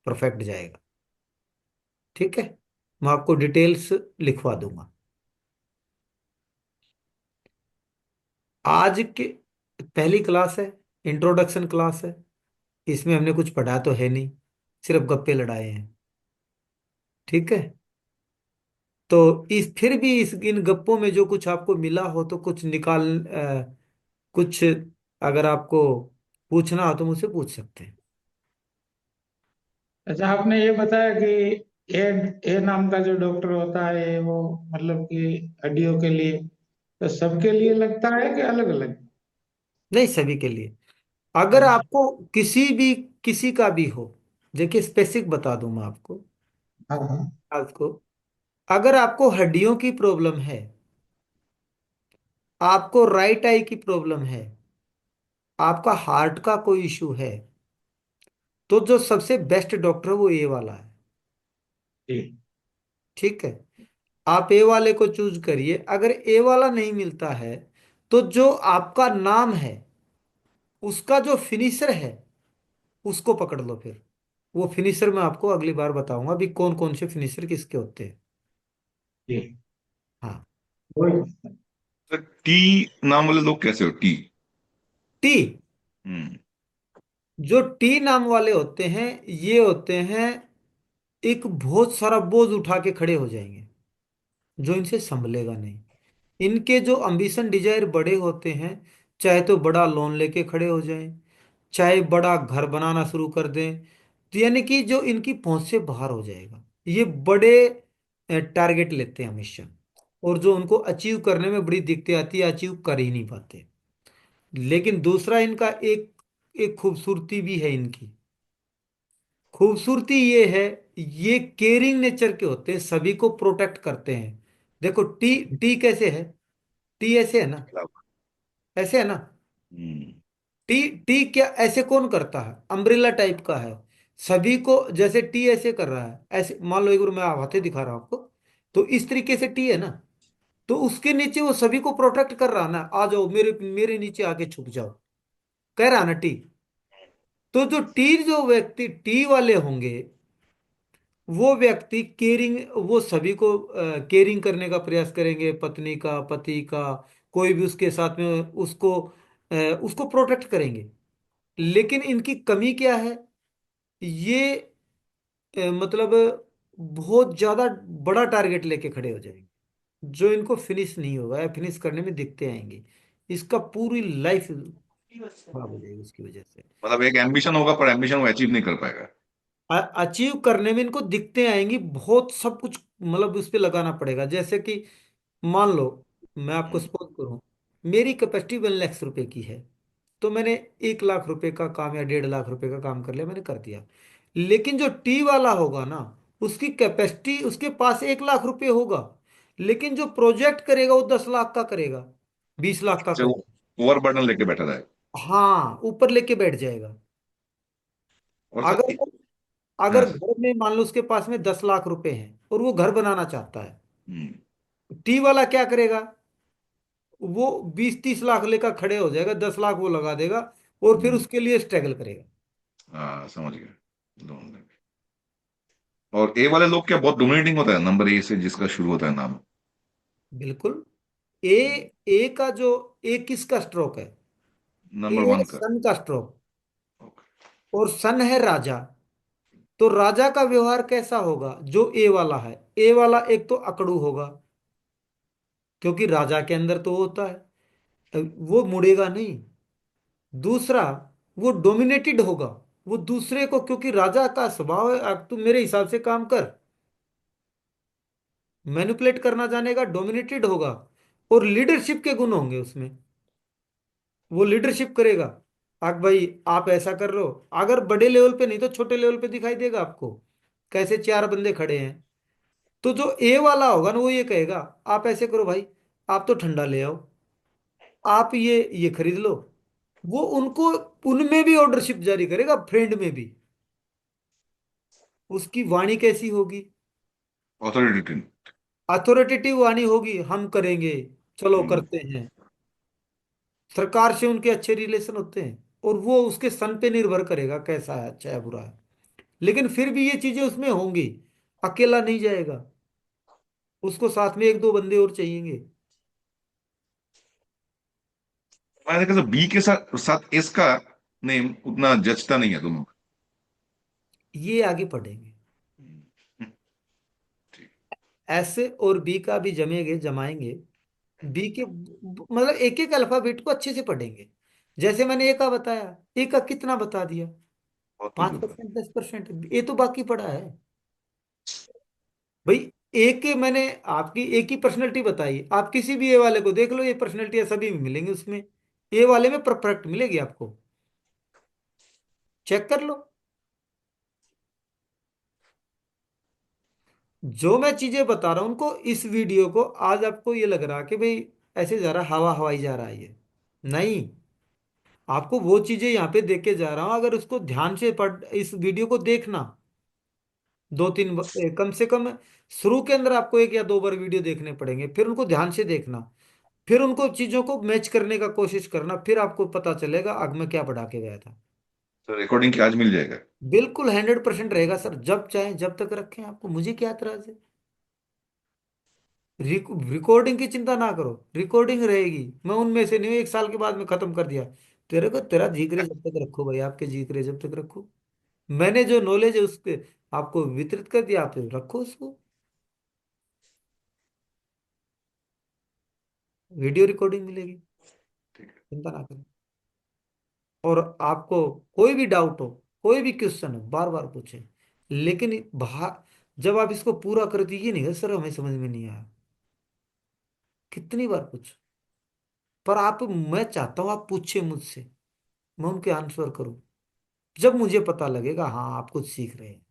परफेक्ट जाएगा। ठीक है? मैं आपको डिटेल्स लिखवा दूंगा। आज के पहली क्लास है, इंट्रोडक्शन क्लास है, इसमें हमने कुछ पढ़ा तो है नहीं, सिर्फ गप्पे लड़ाए हैं। ठीक है? तो इस फिर भी इस इन गप्पों में जो कुछ आपको मिला हो तो कुछ कुछ अगर आपको पूछना हो तो मुझसे पूछ सकते हैं। अच्छा, आपने ये बताया कि ए नाम का जो डॉक्टर होता है वो मतलब कि हड्डियों के लिए, तो सबके लिए लगता है कि अलग अलग? नहीं, सभी के लिए। अगर अच्छा। आपको किसी का भी हो, देखिए स्पेसिफिक बता दूं मैं आपको। हाँ हाँ। आपको अगर आपको हड्डियों की प्रॉब्लम है, आपको राइट आई की प्रॉब्लम है, आपका हार्ट का कोई इशू है, तो जो सबसे बेस्ट डॉक्टर है वो ए वाला है। जी। ठीक है, आप ए वाले को चूज करिए। अगर ए वाला नहीं मिलता है तो जो आपका नाम है उसका जो फिनिशर है उसको पकड़ लो फिर। वो फिनिशर मैं आपको अगली बार बताऊंगा अभी कौन कौन से फिनिशर किसके होते हैं। जी। हाँ। वही। तो टी नाम वाले लोग कैसे हो, टी? टी, हम्म। जो टी नाम वाले होते हैं ये होते हैं, एक बहुत सारा बोझ उठा के खड़े हो जाएंगे जो इनसे संभलेगा नहीं। इनके जो अम्बिशन डिजायर बड़े होते हैं, चाहे तो बड़ा लोन लेके खड़े हो जाएं, चाहे बड़ा घर बनाना शुरू कर दें, तो यानी कि जो इनकी पहुंच से बाहर हो जाएगा। ये बड़े टारगेट लेते हैं हमेशा, और जो उनको अचीव करने में बड़ी दिक्कतें आती है, अचीव कर ही नहीं पाते। लेकिन दूसरा इनका एक एक खूबसूरती भी है इनकी। खूबसूरती ये है, ये केयरिंग नेचर के होते हैं, सभी को प्रोटेक्ट करते हैं। देखो टी, टी कैसे है, टी ऐसे है ना, ऐसे है ना। हम्म। टी टी क्या ऐसे कौन करता है, अम्ब्रेला टाइप का है। सभी को जैसे टी ऐसे कर रहा है, ऐसे मान लो एक बार मैं हाथे दिखा रहा हूं आपको, तो इस तरीके से टी है ना, तो उसके नीचे वो सभी को प्रोटेक्ट कर रहा है ना, आ जाओ मेरे मेरे नीचे आके छुप जाओ, कह रहा है ना टी। तो जो व्यक्ति टी वाले होंगे, वो व्यक्ति केयरिंग, वो सभी को केयरिंग करने का प्रयास करेंगे, पत्नी का, पति का, कोई भी उसके साथ में उसको प्रोटेक्ट करेंगे। लेकिन इनकी कमी क्या है, ये मतलब बहुत ज्यादा बड़ा टारगेट लेके खड़े हो जाएंगे जो इनको फिनिश नहीं होगा या फिनिश करने में दिक्कतें आएंगी। इसका पूरी लाइफ खराब हो जाएगी उसकी वजह से। मतलब एक एम्बिशन होगा पर एम्बिशन वो अचीव नहीं कर पाएगा। अचीव करने में इनको दिक्कतें आएंगी बहुत, सब कुछ मतलब उस पर लगाना पड़ेगा। जैसे कि मान लो मैं आपको हम्म। सपोज करूं, मेरी कैपेसिटी 1 लाख रुपए की है, तो मैंने 1 लाख रुपए का काम या 1.5 लाख रुपए का काम कर लिया, मैंने कर दिया। लेकिन जो टी वाला होगा ना, उसकी कैपेसिटी, उसके पास 1 लाख रुपए होगा, लेकिन जो प्रोजेक्ट करेगा वो 10 लाख का करेगा, 20 लाख का अच्छा, वो करेगा। ओवर बर्डन लेके बैठा है। हाँ, ऊपर लेके बैठ जाएगा। और सर अगर हाँ अगर सर। घर में मान लो उसके पास में 10 लाख रुपए हैं और वो घर बनाना चाहता है, हम्म। टी वाला क्या करेगा, वो 20-30 लाख लेकर खड़े हो जाएगा, 10 लाख वो लगा देगा और फिर हम्म। उसके लिए स्ट्रगल करेगा। हाँ, समझ गया। लोन लेके। और ए वाले लोग क्या बहुत डोमिनेटिंग होता है, नंबर ए से जिसका शुरू होता है नाम? बिल्कुल। ए ए का जो, ए किसका स्ट्रोक है, ए नंबर है वन का। सन का स्ट्रोक, ओके। और सन है राजा। तो राजा का व्यवहार कैसा होगा, जो ए वाला है, ए वाला एक तो अकड़ू होगा, क्योंकि राजा के अंदर तो होता है, वो मुड़ेगा नहीं। दूसरा, वो डोमिनेटेड होगा, वो दूसरे को, क्योंकि राजा का स्वभाव है अब तू मेरे हिसाब से काम कर, मैनिपुलेट करना जानेगा, डोमिनेटेड होगा। और लीडरशिप के गुण होंगे उसमें, वो लीडरशिप करेगा। आप भाई आप ऐसा कर रहे हो, अगर बड़े लेवल पे नहीं तो छोटे लेवल पे दिखाई देगा आपको, कैसे चार बंदे खड़े हैं। तो जो ए वाला होगा ना, वो ये कहेगा आप ऐसे करो भाई, आप तो ठंडा ले आओ, आप ये खरीद लो। वो उनको, उनमें भी ऑर्डरशिप जारी करेगा, फ्रेंड में भी। उसकी वाणी कैसी होगी, ऑथोरिटेटिव। अथॉरिटेटिव वाणी होगी, हम करेंगे, चलो हम्म। करते हैं। सरकार से उनके अच्छे रिलेशन होते हैं, और वो उसके सन पे निर्भर करेगा कैसा है, अच्छा है बुरा है। लेकिन फिर भी ये चीजें उसमें होंगी, अकेला नहीं जाएगा, उसको साथ में एक दो बंदे और चाहिएंगे। मैंने देखा बी के साथ साथ एस का नेम उतना जचता नहीं है दोनों का। ये आगे पढ़ेंगे। हम्म, ठीक। एस और बी का भी जमाएंगे। बी के मतलब एक एक अल्फाबेट को अच्छे से पढ़ेंगे। जैसे मैंने ए का बताया, ए का कितना बता दिया, बहुत कुछ पांच होता है। परसेंट 10%, ए तो बाकी पड़ा है भाई। ए के मैंने आपकी ए की पर्सनैलिटी बताई, आप किसी भी ए वाले को देख लो, ये पर्सनैलिटी सभी में मिलेंगे उसमें, ए वाले में परफेक्ट मिलेगी आपको, चेक कर लो। जो मैं चीजें बता रहा हूं उनको, इस वीडियो को आज आपको ये लग रहा कि भाई ऐसे जा रहा, हवा हवाई जा रहा है ये, नहीं। आपको वो चीजें यहाँ पे देख के जा रहा हूं, अगर उसको ध्यान से पढ़, इस वीडियो को देखना दो तीन कम से कम शुरू के अंदर आपको एक या दो बार वीडियो देखने पड़ेंगे, फिर उनको ध्यान से देखना, फिर उनको चीजों को मैच करने का कोशिश करना, फिर आपको पता चलेगा आग में क्या बढ़ा के गया था। तो रिकॉर्डिंग क्या आज मिल जाएगा? बिल्कुल 100% रहेगा सर, जब चाहे जब तक रखें आपको, मुझे क्या एतराज है। रिकॉर्डिंग की चिंता ना करो, रिकॉर्डिंग रहेगी। मैं उनमें से नहीं हूं, 1 साल के बाद में खत्म कर दिया। तेरे को तेरा जिक्र जब तक रखो भाई, आपके जिक्र जब तक रखो, मैंने जो नॉलेज है उसके आपको वितरित कर दिया, आप रखो उसको, वीडियो रिकॉर्डिंग मिलेगी, ठीक है। चिंता ना करें। और आपको कोई भी डाउट हो, कोई भी क्वेश्चन हो, बार बार पूछें। लेकिन बाहर जब आप इसको पूरा कर दीजिए, नहीं सर हमें समझ में नहीं आया, कितनी बार पूछ, पर आप, मैं चाहता हूं आप पूछे मुझसे, मैं उनके आंसर करूं, जब मुझे पता लगेगा हाँ आप कुछ सीख रहे हैं।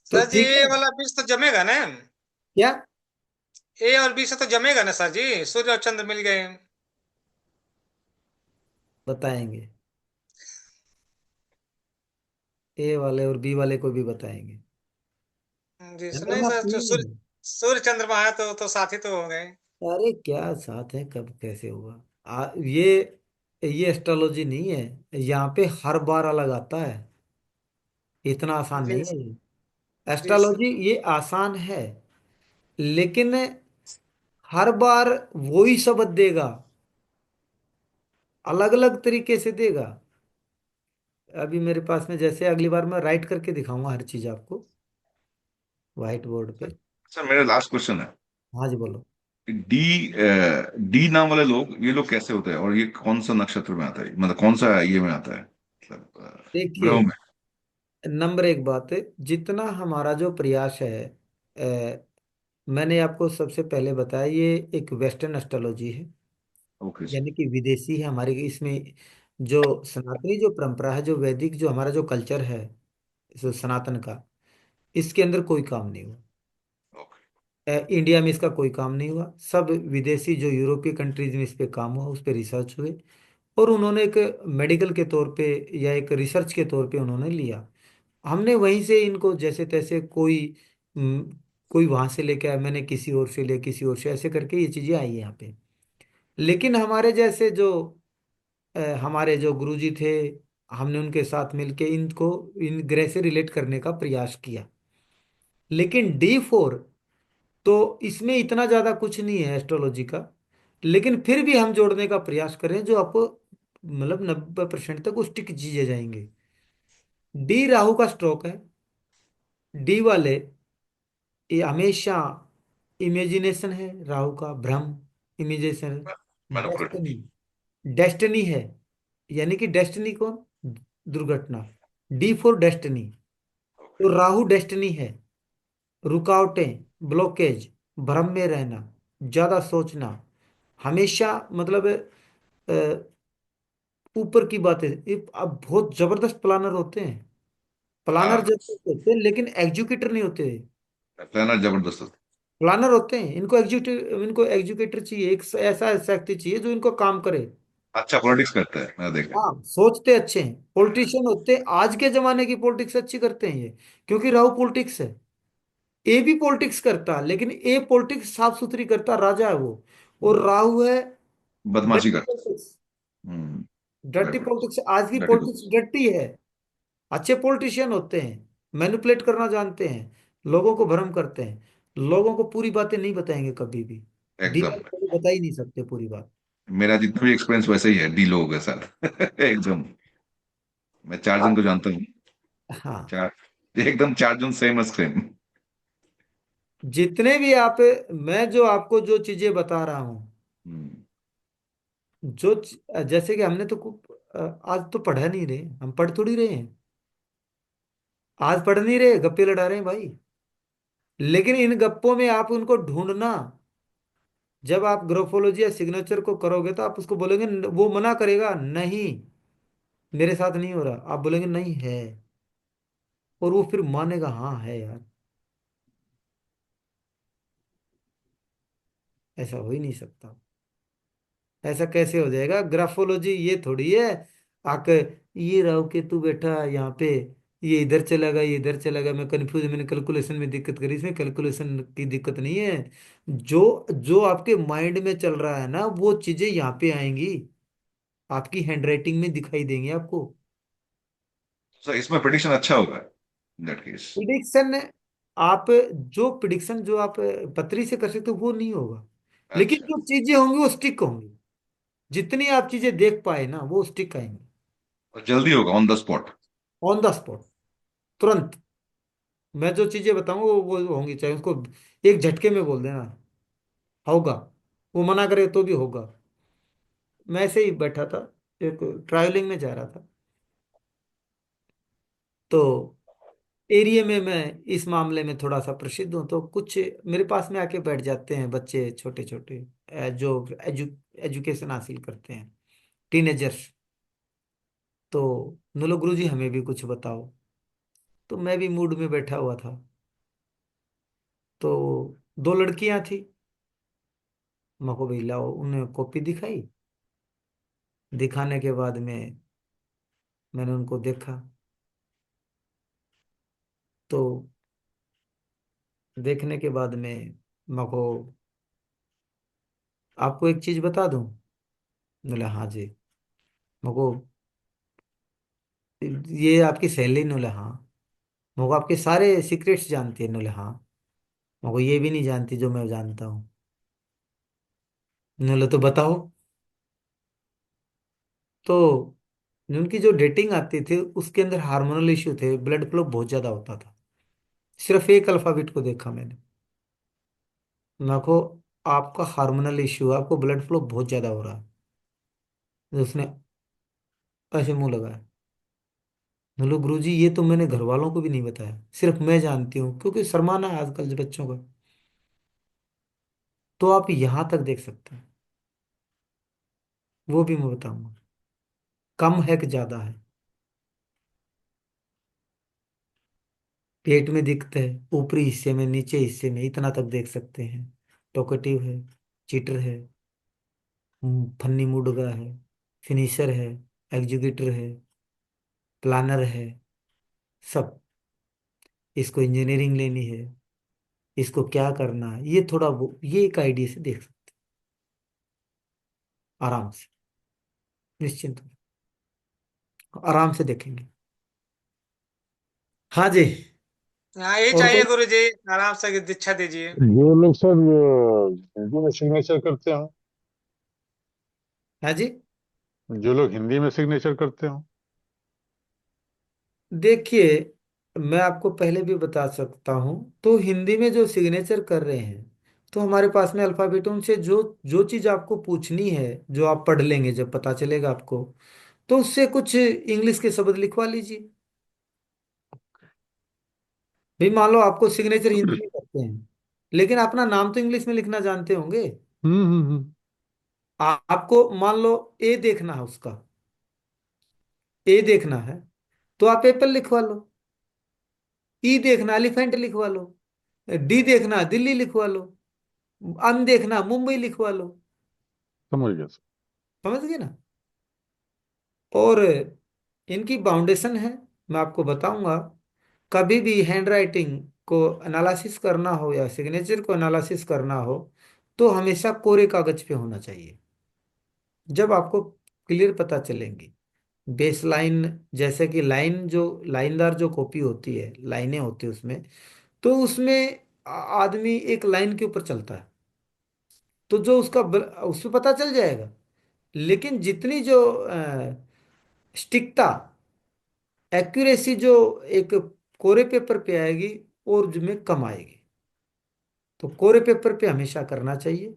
तो सर जी ठीक ए है वाला बीज तो जमेगा ना? क्या? ए और बी से तो जमेगा ना सर जी, सूर्य और चंद्र मिल गए। बताएंगे, ए वाले और बी वाले को भी बताएंगे। जी सर, नहीं चंद्रमा सर, तो तीन सूर्य, है। सूर्य चंद्रमा है तो साथी तो हो गए। अरे क्या साथ है, कब कैसे हुआ? ये एस्ट्रोलॉजी नहीं है, यहाँ पे हर बार अलग आता है, इतना आसान जी नहीं है ये। जी सर। एस्ट्रोलॉजी ये आसान है, लेकिन हर बार वो ही शब्द देगा, अलग अलग तरीके से देगा। अभी मेरे पास में जैसे अगली बार मैं राइट करके दिखाऊंगा हर चीज आपको व्हाइट बोर्ड पे। सर मेरा लास्ट क्वेश्चन है। हाँ जी बोलो। डी डी नाम वाले लोग, ये लोग कैसे होते हैं और ये कौन सा नक्षत्र में आता है, मतलब कौन सा ये में आता है, मतलब ग्रहों देखिए, में? नंबर एक बात है, जितना हमारा जो प्रयास है, मैंने आपको सबसे पहले बताया ये एक वेस्टर्न एस्ट्रोलॉजी है, ओके सर। यानी कि विदेशी है हमारी। इसमें जो सनातनी जो परंपरा है, जो वैदिक जो हमारा जो कल्चर है, जो सनातन का, इसके अंदर कोई काम नहीं हुआ। ओके। इंडिया में इसका कोई काम नहीं हुआ, सब विदेशी जो यूरोपीय कंट्रीज में इस पे काम हुआ, उस पे रिसर्च हुए, और उन्होंने एक मेडिकल के तौर पे या एक रिसर्च के तौर पे उन्होंने लिया। हमने वहीं से इनको जैसे तैसे कोई वहां से लेके आया, मैंने किसी और से लिया, किसी और से, ऐसे करके ये चीजें आई है यहाँ पे। लेकिन हमारे जैसे जो हमारे जो गुरुजी थे, हमने उनके साथ मिलके इनको इन ग्रह से रिलेट करने का प्रयास किया। लेकिन D4 तो इसमें इतना ज्यादा कुछ नहीं है एस्ट्रोलॉजी का, लेकिन फिर भी हम जोड़ने का प्रयास करें जो आपको मतलब 90% तक उस टिक चीजें जाएंगे। डी राहु का स्ट्रोक है। डी वाले ये हमेशा इमेजिनेशन है, राहु का भ्रम, इमेजिनेशन, मैनिपुलेट। डेस्टिनी, डेस्टिनी है, यानी कि डेस्टिनी कौन? दुर्घटना। D4 डेस्टिनी, तो राहु डेस्टिनी है, रुकावटें, ब्लॉकेज, भ्रम में रहना, ज्यादा सोचना, हमेशा मतलब ऊपर की बातें। अब बहुत जबरदस्त प्लानर होते हैं, प्लानर हाँ, जबरदस्त होते हैं लेकिन एग्जीक्यूटर नहीं होते। प्लानर जबरदस्त होता प्लानर होते हैं, इनको एग्जीक्यूटर चाहिए, एक ऐसा व्यक्ति चाहिए जो इनको काम करे। है। अच्छा पॉलिटिक्स करता है, मैंने देखा है। हाँ, सोचते अच्छे हैं, पॉलिटिशियन होते हैं, आज के जमाने की पॉलिटिक्स अच्छी करते हैं ये, क्योंकि राहु पॉलिटिक्स है। ए भी पॉलिटिक्स करता, लेकिन ए पॉलिटिक्स साफ सुथरी करता, राजा है वो, और राहु है बदमाशी डर्टी करता पॉलिटिक्स। है। Dirty right. पॉलिटिक्स, आज की डर्टी पॉलिटिक्स पॉलिटिक्स। डर्टी है। अच्छे पॉलिटिशियन होते हैं, मैनिपुलेट करना जानते हैं, लोगों को भ्रम करते हैं, लोगों को पूरी बातें नहीं बताएंगे कभी भी। डी एकदम। वाले बता ही नहीं सकते पूरी बात। मेरा जितना भी एक्सपीरियंस वैसे ही है डी लोगों के साथ। एकदम। मैं 4 जन हाँ को जानता हूँ। हाँ। चार एकदम 4 जन सेम स्क्रीन। जितने भी आप, मैं जो आपको जो चीजें बता रहा हूं, जैसे कि हमने तो आज तो पढ़ा नहीं रहे, हम पढ़ थोड़ी रहे हैं, आज पढ़ नहीं रहे, गप्पे लड़ा रहे हैं भाई। लेकिन इन गप्पों में आप उनको ढूंढना, जब आप ग्राफोलॉजी या सिग्नेचर को करोगे तो आप उसको बोलेंगे, वो मना करेगा नहीं, मेरे साथ नहीं हो रहा, आप बोलेंगे नहीं है, और वो फिर मानेगा हाँ है यार। ऐसा हो ही नहीं सकता। ऐसा कैसे हो जाएगा? ग्राफोलॉजी ये थोड़ी है आकर ये रहो कि तू बैठा यहाँ पे, ये इधर चला गया, ये इधर चला गया, मैं कंफ्यूज, मैंने कैलकुलेशन में दिक्कत करी, इसमें कैलकुलेशन की दिक्कत नहीं है। जो जो आपके माइंड में चल रहा है ना, वो चीजें यहाँ पे आएंगी, आपकी हैंडराइटिंग में दिखाई देंगी आपको। सो इसमें प्रिडिक्शन अच्छा होगा इन दैट केस। प्रिडिक्शन, आप जो प्रिडिक्शन जो आप पतरी से कर सकते हो वो नहीं होगा, लेकिन अच्छा, जो चीजें होंगी वो स्टिक होंगी। जितनी आप चीजें देख पाए ना वो स्टिक आएंगी, और जल्दी होगा on the spot. On the spot, तुरंत। मैं जो चीजें बताऊंगा वो होंगी, चाहे उसको एक झटके में बोल देना होगा, वो मना करे तो भी होगा। मैं ऐसे ही बैठा था, एक ट्रैवलिंग में जा रहा था, तो एरिया में मैं इस मामले में थोड़ा सा प्रसिद्ध हूँ, तो कुछ मेरे पास में आके बैठ जाते हैं बच्चे छोटे छोटे, जो एजुकेशन हासिल करते हैं, टीनेजर्स। तो बोलो गुरु जी हमें भी कुछ बताओ। तो मैं भी मूड में बैठा हुआ था, तो दो लड़कियां थी, मैं को भाई लाओ, उन्हें कॉपी दिखाई। दिखाने के बाद में मैंने उनको देखा, तो देखने के बाद में मैं को, आपको एक चीज बता दूं? बोले हाँ जी। मैं को, ये आपकी सहेली? बोले हाँ। मैं को, आपके सारे सीक्रेट्स जानती है? बोले हाँ। मैं को, ये भी नहीं जानती जो मैं जानता हूँ? बोले तो बताओ। तो उनकी जो डेटिंग आती थी उसके अंदर हार्मोनल इश्यू थे, ब्लड फ्लो बहुत ज्यादा होता था। सिर्फ एक अल्फाबेट को देखा मैंने, मैं को, आपका हार्मोनल इश्यू, आपको ब्लड फ्लो बहुत ज्यादा हो रहा है। तो उसने ऐसे मुंह लगाया। बोलो गुरु जी ये तो मैंने घर वालों को भी नहीं बताया, सिर्फ मैं जानती हूँ, क्योंकि शर्माना है आजकल के बच्चों का। तो आप यहां तक देख सकते हैं, वो भी मैं बताऊंगा। कम है कि ज्यादा है? पेट में दिखता है, ऊपरी हिस्से में, नीचे हिस्से में, इतना तक देख सकते हैं। टोकेटिव है, चीटर है, फन्नी मुडगा है, फिनिशर है, एग्जीक्यूटर है, प्लानर है, सब। इसको इंजीनियरिंग लेनी है, इसको क्या करना है, ये थोड़ा वो, ये एक आइडिया से देख सकते हैं, आराम से, निश्चिंत हो, आराम से देखेंगे। हाँ जी। हाँ यही और चाहिए कोई? गुरु जी, आराम से दीक्षा दीजिए। जो लोग सर हिंदी में सिग्नेचर करते हो, हाँ जी। जो लोग हिंदी में सिग्नेचर करते हो। देखिए, मैं आपको पहले भी बता सकता हूं, तो हिंदी में जो सिग्नेचर कर रहे हैं, तो हमारे पास में अल्फाबेटों से जो जो चीज आपको पूछनी है, जो आप पढ़ लेंगे जब पता चलेगा आपको, तो उससे कुछ इंग्लिश के शब्द लिखवा लीजिए। भाई मान लो आपको सिग्नेचर हिंदी में करते हैं, लेकिन अपना नाम तो इंग्लिश में लिखना जानते होंगे। आपको मान लो ए देखना है, उसका ए देखना है, तो आप एप्पल लिखवा लो। ई देखना एलिफेंट लिखवा लो। डी देखना दिल्ली लिखवा लो। अन देखना मुंबई लिखवा लो। समझ गया सर। समझ गए ना? और इनकी बाउंडेशन है, मैं आपको बताऊंगा। कभी भी हैंड राइटिंग को एनालिसिस करना हो या सिग्नेचर को एनालिसिस करना हो, तो हमेशा कोरे कागज पे होना चाहिए। जब आपको क्लियर पता चलेंगी बेस लाइन, जैसे कि लाइन, जो लाइनदार जो कॉपी होती है, लाइनें होती है उसमें, तो उसमें आदमी एक लाइन के ऊपर चलता है, तो जो उसका उसमें पता चल जाएगा। लेकिन जितनी जो स्टिकता, एक्यूरेसी जो एक कोरे पेपर पे आएगी और में कम आएगी। तो कोरे पेपर पे हमेशा करना चाहिए।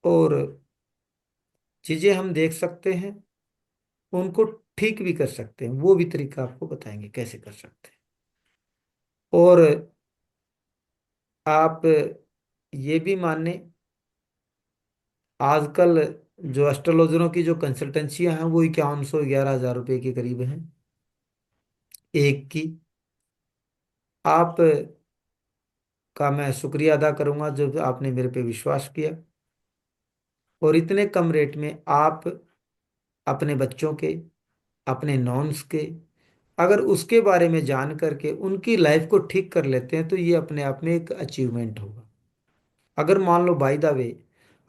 और चीजें हम देख सकते हैं, उनको ठीक भी कर सकते हैं, वो भी तरीका आपको बताएंगे कैसे कर सकते हैं। और आप ये भी माने, आजकल जो एस्ट्रोलॉजरों की जो कंसल्टेंसियां हैं वो 51-11 हज़ार रुपए के करीब हैं एक की। आप का मैं शुक्रिया अदा करूंगा जो आपने मेरे पे विश्वास किया, और इतने कम रेट में आप अपने बच्चों के, अपने नॉन्स के, अगर उसके बारे में जान करके उनकी लाइफ को ठीक कर लेते हैं तो ये अपने आप में एक अचीवमेंट होगा। अगर मान लो बाय द वे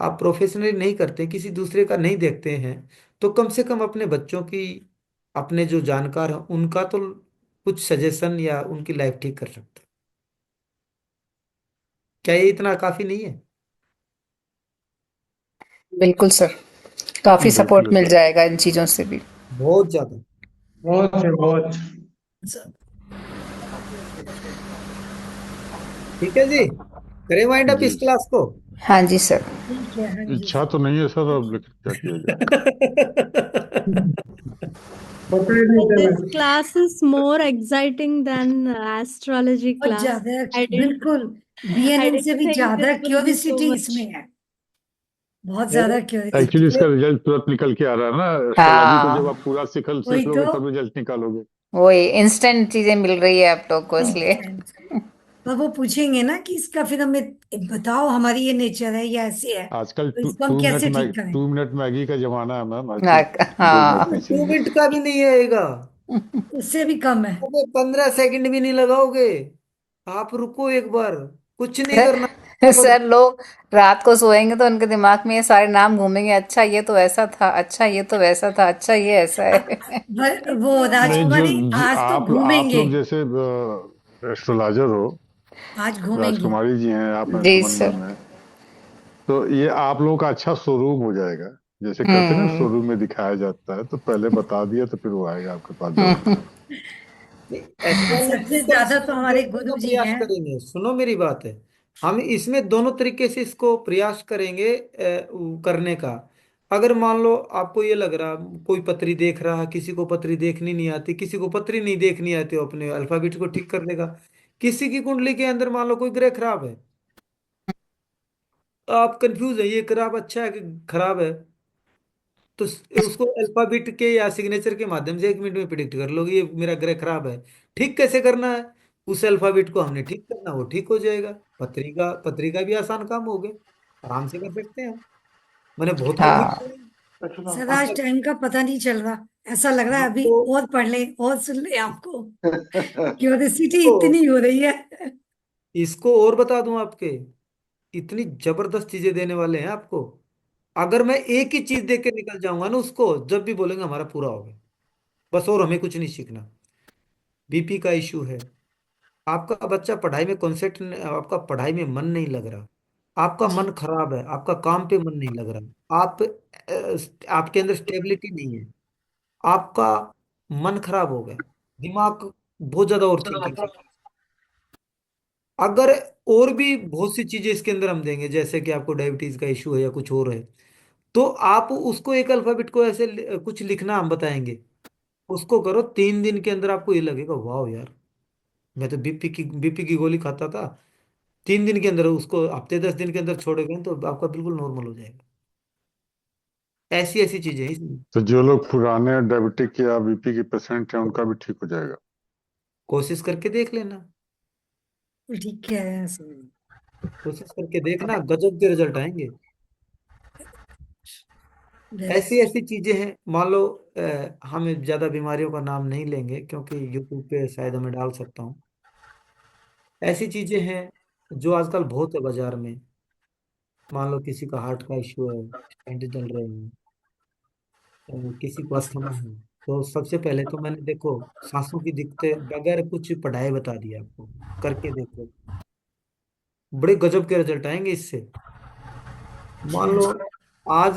आप प्रोफेशनली नहीं करते, किसी दूसरे का नहीं देखते हैं, तो कम से कम अपने बच्चों की, अपने जो जानकार हैं उनका तो कुछ सजेशन या उनकी लाइफ ठीक कर सकते हैं। क्या ये इतना काफी नहीं है? बिल्कुल सर, काफी बिल्कुल सपोर्ट मिल सर। जाएगा इन चीजों से भी। बहुत ज्यादा। बहुत है, बहुत। ठीक है जी, करें वाइंड अप जी इस क्लास को। हाँ जी सर। ठीक है, हाँ जी इच्छा तो नहीं है सर, अब लेकिन क्या किया जाए। पता ही नहीं चला। This class is more exciting than astrology बहुत class. ज्यादा, I didn't, बिल्कुल I बीएनएन से didn't भी think ज्यादा this will be so curiosity much. इसमें है, बहुत ज्यादा क्यूरियोसिटी। एक्चुअली इसका रिजल्ट तुरंत निकल के आ रहा है ना, एस्ट्रोलॉजी को जब हाँ, आप पूरा सीख वही लोगे तो, तब रिजल्ट निकालोगे। वही इंस्टेंट चीजें मिल रही है आप लोग को इसलिए। इंस्टेंट। अब वो पूछेंगे ना कि इसका फिर हमें बताओ, हमारी ये नेचर है या ऐसी है, आजकल तो इसको हम कैसे ठीक करें। 2 मिनट मैगी का जमाना है मैम, हर चीज 2 मिनट में हाँ। 2 मिनट चाहिए। का भी नहीं आएगा, उससे भी कम है। अबे 15 सेकंड भी नहीं लगाओगे। आप रुको एक बार, कुछ नहीं करना। सर लोग रात को सोएंगे तो उनके दिमाग में ये सारे नाम घूमेंगे, अच्छा ये तो ऐसा था, अच्छा ये तो वैसा था, अच्छा ये ऐसा है। वो नहीं, राजकुमारी आज तो आप घूमेंगे, लोग जैसे एस्ट्रोलॉजर हो, आज घूमेंगे। राजकुमारी जी हैं, आप हैं, जी सुमन सर। मैम है, तो ये आप लोगों का अच्छा शोरूम हो जाएगा। जैसे कहते हैं ना, हम्म। शोरूम में दिखाया जाता है, तो पहले बता दिया तो फिर वो आएगा आपके पास हम्म। जरूर। एस्ट्रोलॉजी सबसे को हम ज्यादा तो हमारे समझाने का गुरु जी प्रयास हैं। करेंगे, सुनो मेरी बात है। हम इसमें दोनों तरीके से इसको प्रयास करेंगे करने का। अगर मान लो आपको ये लग रहा, कोई पत्री देख रहा है, किसी को पत्री देखनी नहीं आती, किसी को पत्री नहीं देखनी आती, वो अपने अल्फाबेट को ठीक कर लेगा। किसी की कुंडली के अंदर मान लो कोई ग्रह खराब है, आप कंफ्यूज है ये खराब अच्छा है कि खराब है, तो उसको अल्फाबेट के या सिग्नेचर के माध्यम से 1 मिनट में प्रिडिक्ट कर लोगे ये मेरा ग्रह खराब है। ठीक कैसे करना है? उस अल्फाबेट को हमने ठीक करना, वो ठीक हो जाएगा। पत्रिका भी आसान काम हो गया, आराम से कर सकते हैं हम। मैंने बहुत कठिन हाँ। नहीं। सर आज अगर टाइम का पता नहीं चल रहा, ऐसा लग रहा है अभी आपको और पढ़ ले और सुन ले, आपको क्यूरियोसिटी इसको इतनी हो रही है। इसको और बता दूं आपके, इतनी जबरदस्त चीजें देने वाले हैं आपको। अगर मैं एक ही चीज देख के निकल जाऊंगा ना, उसको जब भी बोलेंगे हमारा पूरा हो गया, बस और हमें कुछ नहीं सीखना। बीपी का इशू है, आपका बच्चा पढ़ाई में कॉन्सेंट्रेट, आपका पढ़ाई में मन नहीं लग रहा, आपका जी। मन खराब है, आपका काम पे मन नहीं लग रहा, आपके अंदर स्टेबिलिटी नहीं है, आपका मन खराब हो गया, दिमाग बहुत ज्यादा ओवर थिंकिंग। अगर और भी बहुत सी चीजें इसके अंदर हम देंगे, जैसे कि आपको डायबिटीज का इशू है या कुछ और है, तो आप उसको एक अल्फाबेट को ऐसे कुछ लिखना हम बताएंगे, उसको करो 3 दिन के अंदर आपको ये लगेगा वाह यार, मैं तो बीपी की गोली खाता था, 3 दिन के अंदर उसको हफ्ते 10 दिन के अंदर छोड़ेंगे तो आपका बिल्कुल नॉर्मल हो जाएगा। ऐसी ऐसी चीजें हैं इसमें। तो जो लोग पुराने डायबिटिक या बीपी के पेशेंट हैं, उनका भी ठीक हो जाएगा। कोशिश करके देख लेना, ठीक है सर। कोशिश करके देखना, गजब के रिजल्ट आएंगे। वेरी ऐसी ऐसी चीजें हैं, मान लो हम ज्यादा बीमारियों का नाम नहीं लेंगे क्योंकि यूट्यूब पे शायद हमें डाल सकता हूँ। ऐसी चीजें हैं जो आजकल बहुत है बाजार में। मान लो किसी का हार्ट का इश्यू है, स्टेंट चल रहे हैं, किसी को अस्थमा है, तो सबसे पहले तो मैंने देखो सांसों की दिक्कतें बगैर कुछ पढ़ाए बता दिया आपको, करके देखो, बड़े गजब के रिजल्ट आएंगे इससे। मान लो आज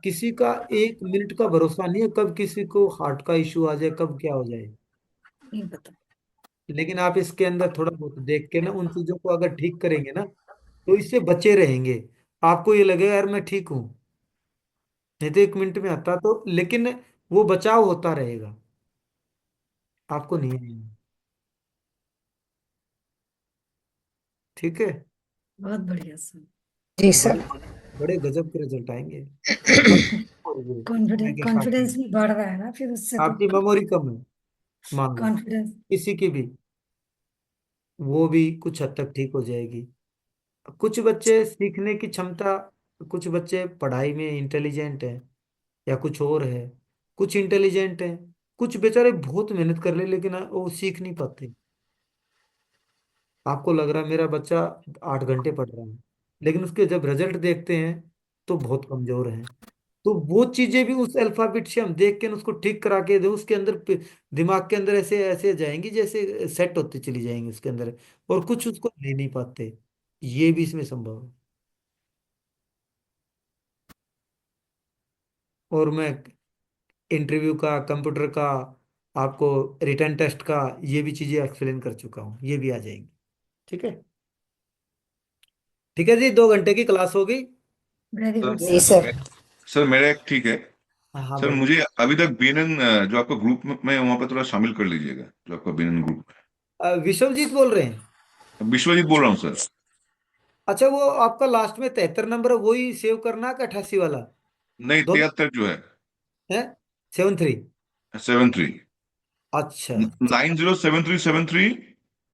किसी का 1 मिनट का भरोसा नहीं है, कब किसी को हार्ट का इश्यू आ जाए, कब क्या हो जाए। नहीं पता। लेकिन आप इसके अंदर थोड़ा बहुत देख के ना उन चीजों को अगर ठीक करेंगे ना तो इससे बचे रहेंगे। आपको ये लगेगा यार मैं ठीक हूं, नहीं तो 1 मिनट में आता तो, लेकिन वो बचाव होता रहेगा, आपको नहीं आएगा। ठीक है। बहुत बढ़िया सर। जी बड़े सर। बड़े गजब के रिजल्ट आएंगे। और वो समय कॉन्फिडेंस के साथ कॉन्फिडेंस में भी बढ़ रहा है ना फिर उससे तो। आपकी मेमोरी कम है, मान लो कॉन्फिडेंस। किसी की भी, वो भी कुछ हद तक ठीक हो जाएगी। कुछ बच्चे सीखने की क्षमता, कुछ बच्चे पढ़ाई में इंटेलिजेंट हैं या कुछ और है, कुछ इंटेलिजेंट हैं, कुछ बेचारे बहुत मेहनत कर ले लेकिन वो सीख नहीं पाते। आपको लग रहा है मेरा बच्चा 8 घंटे पढ़ रहा है, लेकिन उसके जब रिजल्ट देखते हैं तो बहुत कमजोर है। तो वो चीजें भी उस अल्फाबेट से हम देख के न उसको ठीक करा के दे, उसके अंदर दिमाग के अंदर ऐसे ऐसे जाएंगी जैसे सेट होते चली जाएंगी उसके अंदर, और कुछ उसको ले नहीं पाते। ये भी इसमें संभव है। और मैं इंटरव्यू का, कंप्यूटर का, आपको रिटर्न टेस्ट का, ये भी चीजें एक्सप्लेन कर चुका हूँ, ये भी आ जाएंगी। ठीक है। ठीक है जी, 2 घंटे की क्लास होगी। वेरी सर गुड जी सर। सर। सर मेरा एक ठीक है। हाँ सर बोलिए। मुझे अभी तक बीएनएन जो आपका ग्रुप में वहां पे थोड़ा शामिल कर लीजिएगा, जो आपका बीएनएन ग्रुप विश्वजीत बोल रहे हैं? है। विश्वजीत बोल रहा हूँ सर। अच्छा, वो आपका लास्ट में 73 नंबर है, वही सेव करना का 88 वाला? नहीं, दोनों 73 जो है। है? 73। 73। अच्छा। 907373